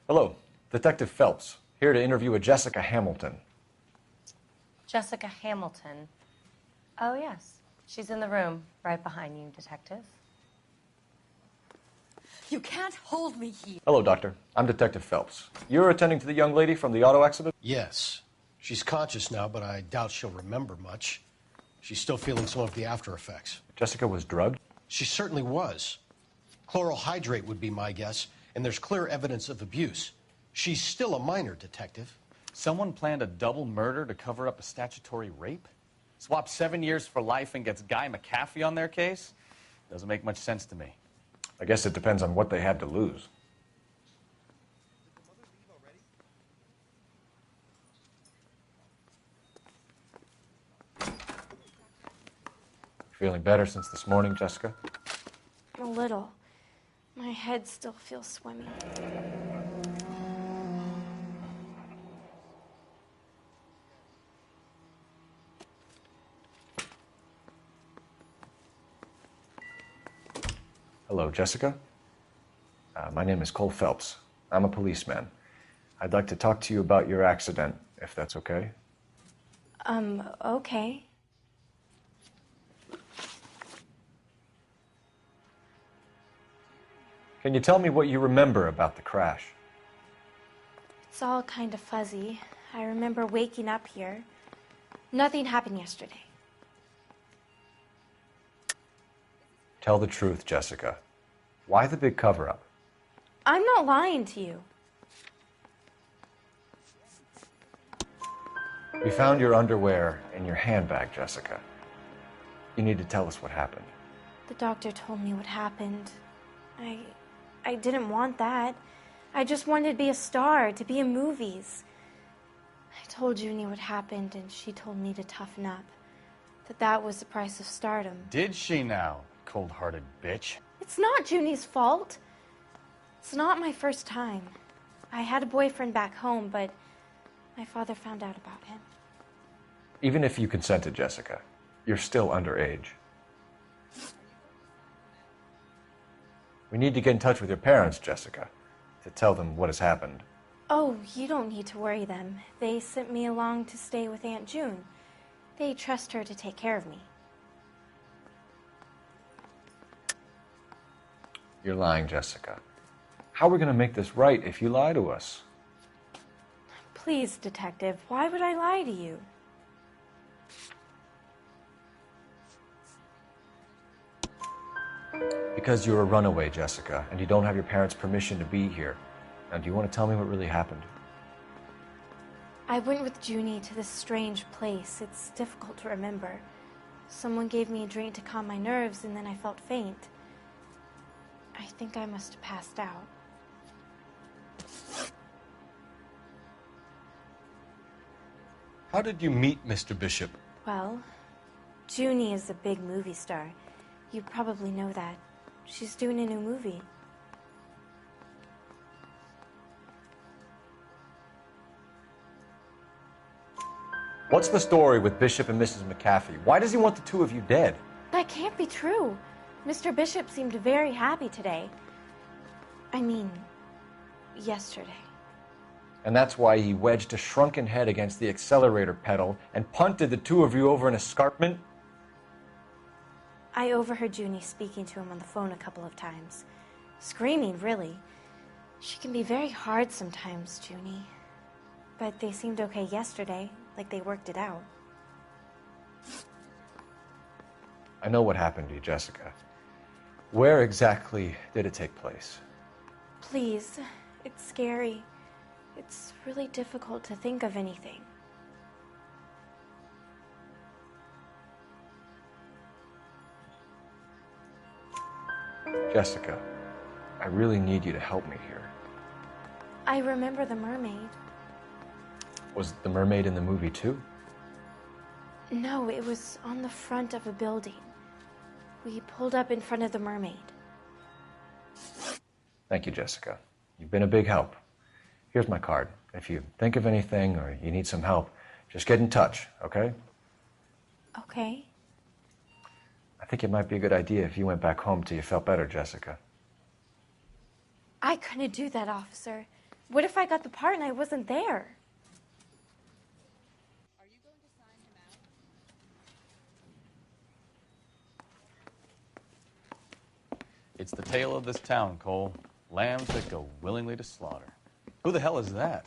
Hello, Detective Phelps, here to interview a Jessica Hamilton. Jessica Hamilton. Oh, yes. She's in the room right behind you, Detective. You can't hold me here. Hello, Doctor. I'm Detective Phelps. You're attending to the young lady from the auto accident? Yes. She's conscious now, but I doubt she'll remember much. She's still feeling some of the after effects. Jessica was drugged? She certainly was. Chloral hydrate would be my guess, and there's clear evidence of abuse. She's still a minor, Detective. Someone planned a double murder to cover up a statutory rape? Swap 7 years for life and gets Guy McAfee on their case? Doesn't make much sense to me. I guess it depends on what they had to lose. Feeling better since this morning, Jessica? A little. My head still feels swimmy. Hello, Jessica. My name is Cole Phelps. I'm a policeman. I'd like to talk to you about your accident, if that's okay. Okay. Can you tell me what you remember about the crash? It's all kind of fuzzy. I remember waking up here. Nothing happened yesterday. Tell the truth, Jessica. Why the big cover-up? I'm not lying to you. We found your underwear in your handbag, Jessica. You need to tell us what happened. The doctor told me what happened. I didn't want that. I just wanted to be a star, to be in movies. I told Junie what happened, and she told me to toughen up. That was the price of stardom. Did she now, cold-hearted bitch? It's not Junie's fault. It's not my first time. I had a boyfriend back home, but my father found out about him. Even if you consented, Jessica, you're still underage. We need to get in touch with your parents, Jessica, to tell them what has happened. Oh, you don't need to worry them. They sent me along to stay with Aunt June. They trust her to take care of me. You're lying, Jessica. How are we going to make this right if you lie to us? Please, Detective, why would I lie to you? Because you're a runaway, Jessica, and you don't have your parents' permission to be here. Now, do you want to tell me what really happened? I went with Junie to this strange place. It's difficult to remember. Someone gave me a drink to calm my nerves, and then I felt faint. I think I must have passed out. How did you meet Mr. Bishop? Well, Junie is a big movie star. You probably know that. She's doing a new movie. What's the story with Bishop and Mrs. McAfee? Why does he want the two of you dead? That can't be true. Mr. Bishop seemed very happy today. I mean, yesterday. And that's why he wedged a shrunken head against the accelerator pedal and punted the two of you over an escarpment? I overheard Junie speaking to him on the phone a couple of times. Screaming, really. She can be very hard sometimes, Junie. But they seemed okay yesterday, like they worked it out. I know what happened to you, Jessica. Where exactly did it take place? Please, it's scary. It's really difficult to think of anything. Jessica, I really need you to help me here. I remember the mermaid. Was the mermaid in the movie too? No, it was on the front of a building. We pulled up in front of the mermaid. Thank you, Jessica. You've been a big help. Here's my card. If you think of anything or you need some help, just get in touch, okay? Okay. I think it might be a good idea if you went back home till you felt better, Jessica. I couldn't do that, officer. What if I got the part and I wasn't there? It's the tale of this town, Cole. Lambs that go willingly to slaughter. Who the hell is that?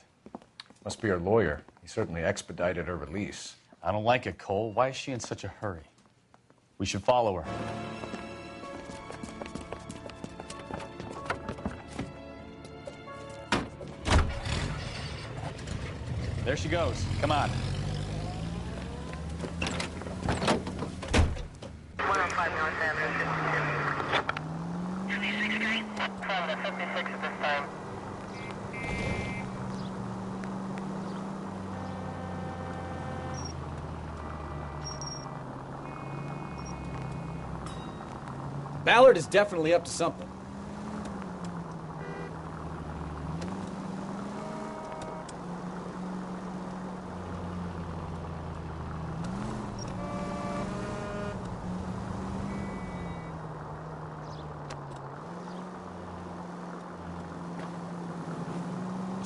Must be her lawyer. He certainly expedited her release. I don't like it, Cole. Why is she in such a hurry? We should follow her. There she goes. Come on. 105 North Avenue, 56 Street. 56 at this time. Ballard is definitely up to something.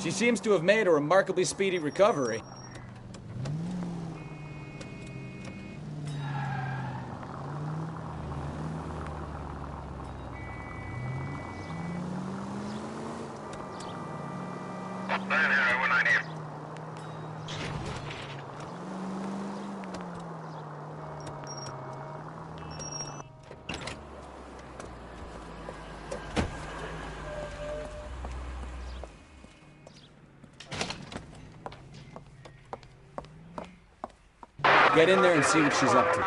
She seems to have made a remarkably speedy recovery. Get in there and see what she's up to.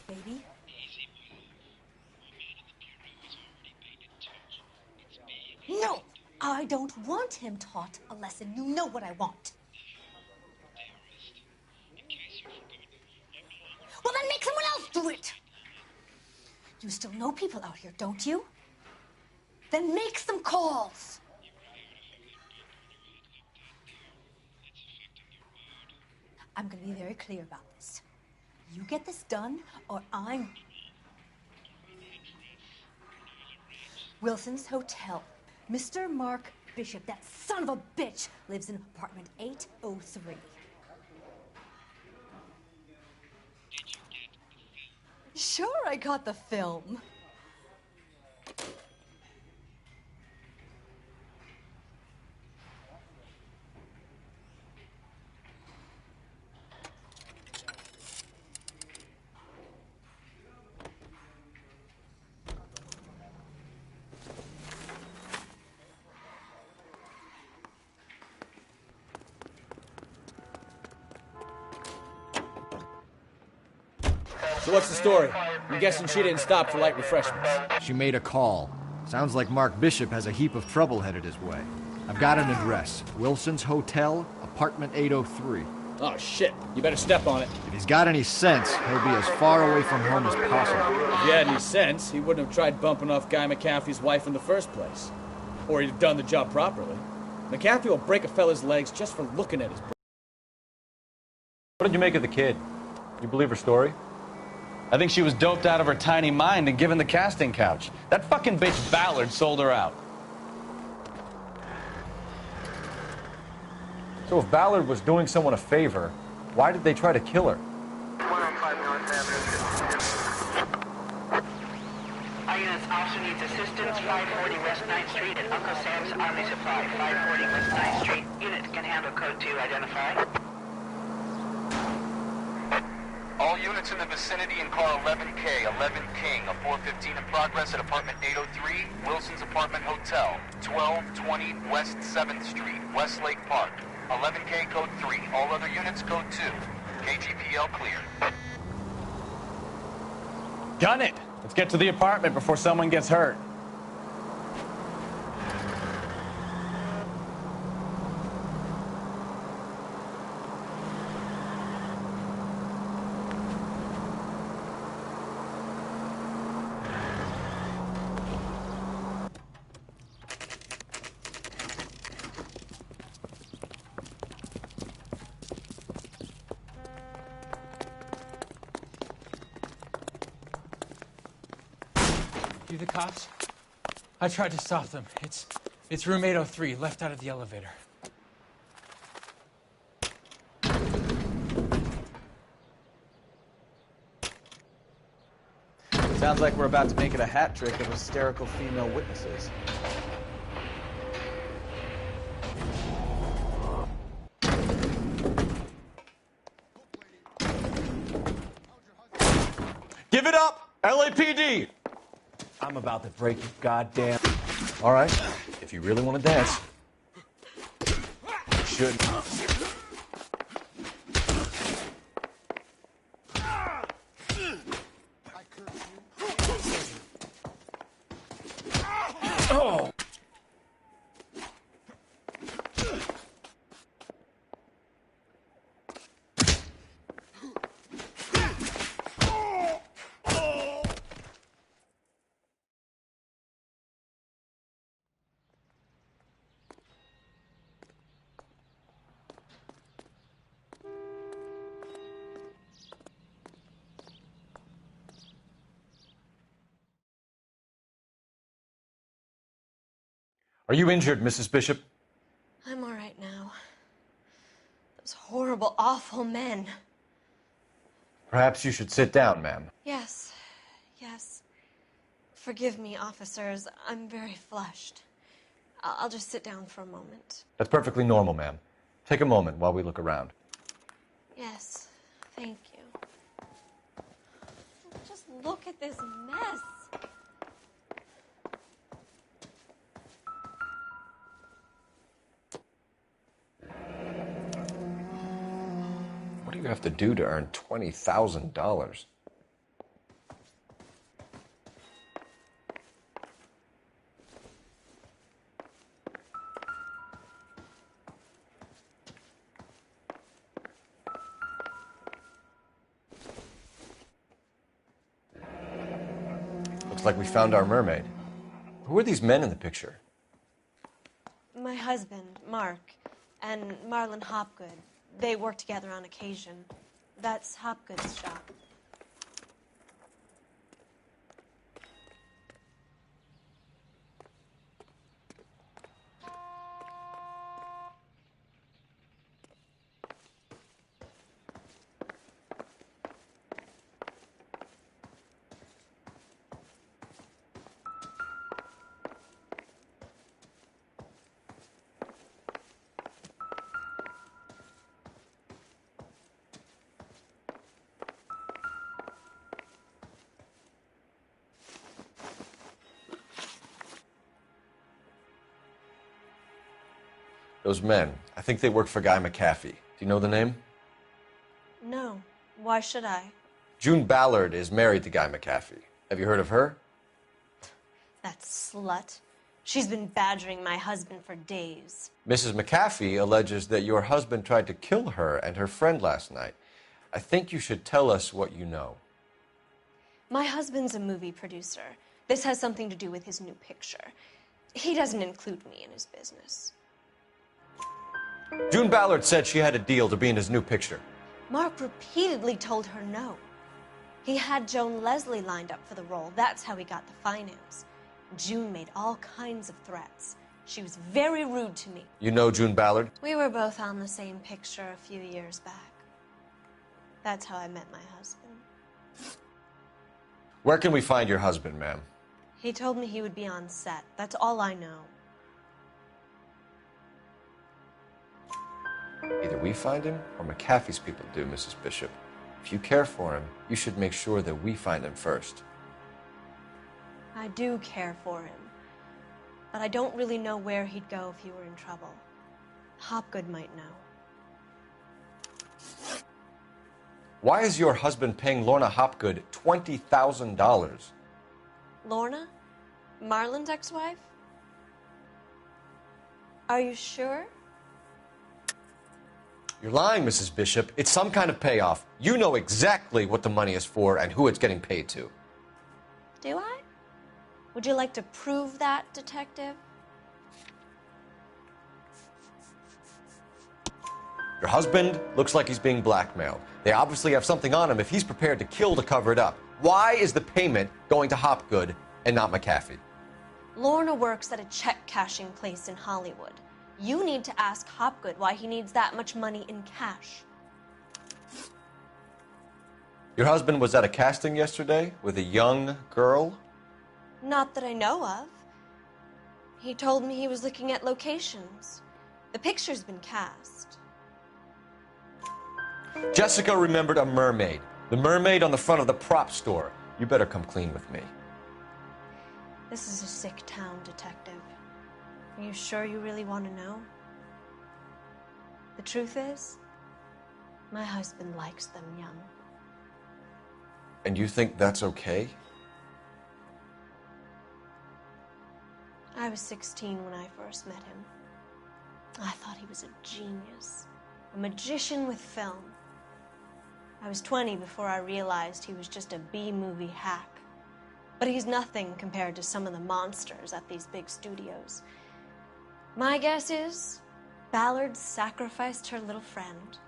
Baby? No! I don't want him taught a lesson. You know what I want. Well, then make someone else do it! You still know people out here, don't you? Then make some calls! I'm gonna be very clear about this. You get this done, or I'm... Wilson's Hotel. Mr. Mark Bishop, that son of a bitch, lives in apartment 803. Sure, I got the film. So what's the story? I'm guessing she didn't stop for light refreshments. She made a call. Sounds like Mark Bishop has a heap of trouble headed his way. I've got an address. Wilson's Hotel, apartment 803. Oh, shit. You better step on it. If he's got any sense, he'll be as far away from home as possible. If he had any sense, he wouldn't have tried bumping off Guy McAfee's wife in the first place. Or he'd have done the job properly. McAfee will break a fella's legs just for looking at his... What did you make of the kid? You believe her story? I think she was doped out of her tiny mind and given the casting couch. That fucking bitch Ballard sold her out. So if Ballard was doing someone a favor, why did they try to kill her? 105 North Avenue. Our units also needs assistance. 540 West 9th Street at Uncle Sam's Army Supply. 540 West 9th Street. Unit can handle code 2. Identify. All units in the vicinity in car 11K, 11 King, a 415 in progress at apartment 803, Wilson's Apartment Hotel, 1220 West 7th Street, Westlake Park. 11K code 3, all other units code 2. KGPL clear. Gun it! Let's get to the apartment before someone gets hurt. the cops? I tried to stop them. It's room 803, left out of the elevator. Sounds like we're about to make it a hat trick of hysterical female witnesses. Give it up, LAPD! I'm about to break your goddamn... All right, if you really want to dance, you should. Oh! Are you injured, Mrs. Bishop? I'm all right now. Those horrible, awful men. Perhaps you should sit down, ma'am. Yes, yes. Forgive me, officers. I'm very flushed. I'll just sit down for a moment. That's perfectly normal, ma'am. Take a moment while we look around. Yes, thank you. Just look at this mess. What do you have to do to earn $20,000? Looks like we found our mermaid. Who are these men in the picture? My husband, Mark, and Marlon Hopgood. They work together on occasion. That's Hopgood's shop. Those men, I think they work for Guy McAfee. Do you know the name? No. Why should I? June Ballard is married to Guy McAfee. Have you heard of her? That slut. She's been badgering my husband for days. Mrs. McAfee alleges that your husband tried to kill her and her friend last night. I think you should tell us what you know. My husband's a movie producer. This has something to do with his new picture. He doesn't include me in his business. June Ballard said she had a deal to be in his new picture. Mark repeatedly told her no. He had Joan Leslie lined up for the role. That's how he got the finance. June made all kinds of threats. She was very rude to me. You know June Ballard? We were both on the same picture a few years back. That's how I met my husband. Where can we find your husband, ma'am? He told me he would be on set. That's all I know. Either we find him or McAfee's people do, Mrs. Bishop. If you care for him, you should make sure that we find him first. I do care for him, but I don't really know where he'd go if he were in trouble. Hopgood might know. Why is your husband paying Lorna Hopgood $20,000? Lorna? Marlon's ex-wife? Are you sure? You're lying, Mrs. Bishop. It's some kind of payoff. You know exactly what the money is for and who it's getting paid to. Do I? Would you like to prove that, detective? Your husband looks like he's being blackmailed. They obviously have something on him if he's prepared to kill to cover it up. Why is the payment going to Hopgood And not McAfee. Lorna works at a check-cashing place in Hollywood. You need to ask Hopgood why he needs that much money in cash. Your husband was at a casting yesterday with a young girl? Not that I know of. He told me he was looking at locations. The picture's been cast. Jessica remembered a mermaid. The mermaid on the front of the prop store. You better come clean with me. This is a sick town, Detective. Are you sure you really want to know? The truth is, my husband likes them young. And you think that's okay? I was 16 when I first met him. I thought he was a genius, a magician with film. I was 20 before I realized he was just a B-movie hack. But he's nothing compared to some of the monsters at these big studios. My guess is Ballard sacrificed her little friend.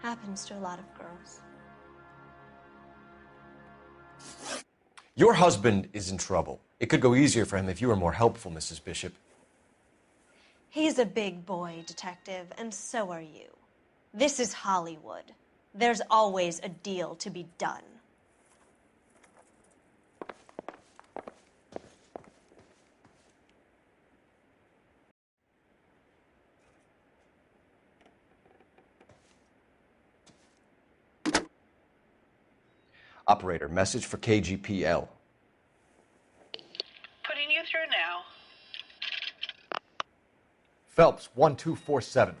Happens to a lot of girls. Your husband is in trouble. It could go easier for him if you were more helpful, Mrs. Bishop. He's a big boy, Detective, and so are you. This is Hollywood. There's always a deal to be done. Operator, message for KGPL. Putting you through now. Phelps, 1247.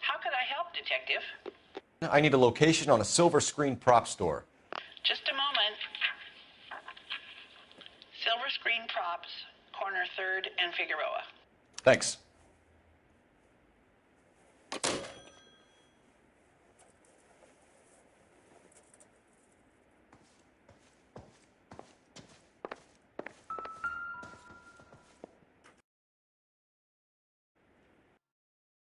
How could I help, Detective? I need a location on a silver screen prop store. Just a moment. Silver Screen Props, corner 3rd and Figueroa. Thanks.